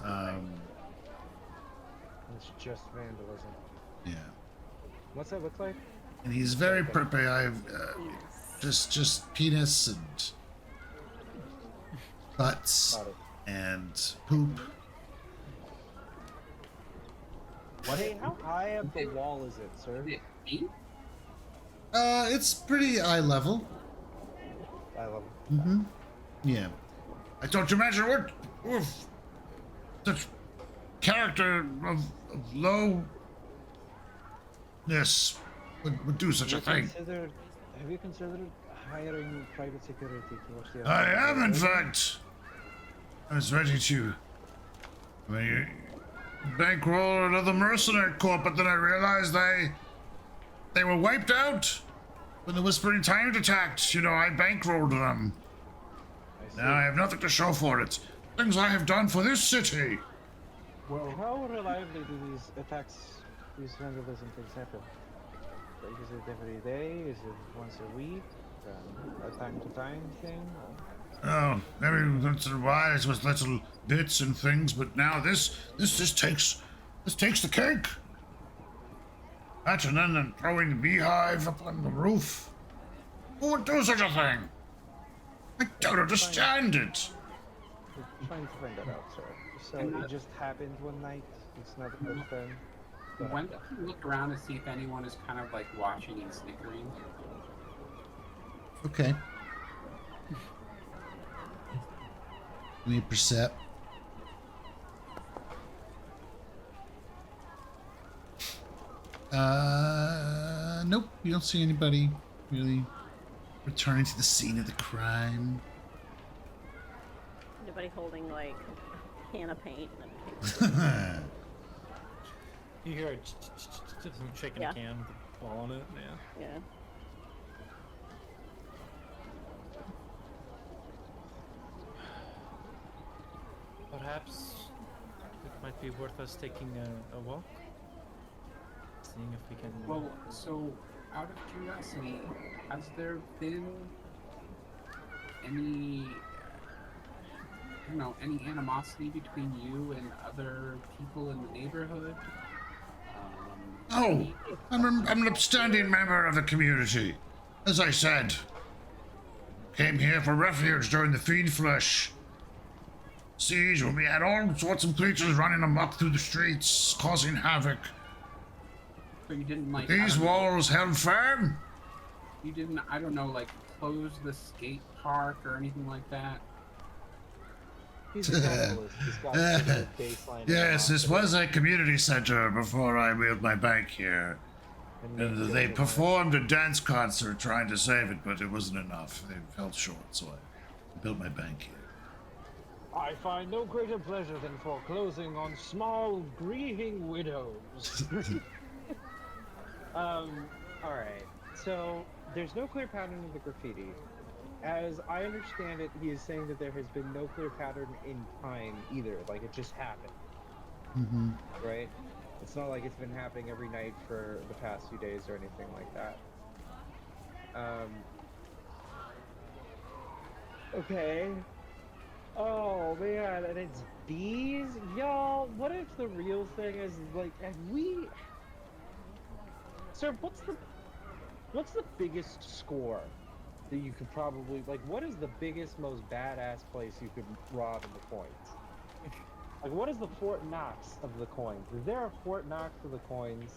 It's just vandalism. Yeah. What's that look like? And he's very perpy. I've just penis and butts Got it. and poop. Hey, how high up the wall is it, sir? Is it me? It's pretty eye level. I love it. Mm-hmm. Yeah. I don't imagine what such character of lowness would do such a thing. Have you considered hiring private security to watch the? I am, in fact. I was ready to bankroll another mercenary corps, but then I realized they were wiped out when the Whispering Tyrant attacked. You know, I bankrolled them. Now I have nothing to show for it. Things I have done for this city. Well, How reliably do these attacks, these vandalism things happen? Like, is it every day? Is it once a week? A time-to-time thing? Oh, every once in a while it was little bits and things, but now this takes the cake. That and then throwing the beehive up on the roof. Who would do such a thing? I don't understand it. We're trying to find that out, sir. So it just happened one night. It's not the first time. when do you look around to see if anyone is kind of like watching and snickering? Okay. Give me a percept. Nope. You don't see anybody really returning to the scene of the crime. Anybody holding like a can of paint? You hear some shaking Yeah. a can with a ball on it. Yeah. Yeah. Perhaps it might be worth us taking a walk, seeing if we can. Well, so out of curiosity, has there been any, any animosity between you and other people in the neighborhood? Oh, I'm an upstanding member of the community. As I said, came here for refuge during the Fiend Flesh siege when we had all sorts of creatures running amok through the streets, causing havoc. So you didn't like These walls held firm. You didn't, I don't know, like close the skate park or anything like that. He's a capitalist. He's got a good baseline. Yes, this was a community center before I wheeled my bank here. And they performed a dance concert trying to save it, but it wasn't enough. They fell short, so I built my bank here. I find no greater pleasure than foreclosing on small, grieving widows. Alright. So, there's no clear pattern of the graffiti. As I understand it, he is saying that there has been no clear pattern in time either. Like, it just happened. Mm-hmm. Right? It's not like it's been happening every night for the past few days or anything like that. Okay. Oh man, and it's bees? Y'all, what if the real thing is, like, have we... Sir, what's the biggest score that you could probably, like, what is the biggest, most badass place you could rob in the coins? Like, what is the Fort Knox of the coins? Is there a Fort Knox of the coins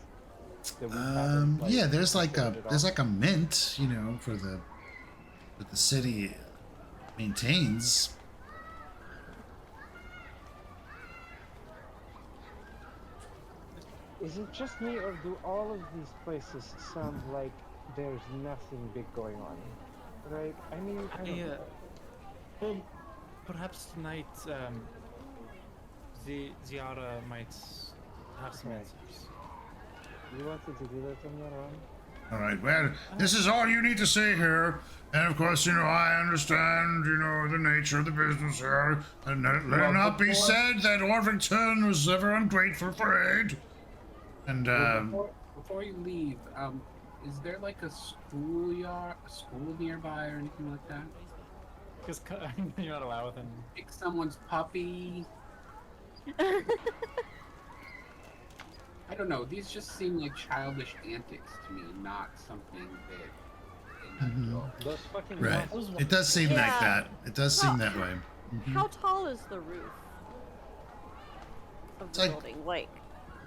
that we haven't, like, Yeah, there's like sorted a off? mint, you know, for the city maintains. Is it just me, or do all of these places sound like there's nothing big going on? Right? I mean, I don't know. Well, perhaps tonight, Ziara might have some Right. answers. You wanted to do that from that on? All right. Well, this is all you need to say here. And of course, I understand, the nature of the business here. And let it not be said that Orvington was ever ungrateful for aid. And, Before you leave, is there like a school nearby or anything like that? Because you're not allowed within. Pick someone's puppy. I don't know. These just seem like childish antics to me, not something that an adult. Those fucking right. waffles- It does seem like Yeah. that. It does seem that way. How tall is the roof of the like- building? Like,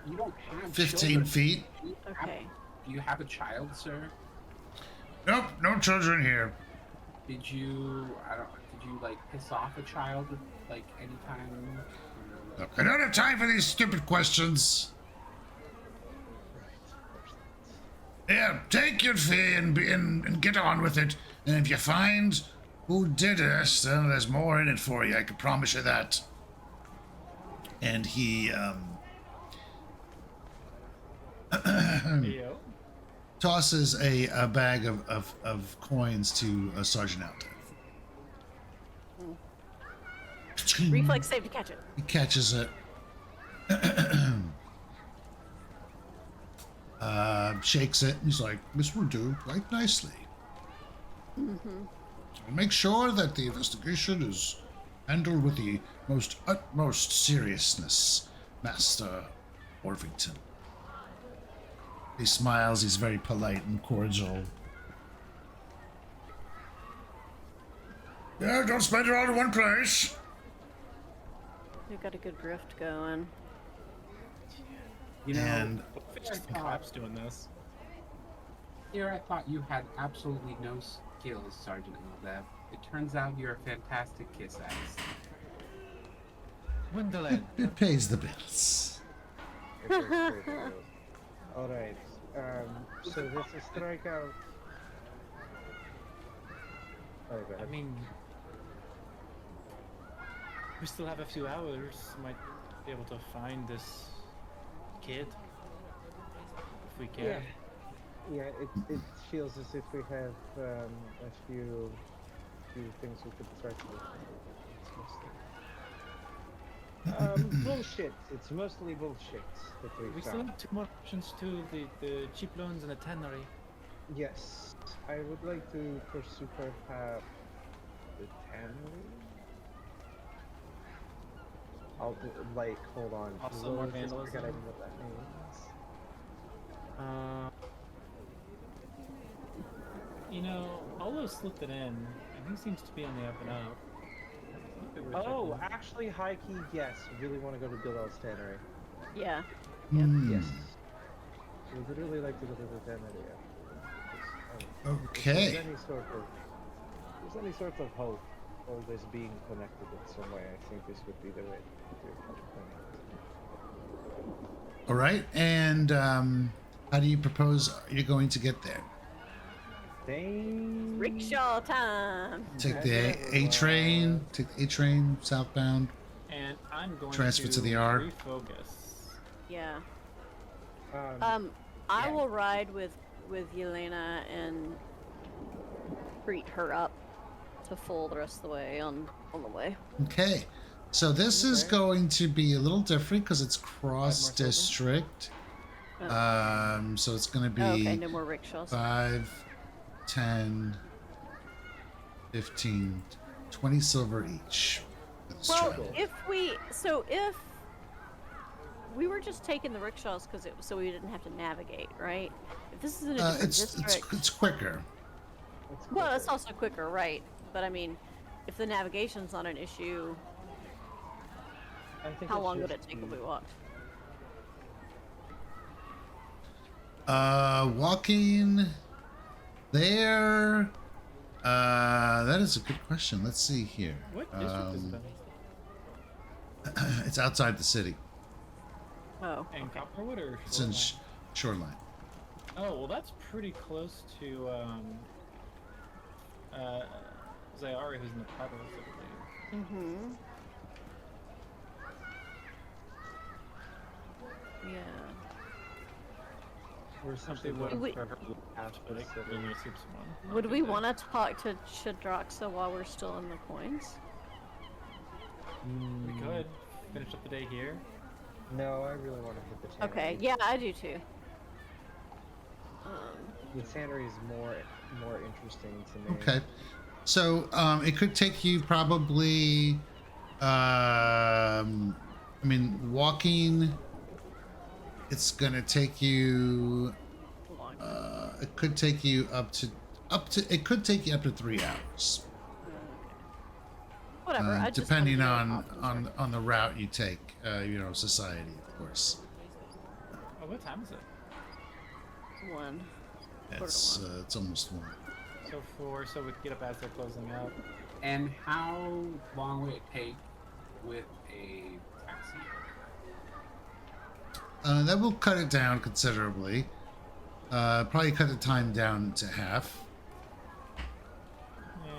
You don't have 15 children. feet. okay. Do you have a child, sir? Nope, no children here. Did you like piss off a child like anytime? Look, I don't have time for these stupid questions. Yeah, take your fee and get on with it. And if you find who did it, then there's more in it for you. I can promise you that. And he Yo. tosses a bag of coins to Sergeant Alta. Reflex save to catch it. He catches it. Shakes it. He's like, "This will do quite nicely. So make sure that the investigation is handled with the utmost seriousness, Master Orvington." He smiles. He's very polite and cordial. Yeah, don't spend it all in one place. We've got a good drift going. You know, And It's just the cops doing this. here I thought you had absolutely no skills, Sergeant Aldev. It turns out you're a fantastic kiss ass. Wonderland. it pays the bills. It does pay the bills. All right. So this is strikeout. Oh, go I ahead. mean, we still have a few hours. Might be able to find this kid if we can. Yeah, it feels as if we have a few things we could start with. Bullshit. It's mostly bullshit that We we've still found. have two more options too: the cheap loans and the tannery. Yes, I would like to pursue perhaps the tannery. Hold on. Also more Loans, I vandalism? forget what that means. Olo slipped it in, and he seems to be on the up and up. Oh, actually, high key, yes. Really want to go to Gildel's tannery. Yeah. Yes. We would really like to go to the tannery. Okay. If there's any sort of hope, all this being connected in some way, I think this would be the way to do it. All right. And how do you propose you're going to get there? Dang. Rickshaw time. Take the A train. Take the A train southbound. And I'm going Transfer to to the R. refocus. Yeah. Um, I will ride with Yelena and greet her up to full the rest of the way on the way. Okay. So this is Okay. going to be a little different because it's cross silver? district. So it's going to Oh, be okay, no more rickshaws. 5, 10, 15, 20 silver each. for this Well, travel. if we were just taking the rickshaws because so we didn't have to navigate, right? If this is in a different district, it's quicker. well, it's also quicker, right? But I mean, if the navigation's not an issue, I think how it's long would just it take if the- we walked? Walking there. That is a good question. Let's see here. What district is it in? It's outside the city. Oh, In Copperwood or It's in Shoreline? Shoreline. Oh, well, that's pretty close to Zayari, who's in the Prados, I believe. mm-hmm. Yeah. We're Actually, simply would looking we- for have half to like the city. when you see someone. Would we want to talk to Shadraxa while we're still in the coins? We could finish up the day here. No, I really want to hit the tannery. Okay, yeah, I do too. The tannery is more interesting to me. Okay. So it could take you probably I mean walking it's gonna take you Long. it could take you up to it could take you up to 3 hours. Whatever. I just Depending wanted to know what options on the route you take, you know, society, of course. Oh, what time is it? were. One. It's almost 1. So 4, so we can get up as they're closing up. And how long would it take with a taxi? That will cut it down considerably. Probably cut the time down to half. Yeah.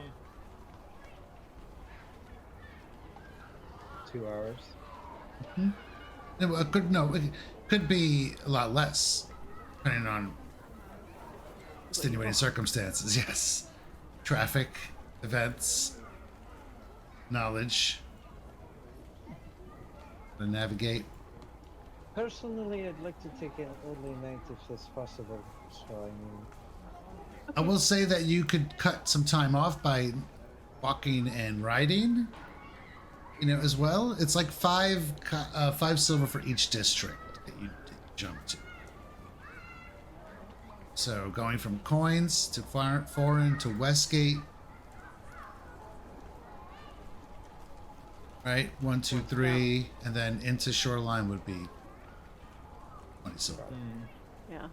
2 hours. It could be a lot less, depending on extenuating circumstances. Yes, traffic, events, knowledge, to navigate. Personally, I'd like to take an early night if that's possible. So I mean, I will say that you could cut some time off by walking and riding, you know, as well. It's like 5 silver for each district that you jump to. So going from Coins to Foreign to Westgate. Right, 1, 2, 3, and then into Shoreline would be 20 silver. Yeah.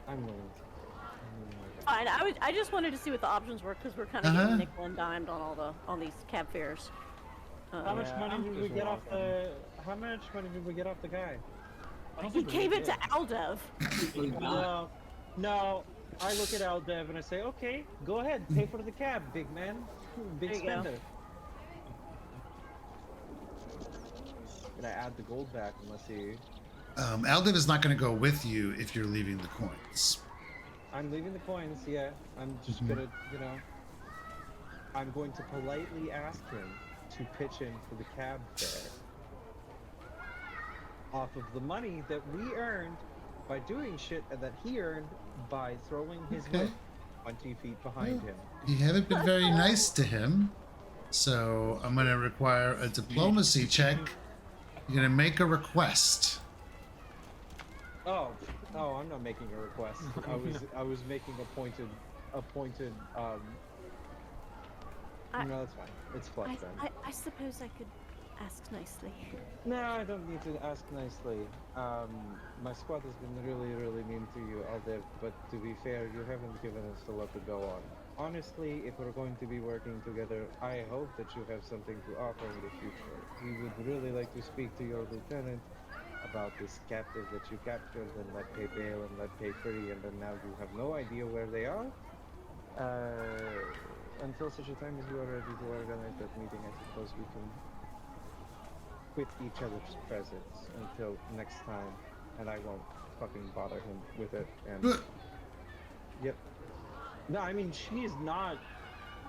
I'm willing to. Fine. I just wanted to see what the options were because we're kind of getting nickel and dimed on these cab fares. How much Yeah, money did we just get walk off the? How much money did we get off the guy? I don't He think we gave it did. to Aldev. No. I look at Aldev and I say, okay, go ahead, pay for the cab, big man, big There you go. spender. Gonna add the gold back unless he. Aldiv is not going to go with you if you're leaving the Coins. I'm leaving the coins. Yeah, I'm just gonna, I'm going to politely ask him to pitch in for the cab fare off of the money that we earned by doing shit and that he earned by throwing his whip 20 feet behind him. You haven't been very nice to him, so I'm going to require a diplomacy check. You're going to make a request. Oh, I'm not making a request. I was making a pointed. No, that's fine. It's flush then. I suppose I could ask nicely. No, I don't need to ask nicely. My squad has been really, really mean to you, Aldev, but to be fair, you haven't given us a lot to go on. Honestly, if we're going to be working together, I hope that you have something to offer in the future. We would really like to speak to your lieutenant about this captive that you captured and let pay bail and let pay free, and then now you have no idea where they are. Until such a time as you are ready to organize that meeting, I suppose we can quit each other's presence until next time, and I won't fucking bother him with it. And yep. No, I mean, she is not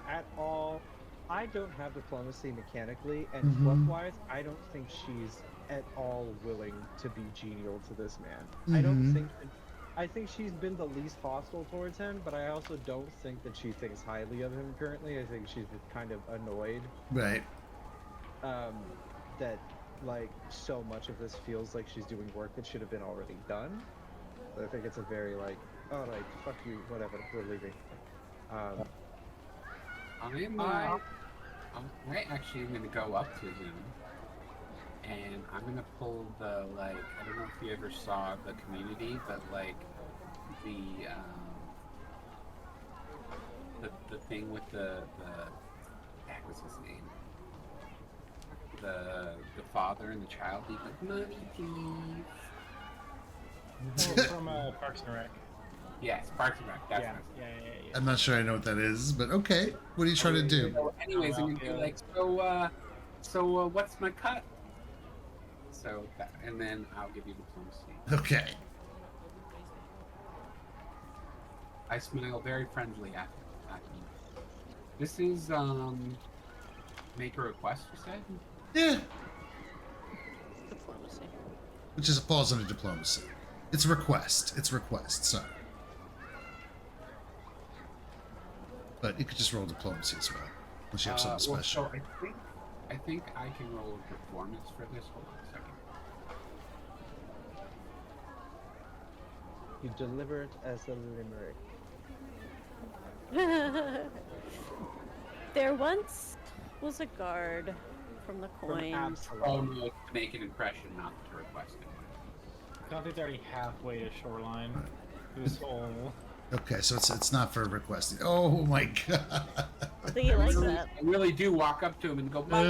at all. I don't have diplomacy mechanically, and fluff-wise, I don't think she's at all willing to be genial to this man. I don't think. I think she's been the least hostile towards him, but I also don't think that she thinks highly of him currently. I think she's kind of annoyed. Right. That like so much of this feels like she's doing work that should have been already done. I think it's a very like, all right, fuck you, whatever, we're leaving. I actually am gonna go up to him, and I'm gonna pull the like. I don't know if you ever saw the Community, but like the thing with the heck was his name? The father and the child being like, "Mommy, please." Oh, from Parks and Rec. Yes, Parks and Rec. That's Yeah, what yeah, yeah, yeah. I'm not sure I know what that is, but okay. What are you trying to do? So anyways, I'm gonna be like, so what's my cut? So, and then I'll give you diplomacy. Okay. I smile very friendly at him. This is make a request. You said. Yeah, Diplomacy. which is falls under diplomacy. It's a request. It's a request. Sorry, but you could just roll diplomacy as well, unless you have something Well, special. so I think I can roll a performance for this. Hold on a second. You deliver it as a limerick. There once was a guard from the From coins. Absalom. Oh no, to make an impression, not to request it. Conte's already halfway to shoreline. Whose soul? Okay, so it's not for requesting. Oh my god. I think he likes really, that. I really do walk up to him and go, Oh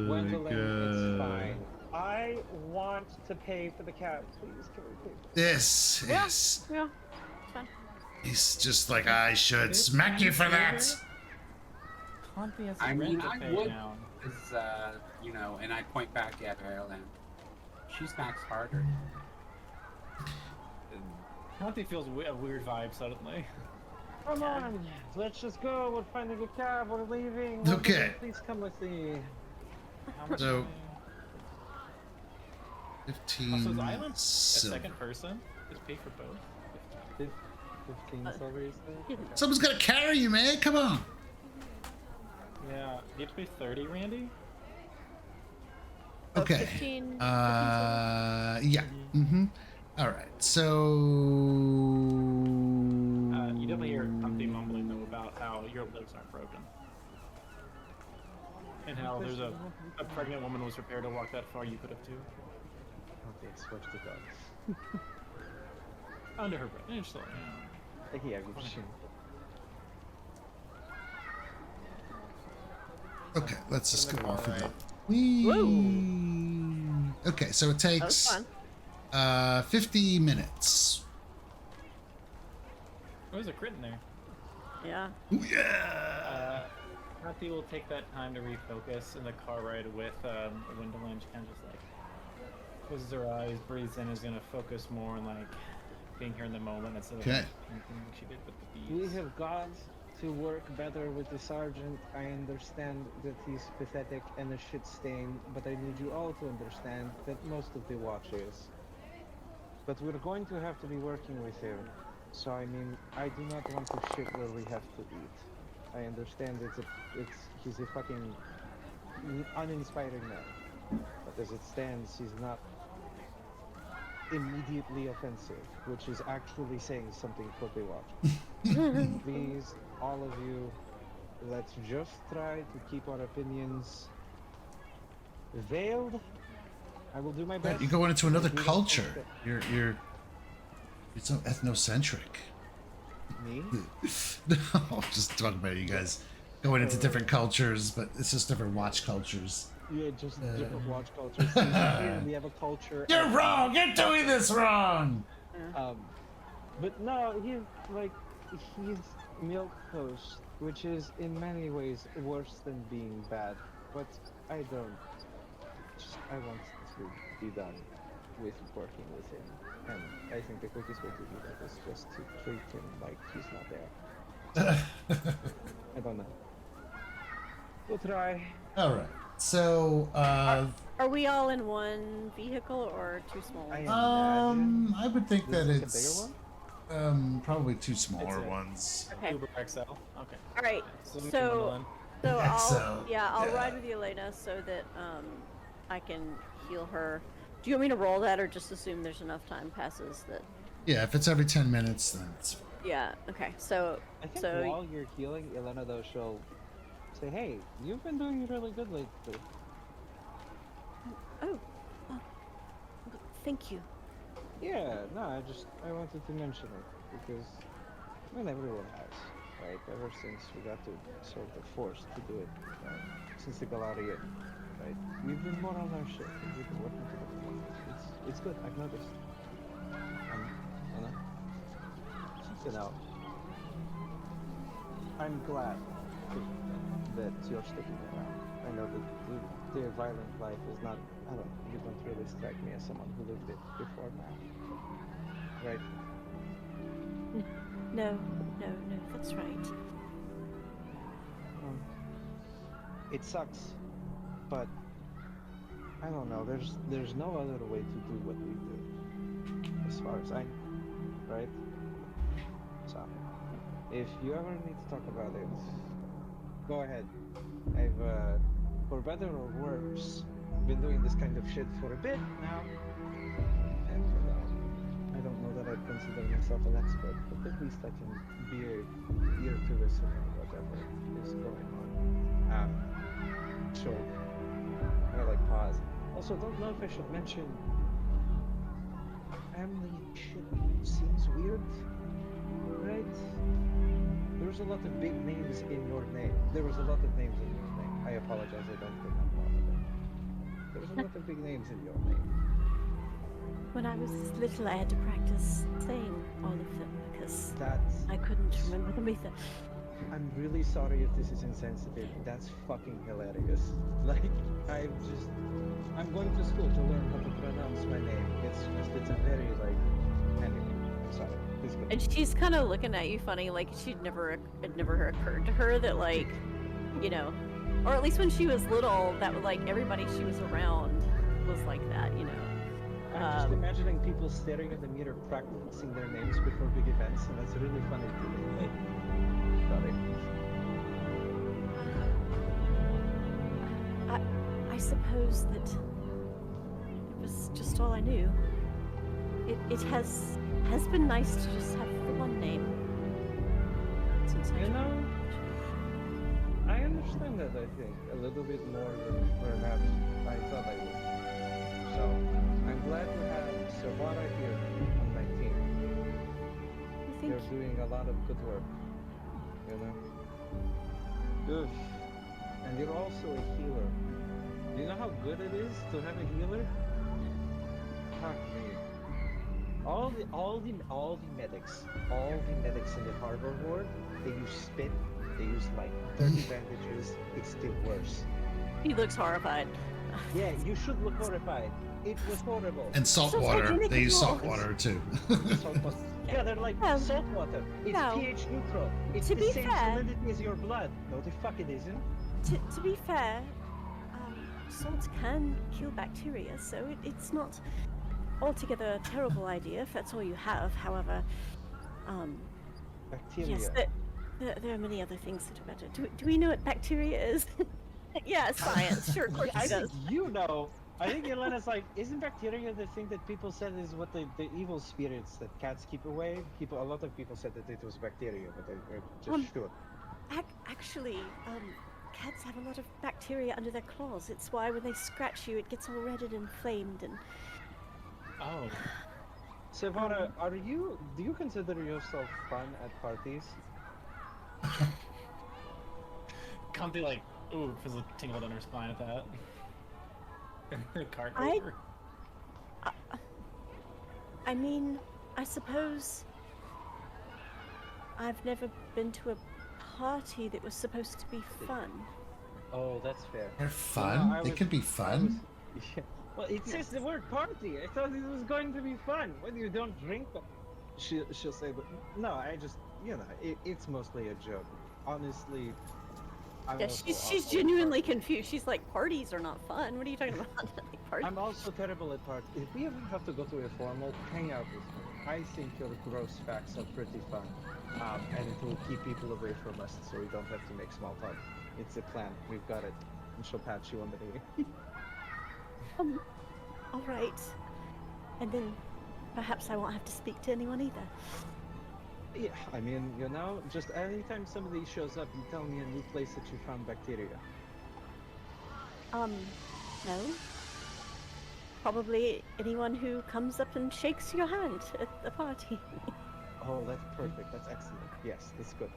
Gwendolyn, it's god. fine. I want to pay for the cab, please. Can we pay for the Yes, Yeah. yes. Yeah, it's fine. He's just like, I should smack you for that. Conte has I a mean, rent to I pay would. down. Is you know, and I point back at Ireland. She smacks harder. Conte feels a weird vibe suddenly. Come on, let's just go. We're finding a cab. We're leaving. Okay. Please come with me. How much So- is 15 Also, is Island a silver. second person? Just pay for both? 15 silver, you say? Someone's gotta carry you, man. Come on. Yeah. You have to pay 30, Randy? Oh, Okay. 15 Yeah. Mm-hmm. All right. So. You definitely hear Conte mumbling, though, about how your legs aren't broken. And how there's a pregnant woman was prepared to walk that far, you could have too. Okay, switch the dogs. Under her breath. And still, yeah. Yeah, good shit. Okay, let's just go off of Alright. that. Whee! Okay, so it That was takes fun. 50 minutes. Oh, there's a crit in there. Yeah. Ooh, yeah! Conte will take that time to refocus in the car ride with Gwendolyn. She kind of just like closes her eyes, breathes in, is gonna focus more on like being here in the moment instead of Okay. like, anything she did with the We bees. have got to work better with the sergeant. I understand that he's pathetic and a shit stain, but I need you all to understand that most of the watch is. But we're going to have to be working with him. So I mean, I do not want to shit where we have to eat. I understand he's a fucking uninspiring man. But as it stands, he's not immediately offensive, which is actually saying something for the watch. Please, all of you, let's just try to keep our opinions veiled. I will do my best. You're going into another I do not culture. think You're so ethnocentric. Me? No, just talking about you guys going into different cultures, but it's just different watch cultures. Yeah, just different watch cultures. See, here we have a culture. You're of- wrong. You're doing this wrong. But no, he's milquetoast, which is in many ways worse than being bad. But I don't. I want to be done with working with him, and I think the quickest way to do that is just to treat him like he's not there. I don't know. We'll try. All right. So, Are we all in one vehicle or two small I ones? imagine. I would think that Is it a it's bigger one? probably two smaller It's a- ones. Okay. Uber XL. Okay. All right. So, So, Gwendolyn. so I'll So, I'll yeah. ride with Elena so that I can heal her. Do you want me to roll that or just assume there's enough time passes that? Yeah, if it's every 10 minutes, then it's Yeah. Okay. So I think so while you're healing, Elena, though, she'll say, "Hey, you've been doing really good lately." oh, thank you. Yeah, no, I wanted to mention it because, I mean, everyone has, right? Ever since we got to sort of forced to do it, since the Galarian, right? We've been more on our shit. We've been working together. It's good. I've noticed. You know, you know, I'm glad that you're sticking around. I know that the violent life is not. I don't. You don't really strike me as someone who lived it before now, right? No, that's right. It sucks, but I don't know. There's no other way to do what we do, as far as I know, right? So, if you ever need to talk about it, go ahead. I've, for better or worse, been doing this kind of shit for a bit now, and I don't know that I'd consider myself an expert, but at least I can be a ear to listen to whatever is going on. Sure. I like pause. Also, don't know if I should mention family shit seems weird, right? There's a lot of big names in your name. There was a lot of names in your name. I apologize, I don't remember all of them. There's a lot of big names in your name. When I was little, I had to practice saying all of them because That's... I couldn't remember them either. I'm really sorry if this is insensitive. That's fucking hilarious. Like, I'm going to school to learn how to pronounce my name. It's a very, like, anyway, I'm sorry. Please go. And she's kind of looking at you funny, like it never occurred to her that, like, you know, or at least when she was little, that was like everybody she was around was like that, you know. I'm just imagining people staring at the mirror practicing their names before big events, and that's really funny to me. Like, sorry. I suppose that it was just all I knew. It has been nice to just have the one name. Since I You know, I understand that, I think, a little bit more than perhaps I thought I would. So, I'm glad to have Savara here on my team. I think You're doing a lot of good work, you know? Oof. And you're also a healer. Do you know how good it is to have a healer? Fuck me. All the medics in the harbor ward, they use spit, they use like 30 bandages, it's still worse. he looks horrified. Yeah, you should look horrified. It was horrible. And salt water. They use salt water too. Salt water. Yeah, they're like No. salt water. It's No. pH neutral. It's To the be same fair- salinity as your blood. No, the fuck it isn't. To be fair, salt can kill bacteria, so it's not altogether a terrible idea if that's all you have. However, Bacteria. yes, there are many other things that are better. Do we know what bacteria is? Yeah, science. Sure, of course I he think does. you know. I think Elena's like, isn't bacteria the thing that people said is what the evil spirits that cats keep away? A lot of people said that it was bacteria, but they're just sure. Actually, cats have a lot of bacteria under their claws. It's why when they scratch you, it gets all red and inflamed. And Oh. Savara, do you consider yourself fun at parties? Conti like, ooh, feels a tingle down her spine at that. Cart I- over. I mean, I suppose I've never been to a party that was supposed to be fun. Oh, that's fair. They're fun. I They was- can be fun. Yeah. Well, it says the word party. I thought it was going to be fun. When you don't drink, she'll say, but no, I just, it's mostly a joke. Honestly, I'm Yeah, also she's awful at genuinely parties. confused. She's like, parties are not fun. What are you talking about? Like, parties? I'm also terrible at parties. If we ever have to go to a formal, hang out with me. I think your gross facts are pretty fun. And it will keep people away from us so we don't have to make small talk. It's a plan. We've got it. And she'll pat you on the knee. All right. And then perhaps I won't have to speak to anyone either. Yeah, I mean, just anytime somebody shows up, you tell me a new place that you found bacteria. No. Probably anyone who comes up and shakes your hand at the party. Oh, that's perfect. That's excellent. Yes, that's good.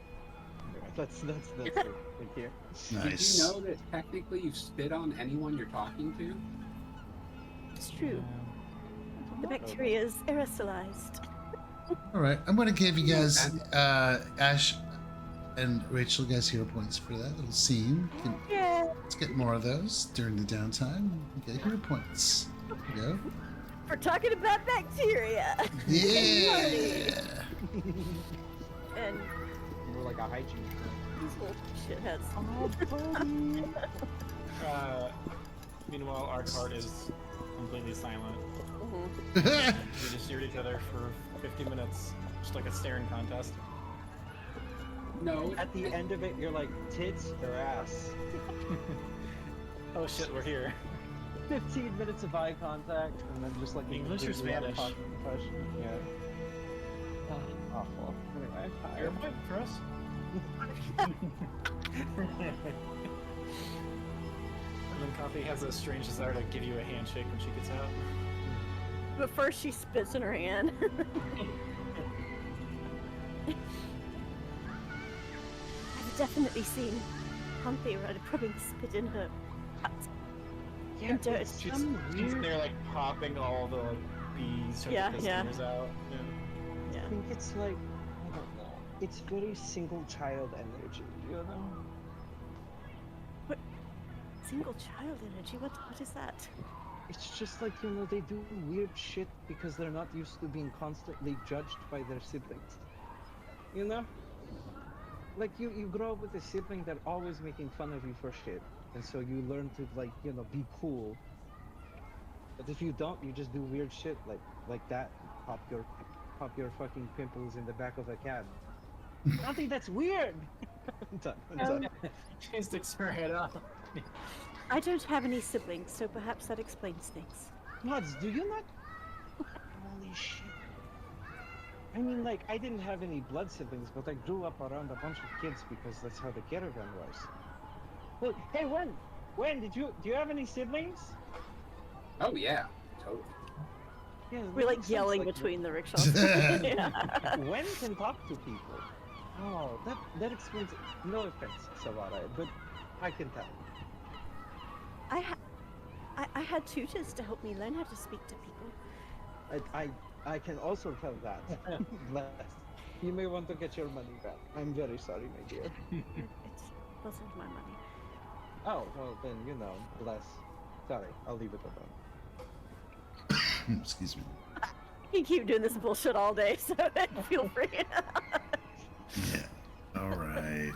Alright, that's good. Thank you. Nice. Did you know that technically you spit on anyone you're talking to? It's true. The bacteria is aerosolized. All right, I'm gonna give you guys Ash and Rachel guys hero points for that little scene. Yeah. Let's get more of those during the downtime. Get hero points. There we go. We're talking about bacteria. Yeah. fine. We're like a hygiene firm. These little shitheads. Oh, buddy. Meanwhile, our cart is completely silent. Mhm. We just stare at each other for 50 minutes, just like a staring contest. No. At the end of it, you're like, tits or ass? Oh shit, we're here. 15 minutes of eye contact, and then just like English or completely out of Spanish? concentration. Yeah. Oh, awful. Anyway, hi. Airplane for us? And then Coffee has a strange desire to give you a handshake when she gets out. But first she spits in her hand. I've definitely seen Humpy rubbing spit in her butt. Yeah, And dirt. it's She's, some she's weird. there like popping all the like, bees, trying Yeah, to get the yeah. stingers out. Yeah. Yeah. I think it's like, I don't know. It's very single child energy, you know? Single child energy? What is that? It's just like, you know, they do weird shit because they're not used to being constantly judged by their siblings. You know? Like, you grow up with a sibling that always making fun of you for shit. And so you learn to, like, you know, be cool. But if you don't, you just do weird shit like that. Pop your fucking pimples in the back of a cab. I don't think that's weird! I'm done. I'm done. She sticks her head up. I don't have any siblings, so perhaps that explains things. Mods, do you not? Holy shit. I mean, like, I didn't have any blood siblings, but I grew up around a bunch of kids because that's how the caravan was. Well, hey, Wen, do you have any siblings? Oh yeah, totally. Yeah, We're like sounds yelling like between the rickshaws. Yeah. Wen can talk to people. Oh, that explains it. No offense, Savara, but I can tell. I had tutors to help me learn how to speak to people. I can also tell that. Bless. You may want to get your money back. I'm very sorry, my dear. It wasn't my money. Oh, well then, you know, bless. Sorry, I'll leave it alone. Excuse me. You keep doing this bullshit all day, so feel free. Yeah. All right.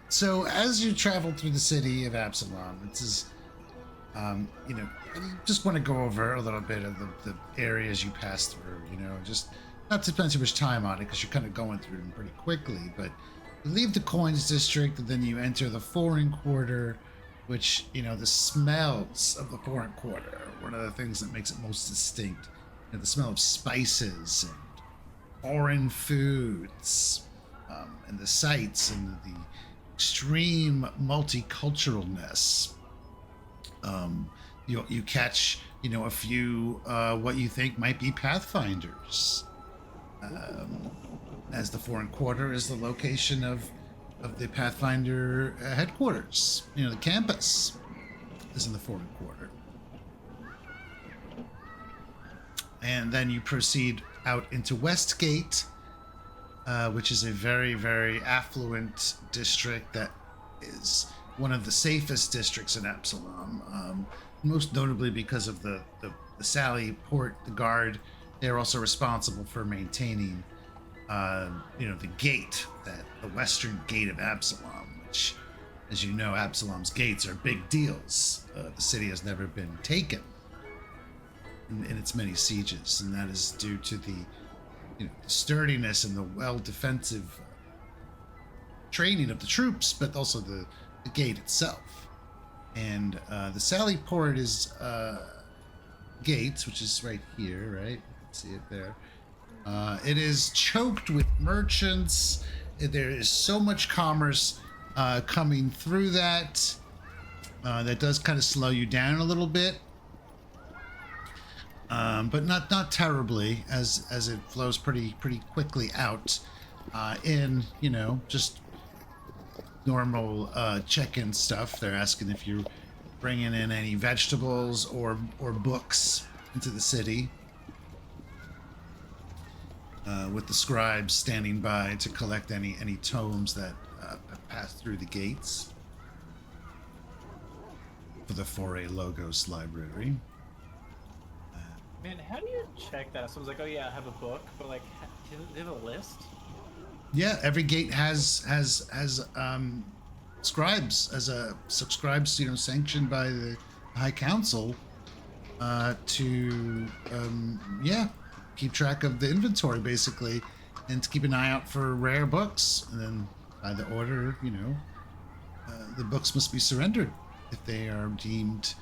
So as you travel through the city of Absalom, it is, you know, I just want to go over a little bit of the areas you pass through. You know, just not to spend too much time on it because you're kind of going through them pretty quickly. But you leave the Coins District and then you enter the Foreign Quarter, which, you know, the smells of the Foreign Quarter are one of the things that makes it most distinct. You know, the smell of spices and foreign foods, and the sights and the extreme multiculturalness. You catch, you know, a few what you think might be Pathfinders, as the Foreign Quarter is the location of the Pathfinder headquarters. You know, the campus is in the Foreign Quarter. And then you proceed out into Westgate, which is a very, very affluent district that is one of the safest districts in Absalom, most notably because of the Sally Port, the guard. They're also responsible for maintaining, you know, the gate, the western gate of Absalom, which, as you know, Absalom's gates are big deals. The city has never been taken in its many sieges, and that is due to the, you know, the sturdiness and the well-defensive training of the troops, but also the gate itself. And the Sally Port is gates, which is right here, right? You can see it there. It is choked with merchants. There is so much commerce coming through that. That does kind of slow you down a little bit. But not terribly, as it flows pretty quickly out. In, you know, just normal check-in stuff. They're asking if you're bringing in any vegetables or books into the city, with the scribes standing by to collect any tomes that pass through the gates for the Foray Logos Library. Man, how do you check that? Someone's like, oh yeah, I have a book, but like, do they have a list? Yeah, every gate has scribes as a subscribes, sanctioned by the High Council to keep track of the inventory basically, and to keep an eye out for rare books. And then by the order, the books must be surrendered if they are deemed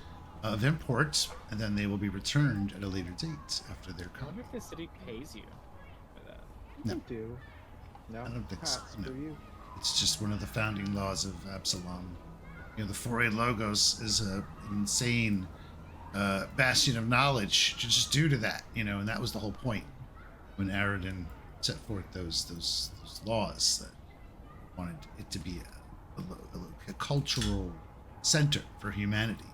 of import, and then they will be returned at a later date after their I con. wonder if the city pays you for that. No. You do. No, I don't think so, no. Screw you. It's just one of the founding laws of Absalom. The Foray Logos is an insane bastion of knowledge just due to that, and that was the whole point when Aradin set forth those laws that wanted it to be a cultural center for humanity.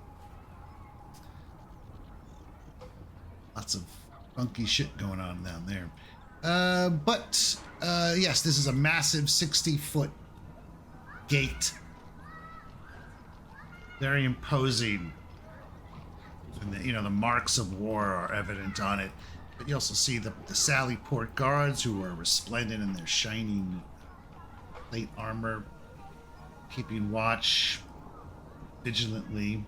Lots of funky shit going on down there. But yes, this is a massive 60-foot gate. Very imposing. And the marks of war are evident on it. But you also see the Sally Port guards, who are resplendent in their shining plate armor, keeping watch vigilantly.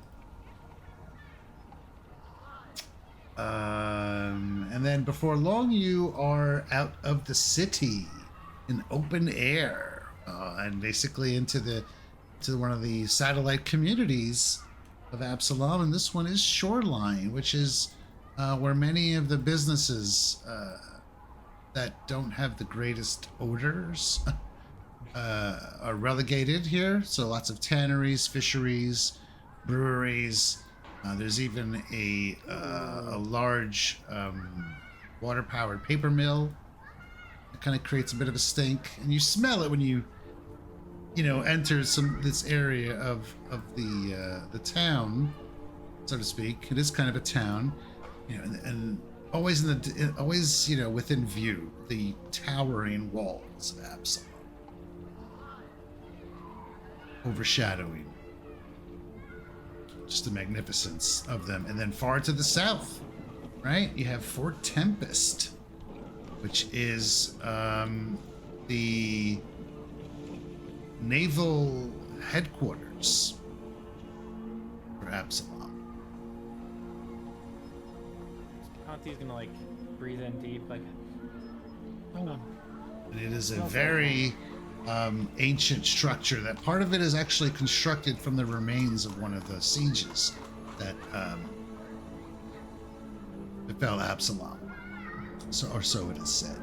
And then before long, you are out of the city in open air, and basically into one of the satellite communities of Absalom. And this one is Shoreline, which is where many of the businesses that don't have the greatest odors are relegated here. So lots of tanneries, fisheries, breweries. There's even a large water-powered paper mill. It kind of creates a bit of a stink, and you smell it when you enter this area of the town, so to speak. It is kind of a town, and always within view, the towering walls of Absalom, overshadowing just the magnificence of them. And then far to the south, right, you have Fort Tempest, which is the naval headquarters for Absalom. Conti's gonna like breathe in deep, like, oh. And it is a very ancient structure. That part of it is actually constructed from the remains of one of the sieges that befell Absalom. So it is said.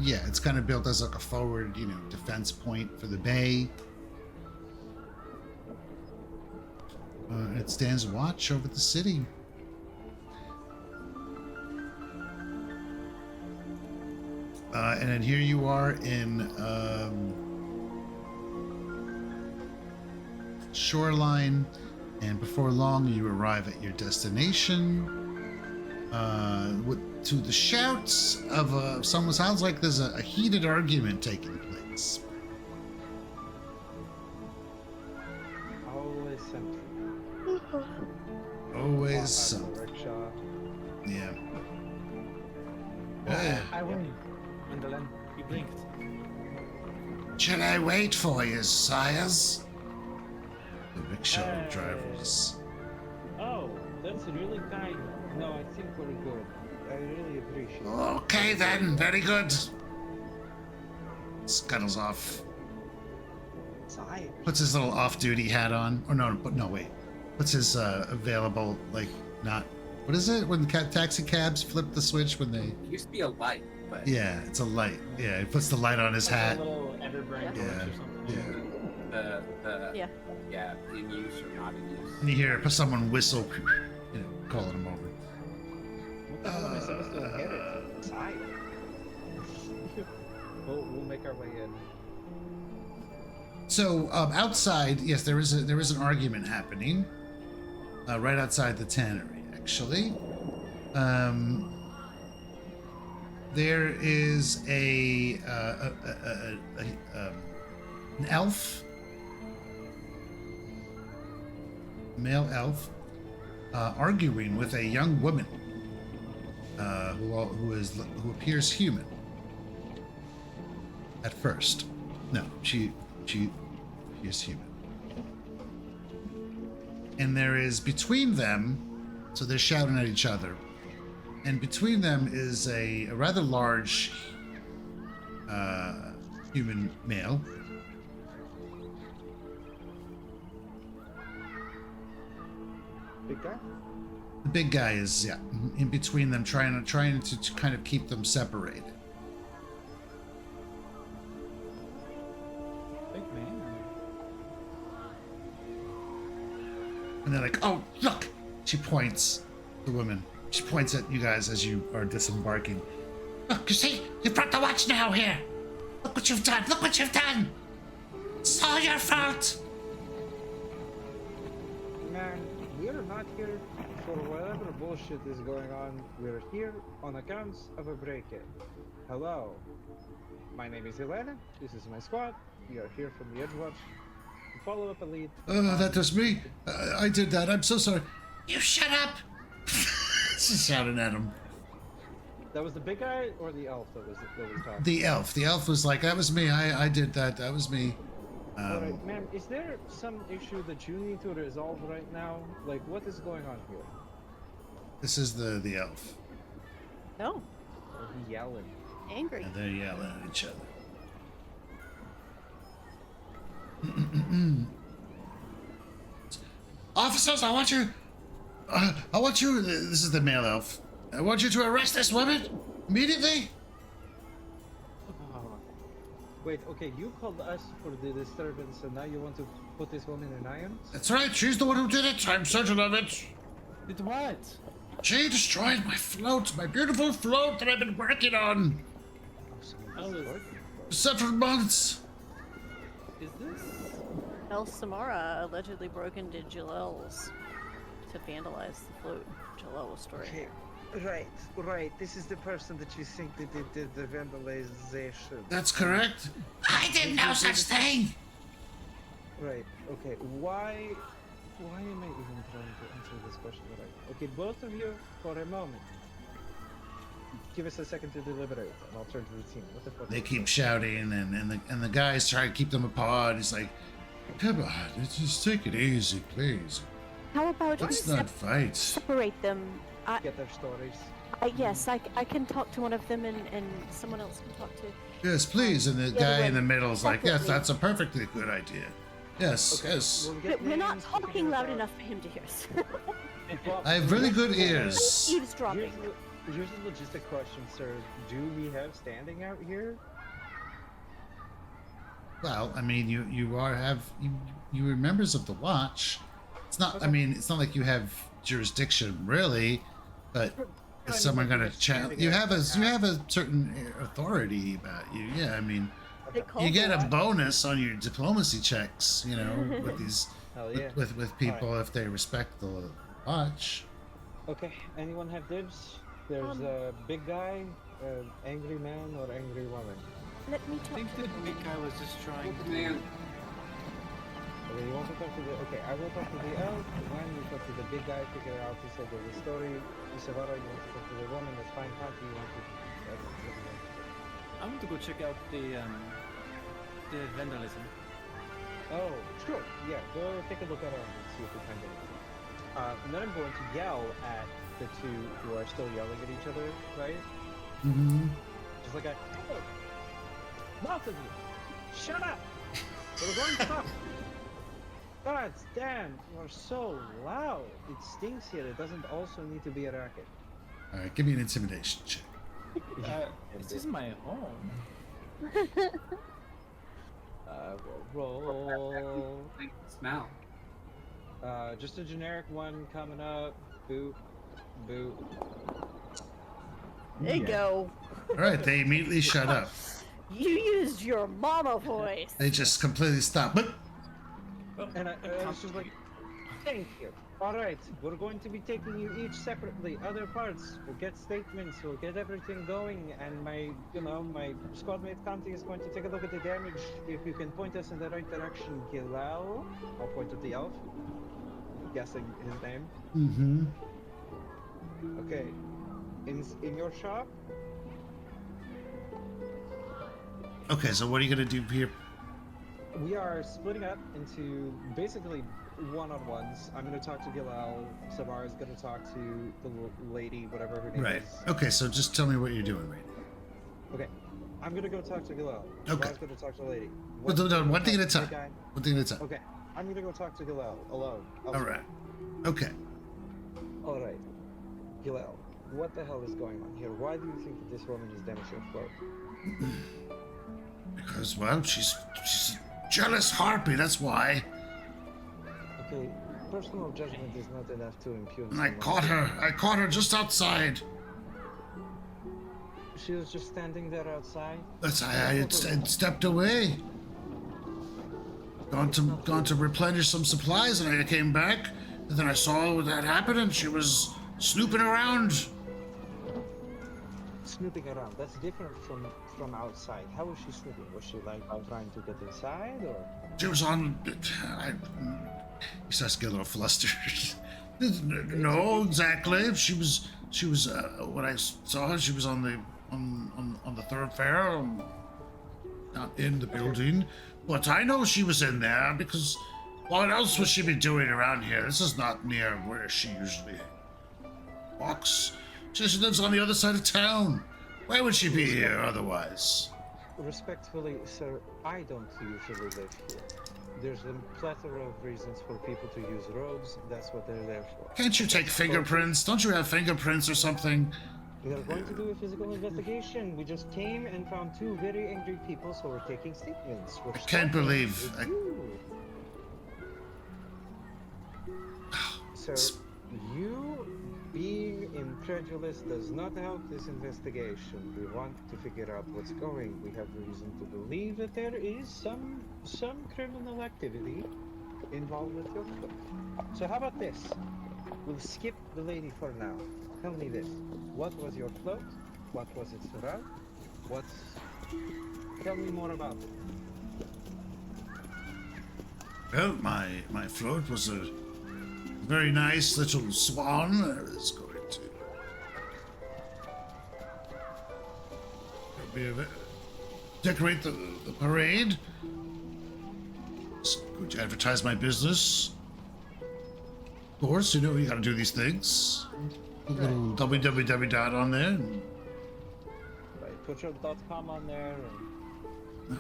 Yeah, it's kind of built as like a forward, defense point for the bay. It stands watch over the city. And then here you are in Shoreline, and before long you arrive at your destination. To the shouts of someone, sounds like there's a heated argument taking place. Always something. Always Out something. of the rickshaw. Yeah. I win. Wendell, you blinked. Shall I wait for you, sires? The rickshaw drivers. Oh, that's really kind. No, I think we're good. I really appreciate it. Okay then, very good. Scuttles off. Sire. Puts his little off-duty hat on. Or no, wait. Puts his available, not... What is it? When taxi cabs flip the switch when they... It used to be a light, but Yeah, it's a light. Yeah, he puts the light on his Like hat. a little Everburn torch Yeah, or something. yeah. Yeah. in use or not in use. And you hear someone whistle, calling him over. What the hell am I supposed to get it? Sire. We'll make our way in. So outside, yes, there is an argument happening right outside the tannery, actually. There is an elf, male elf, arguing with a young woman who appears human at first. No, she is human. And there is between them, so they're shouting at each other, and between them is a rather large human male. Big guy? The big guy is, yeah, in between them, trying to kind of keep them separated. Big man. And they're like, "Oh, look!" She points, the woman. She points at you guys as you are disembarking. "Look, you see? You brought the watch now here! Look what you've done! Look what you've done! It's all your fault!" Man, we're not here for whatever bullshit is going on. We're here on accounts of a break-in. Hello. My name is Elena. This is my squad. We are here from the Edgewatch. Follow up a lead. Oh, that was me. I did that. I'm so sorry. You shut up! She's shouting at him. That was the big guy or the elf that was talking? The elf. The elf was like, "That was me. I did that. That was me." Alright, ma'am, is there some issue that you need to resolve right now? Like, what is going on here? This is the elf. No, Or he yelling? angry. And they're yelling at each other. Officers, I want you, this is the male elf. I want you to arrest this woman immediately. Wait, okay, you called us for the disturbance and now you want to put this woman in irons? That's right, she's the one who did it. I'm certain of it. Did what? She destroyed my float, my beautiful float that I've been working on Oh, someone Oh, is for several months. Is this? El Samara allegedly broke into Jalal's to vandalize the float. Jalal was storing Okay, there. right. This is the person that you think that did the vandalization. That's correct. I did no such thing. Right, okay. Why am I even trying to answer this question right? Okay, both of you, for a moment. Give us a second to deliberate, and I'll turn to the team. What the fuck? They keep shouting, and the guys try to keep them apart. He's like, "Come on, just take it easy, please. How about Let's not fight." separate them? Get their stories. Yes, I can talk to one of them and someone else can talk to. Yes, please. And the Yeah, guy we in the went middle is like, "Yes, separately. that's a perfectly good idea. Yes, Okay, yes. we'll get We're not names, we can talking loud figure out- enough for him to hear us. Well, I have really good ears." Eavesdropping. Here's a logistic question, sir. Do we have standing out here? Well, I mean, you are members of the watch. It's not. I mean, it's not like you have jurisdiction really, but is someone gonna challenge? You have a certain authority about you. Yeah, I mean, They called you get the a watch. bonus on your diplomacy checks. You know, with these Hell yeah. with people if they respect the watch. Okay, anyone have dibs? There's a big guy, angry man, or angry woman. Let me I talk think to the them. big guy was just trying to. Man, Okay, you want to talk to the... Okay, I will talk to the elf. When you talk to the big guy, figure out who said the story. Isabara, you want to talk to the woman, that's fine. Party, you want to... I want to go check out the vandalism. Oh, sure. Yeah, go take a look around and see if we find anything. And then I'm going to yell at the two who are still yelling at each other, right? Mm-hmm. Just like hey, both of you, shut up! We're going to talk. God damn, you are so loud. It stinks here. It doesn't also need to be a racket. All right, give me an intimidation check. This is my home. Roll. smell. Just a generic one coming up. Boop, boop. There you go. All right, they immediately shut up. You used your mama voice. They just completely stop. But And I was just like, thank you. All right, we're going to be taking you each separately. Other parts, we'll get statements, we'll get everything going, and my squad mate Conti is going to take a look at the damage. If you can point us in the right direction, Gilal. I'll point at the elf, guessing his name. Mm-hmm. Okay, in your shop. Okay, so what are you gonna do here? We are splitting up into basically one-on-ones. I'm going to talk to Gilal. Samara is going to talk to the lady, whatever her name Right. is. Okay, so just tell me what you're doing right now. Okay. I'm going to go talk to Gilal. Okay. Samara's going to talk to the lady. Well, no, one thing at a time. Guy. One thing at a time. Okay. I'm going to go talk to Gilal alone. All right. Okay. All right. Gilal, what the hell is going on here? Why do you think that this woman is damaged your float? Because, well, she's a jealous harpy, that's why. Okay. Personal judgment is not enough to impugn And I someone. caught her just outside. She was just standing there outside. I had stepped away. Gone to replenish some supplies, and I came back, and then I saw that happen, and she was snooping around. Snooping around. That's different from outside. How was she snooping? Was she like trying to get inside, or? She was on. He starts to get a little flustered. No, exactly. She was. When I saw her, she was on the thoroughfare, not in the building. But I know she was in there because what else would she be doing around here? This is not near where she usually walks. She lives on the other side of town. Why would she be here otherwise? Respectfully, sir, I don't usually live here. There's a plethora of reasons for people to use robes. That's what they're there for. Can't you take fingerprints? Don't you have fingerprints or something? We are going to do a physical investigation. We just came and found two very angry people, so we're taking statements. I can't believe. Sir, you being incredulous does not help this investigation. We want to figure out what's going. We have reason to believe that there is some criminal activity involved with your float. So how about this? We'll skip the lady for now. Tell me this. What was your float? What was its route? Tell me more about it. Well, my float was a very nice little swan. I was going to decorate the parade. Going to advertise my business. Of course, you know you got to do these things. A little www dot on there. Right, put your .com on there. And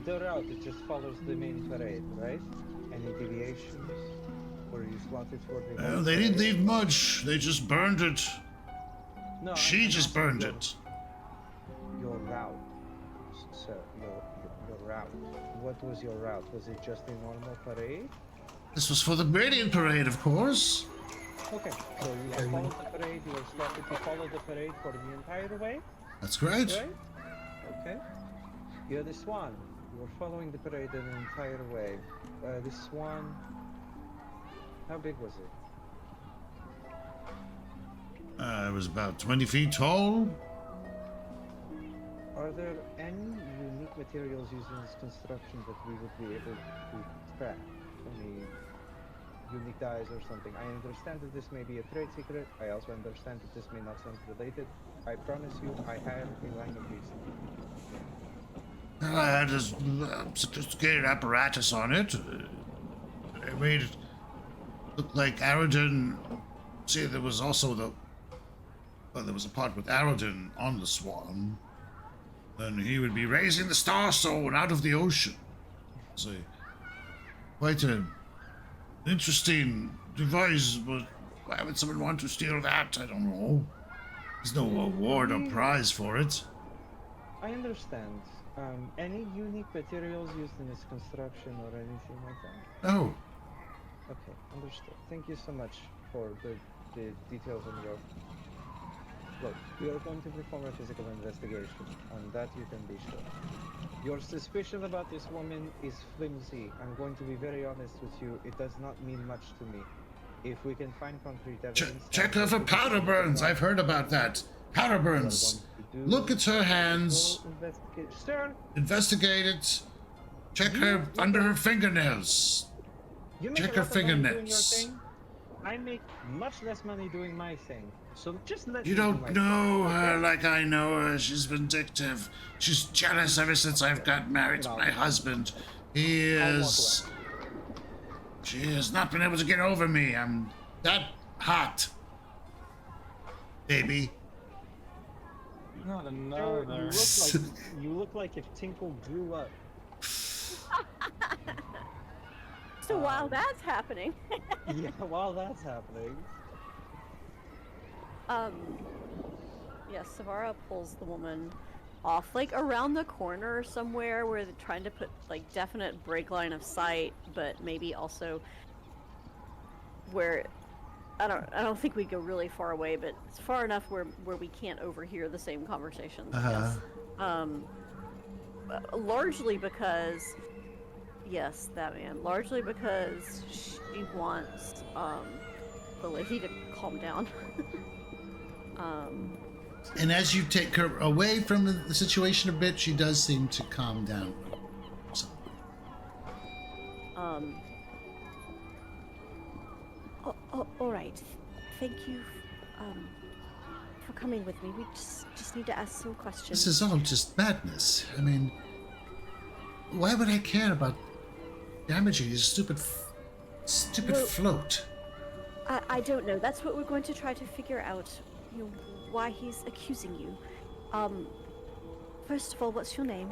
the route, it just follows the main parade, right? Any deviations? Or you slotted for the... Well, they didn't leave much. They just burned it. No, She just burned it. Your route, sir, your route. What was your route? Was it just a normal parade? This was for the Radiant Parade, of course. Okay, so you have followed the parade, you were slotted to follow the parade for the entire way? That's great. Right? Okay. You're the swan. You were following the parade the entire way. The swan... How big was it? It was about 20 feet tall. Are there any unique materials used in this construction that we would be able to track? Any unique dyes or something? I understand that this may be a trade secret. I also understand that this may not sound related. I promise you, I have a line of reason. I had this sophisticated apparatus on it. It made it look like Aradin. See, there was also there was a part with Aradin on the swan. And he would be raising the star stone out of the ocean. It's quite an interesting device, but why would someone want to steal that? I don't know. There's no award or prize for it. I understand. Any unique materials used in its construction or anything like that? Oh, Okay, understood. Thank you so much for the details on your... Look, we are going to perform a physical investigation. On that you can be sure. Your suspicion about this woman is flimsy. I'm going to be very honest with you. It does not mean much to me. if we can find concrete Ch- evidence, check her for powder burns. I've heard about that. Powder burns. Look at her hands. Investigate. Stern, Investigate it. Check You- her under her fingernails. you make Check a her lot of money doing your fingernails. thing. I make much less money doing my thing. So just let You me do don't my know thing, her okay? like I know her. She's vindictive. She's jealous ever since I've got married to my husband. He I'll walk is. She has not been able to get over me. I'm that hot, baby. Not Stern, another. you look like if Tinkle grew up. So while that's happening, Yeah, while that's happening. yeah, Savara pulls the woman off, like around the corner somewhere where they're trying to put like definite break line of sight, but maybe also where I don't think we go really far away, but it's far enough where we can't overhear the same conversations. Yes. Largely because yes, that man. Largely because she wants the lady to calm down. And as you take her away from the situation a bit, she does seem to calm down. So, All right. Thank you for coming with me. We just need to ask some questions. this is all just madness. I mean, why would I care about damaging his stupid Well- float? I don't know. That's what we're going to try to figure out. You know, why he's accusing you. First of all, what's your name?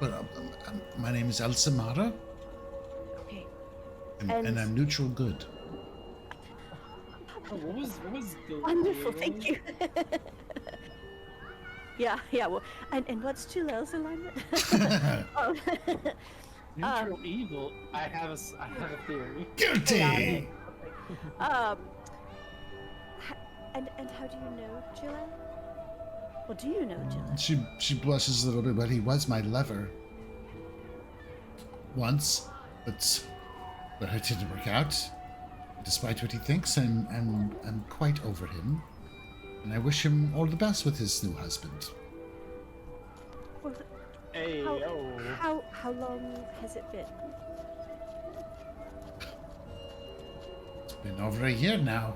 Well, my name is Alsamara, Okay. and I'm neutral good. Oh, what was the Wonderful. Thank you. Yeah. Well, and what's Jalal's alignment? Oh, Neutral evil. I have a theory. Guilty! and how do you know Jalal? Well, do you know Jalal? She blushes a little bit, but he was my lover. Once, but it didn't work out. Despite what he thinks, I'm quite over him. And I wish him all the best with his new husband. Well, Hey, yo. how long has it been? It's been over a year now.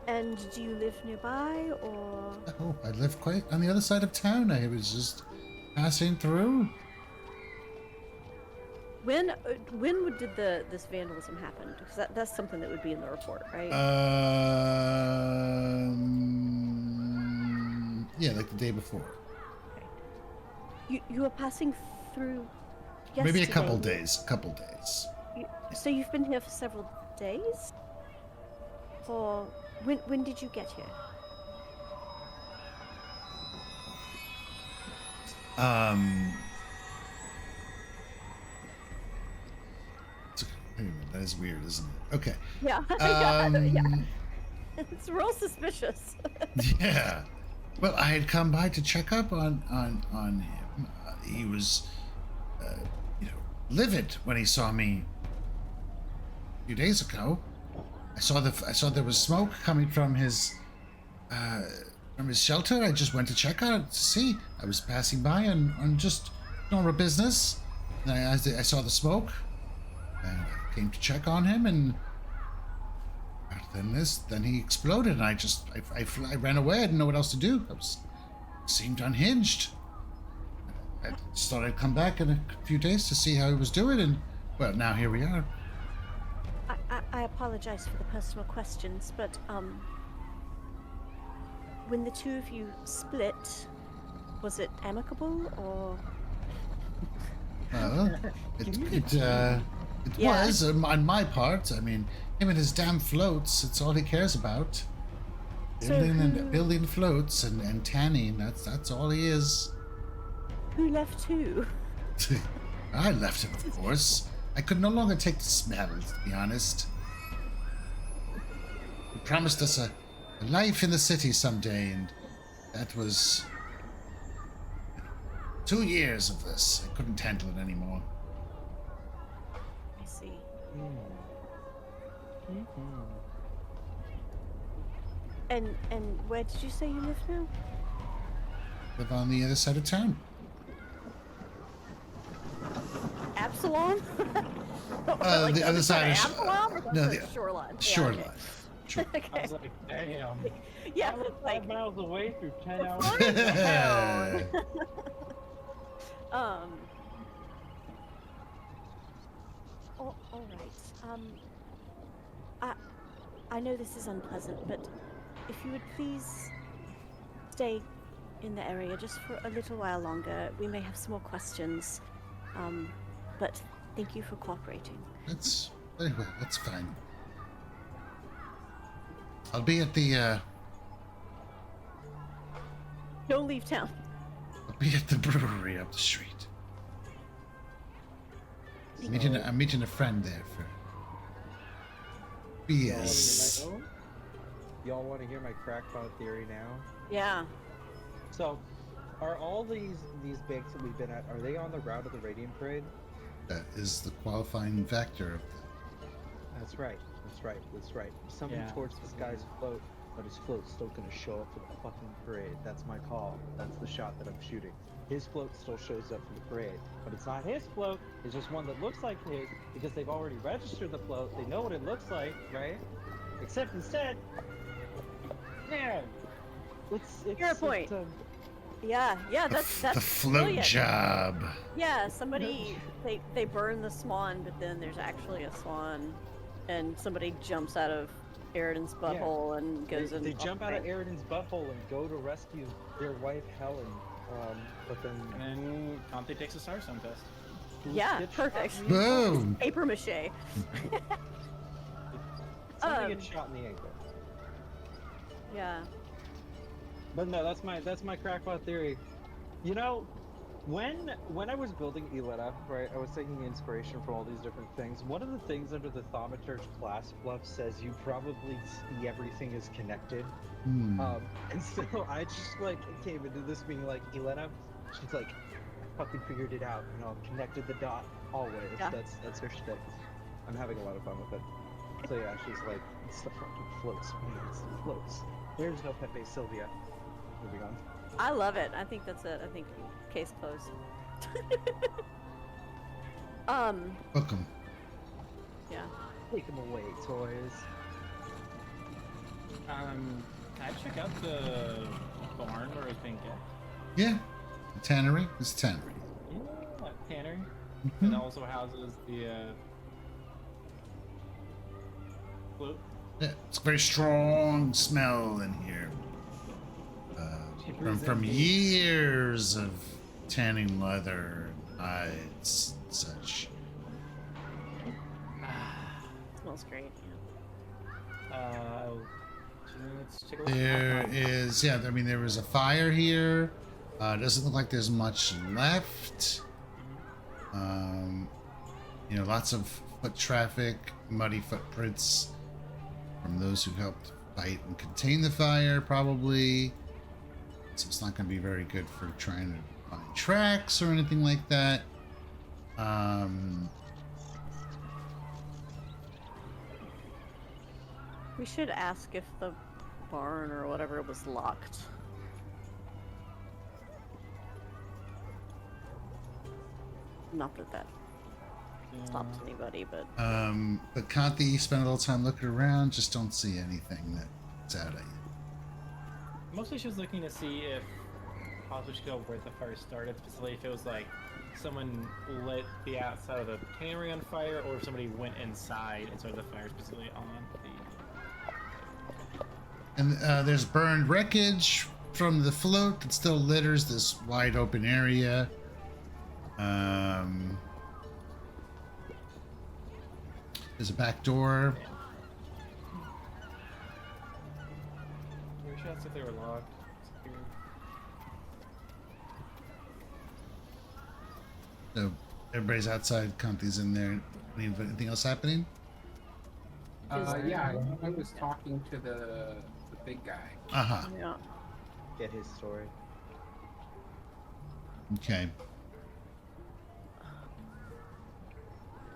And do you live nearby, or? Oh, I live quite on the other side of town. I was just passing through. When did this vandalism happen? Because that's something that would be in the report, right? Yeah, like the day before. You were passing through yesterday? Maybe a couple days. So you've been here for several days? Or when did you get here? Wait a minute, that is weird, isn't it? Okay. Yeah. Um, It's real suspicious. Yeah. Well, I had come by to check up on him. He was, livid when he saw me a few days ago. I saw there was smoke coming from his shelter. I just went to check out to see. I was passing by on just normal business. And I saw the smoke, and I came to check on him, and then he exploded, and I ran away. I didn't know what else to do. Seemed unhinged. I just thought I'd come back in a few days to see how he was doing, and well, now here we are. I apologize for the personal questions, but when the two of you split, was it amicable or? Well, it Yeah. was on my part. I mean, him and his damn floats. It's all he cares about. So Building floats and tanning. That's all he is. Who left who? I left him, of course. I could no longer take the smell, to be honest. He promised us a life in the city someday, and that was 2 years of this. I couldn't handle it anymore. I see. And where did you say you live now? Live on the other side of town. Absalom? The other side of Absalom, or no, the the shoreline. Yeah, shoreline. okay. Sure. I Okay. was like, damn. Yeah, I live it's like 5 miles away through 10 hours. town. All right. I know this is unpleasant, but if you would please stay in the area just for a little while longer, we may have some more questions. But thank you for cooperating. That's very well. That's fine. I'll be at the Don't leave town. I'll be at the brewery up the street. I'm meeting a friend there for beers. Y'all want to hear my crackpot theory now? Yeah. So, are all these bakes that we've been at, are they on the route of the Radiant Parade? That is the qualifying factor of That's right. Somebody Yeah. torched this guy's float, but his float's still gonna show up for the fucking parade. That's my call. That's the shot that I'm shooting. His float still shows up for the parade, but it's not his float. It's just one that looks like his because they've already registered the float. They know what it looks like, right? Except instead, man, it's Fair point. Yeah, that's the float brilliant. job. Yeah, somebody they burn the swan, but then there's actually a swan, and somebody jumps out of Eridan's butthole and goes in. They off jump the out of bank. Eridan's butthole and go to rescue their wife Helen. But then And then Conte takes a Starstone test. Yeah, gets shot perfect. in the ankle? Boom. Paper mache. Somebody gets shot in the ankle. Yeah. But no, that's my crackpot theory. You know, when I was building Eletta, right, I was taking inspiration from all these different things. One of the things under the Thaumaturge class Bluff says you probably see everything is connected. Hmm. And so I just like came into this being like Eletta, she's like, I fucking figured it out, you know, connected the dot always. Yeah. That's her shtick. I'm having a lot of fun with it. So yeah, she's like, it's the fucking floats, man, it's the floats. There's no Pepe Sylvia. Moving on. I love it. I think that's it. I think case closed. Welcome. Yeah. Take them away, toys. Can I check out the barn where it's being kept? Yeah. The tannery. It's a tannery. Yeah, tannery. Mhm. It also houses the float. Yeah, it's a very strong smell in here. From years of tanning leather and hides and such. Smells great. Let's take a look. There is, yeah, I mean, there was a fire here. It doesn't look like there's much left. You know, lots of foot traffic, muddy footprints from those who helped fight and contain the fire, probably. So it's not going to be very good for trying to find tracks or anything like that. We should ask if the barn or whatever was locked. Not that that stops anybody, but But Kanthi spent a little time looking around, just don't see anything that's out at you. Mostly she was looking to see if possibly she could go where the fire started, specifically if it was like someone lit the outside of the tannery on fire, or if somebody went inside and started the fire specifically on the. And there's burned wreckage from the float that still litters this wide open area. There's a back door. Your shots if they were locked. So everybody's outside. Kanthi's in there. Anything else happening? Yeah, I was talking to the big guy. Uh-huh. yeah. Get his story. Okay.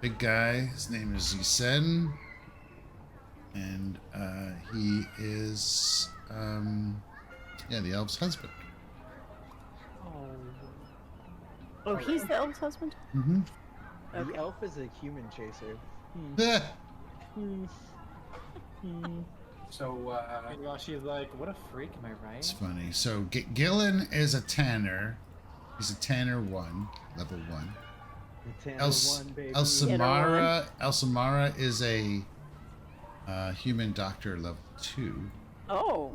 Big guy. His name is Yisen. And he is, the elf's husband. Oh, he's the elf's husband? Mm-hmm. The Okay. elf is a human chaser. So, And while she's like, what a freak, am I right? It's funny. So Gillen is a tanner. He's a tanner 1, level 1. The Tanner one, baby. Elsamara is a human doctor level 2. Oh,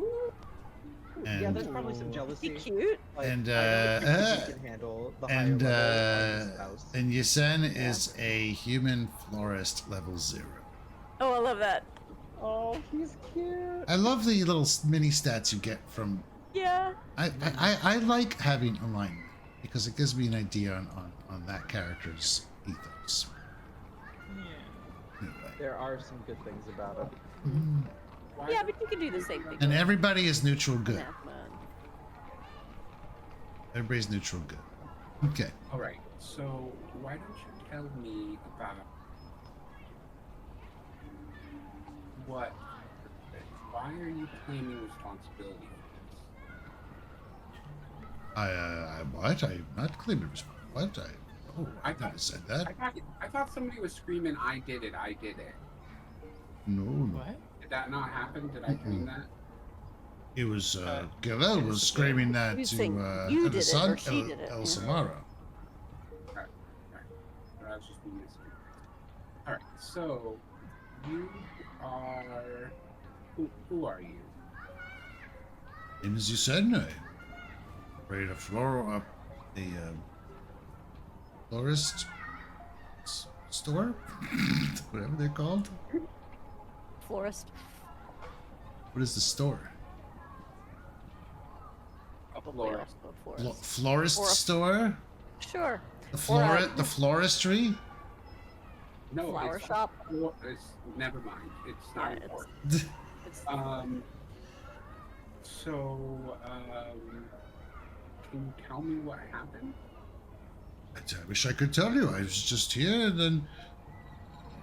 And, Yeah, there's probably some he jealousy. cute. Like, And, I don't think he can handle the higher and level on his spouse. and Yesen is a human florist level 0. Oh, I love that. Oh, he's cute. I love the little mini stats you get from. Yeah. I like having alignment because it gives me an idea on that character's ethos. Yeah. Anyway. There are some good things about him. Mhm. Yeah, but you can do the same thing. And everybody is neutral good. Math man. Everybody's neutral good. Okay. all right. So, why don't you tell me about what? Why are you claiming responsibility for What? I'm not claiming what? I never said this? that. I thought somebody was screaming, "I did it! I did it!" No. What? Did that not happen? Did I dream that? It was Gilel was screaming that He was to saying, "You the did it," son or "She did it," El yeah. Samara. Right. I was just being mistaken. All right. So, you are. Who are you? And as you said, I operated a florist store, whatever they're called. Florist. What is the store? Probably florist. also florist. Florist Or a- store? Sure. The floristry? No, Flower it's shop. It's never mind. It's not Yeah, it's- important. It's So, can you tell me what happened? I wish I could tell you. I was just here and then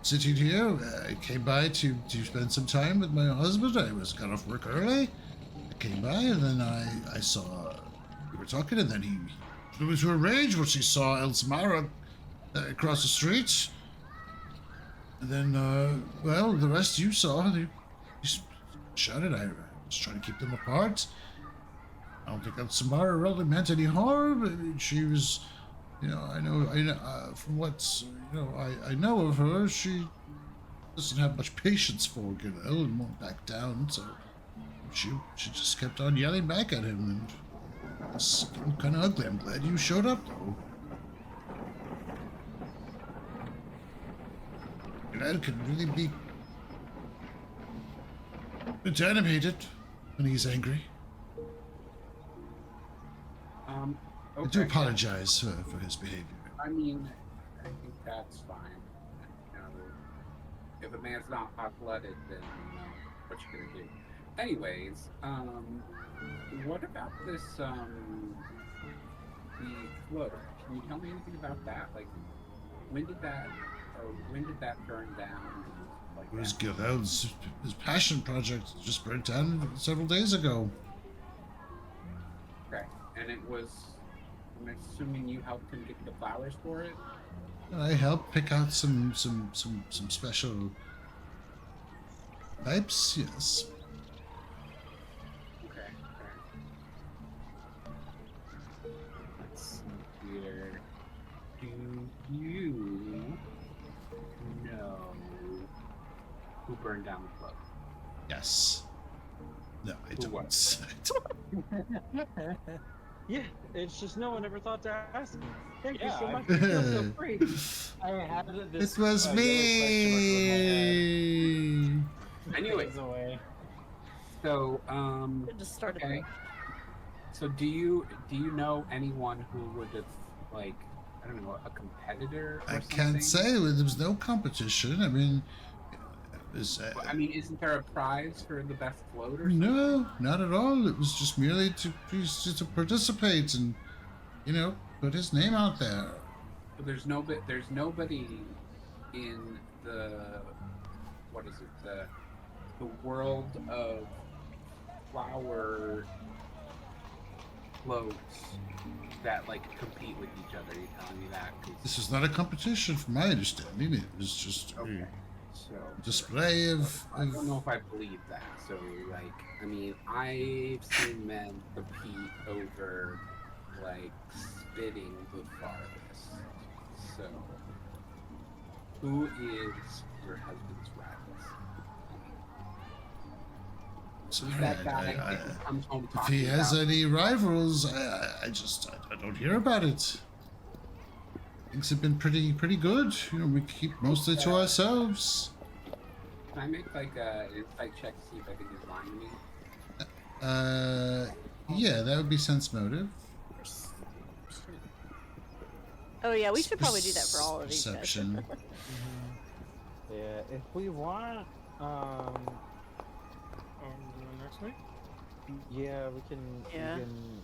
sitting here. I came by to spend some time with my husband. I got off work early. I came by and then I saw we were talking and then he flew into a rage once he saw El Samara across the street. And then, the rest you saw, he shouted. I was trying to keep them apart. I don't think El Samara really meant any harm. I mean, she was, I know, from what, I know of her, she doesn't have much patience for Gilel and won't back down, so she just kept on yelling back at him, and it's kind of ugly. I'm glad you showed up, though. Gilel can really be animated when he's angry. Okay. I do apologize for his behavior. I mean, I think that's fine. If a man's not hot-blooded, then what you gonna do? Anyways, what about this the floater? Can you tell me anything about that? Like, when did that burn down? Like It was that? Gilel's his passion project just burnt down several days ago. Okay, and it was. I'm assuming you helped him get the flowers for it. I helped pick out some special types. Yes. Okay. Let's see here. Do you know who burned down the club? Yes. No, I Who don't. was? Yeah, it's just no one ever thought to ask me. Thank you Yeah, so I- much. I feel so free. I had this. It was me. Anyway, Away. so It just started. okay. So do you know anyone who would have, like, I don't know, a competitor? Or I something? can't say. There was no competition. I mean, I mean, isn't there a prize for the best float or something? no, not at all. It was just merely to participate and, put his name out there. But there's nobody in the, what is it, the the world of flower floats that like compete with each other. You're telling me that? 'Cause- This is not a competition, from my understanding. It was just okay. a So display of. I don't know if I believe that. So like, I mean, I've seen men compete over like spitting the farthest. So who is your husband's rivals? Sorry, Who's that guy that comes home if talking he has about? any rivals, I don't hear about it. Things have been pretty good. You know, we keep mostly to ourselves. Can I make like a insight check to see if I think he's lying to me? Yeah, that would be sense motive. Oh yeah, we should probably do that for all of these guys. Perception. Yeah, if we want, Next week? yeah, we can. Yeah. We can.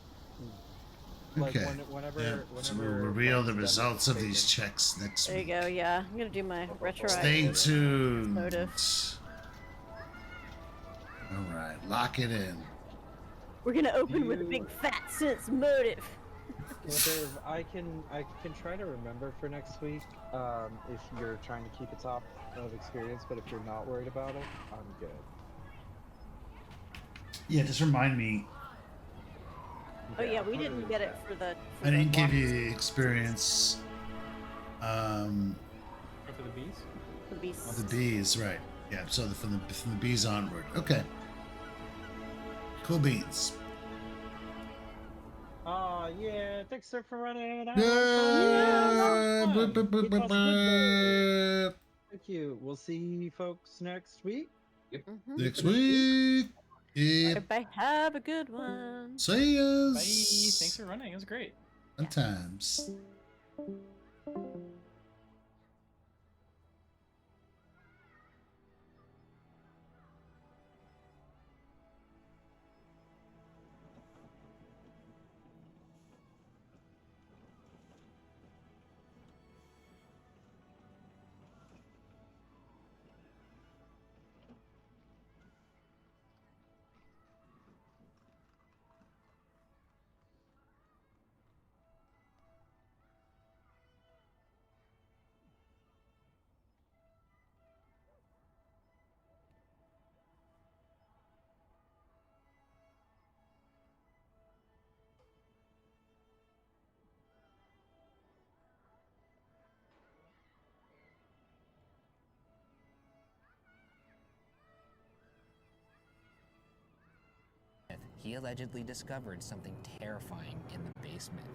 Like Okay. whenever, Yeah, whenever. so we'll reveal the Ben's results of these demonstrating- checks next There you week. go. Yeah, I'm gonna do my retroactive. Stay tuned. Motive. All right, lock it in. We're gonna open with a big fat sense motive. Well, Dave, I can try to remember for next week. If you're trying to keep it top of experience, but if you're not worried about it, I'm good. Yeah, just remind me. Oh yeah, I'll we put didn't in get it chat. for the. I didn't give walk- you the experience. Or for the bees? the beasts. Of the bees, right? Yeah. So from the bees onward. Okay. Cool beans. Oh yeah, thanks sir for running. Yeah. It was fun. Boop. Thank you. We'll see folks next week. Mhm. Next week. Yep. Everybody have a good one. See ya. Bye. Thanks for running. It was great. Fun times. He allegedly discovered something terrifying in the basement.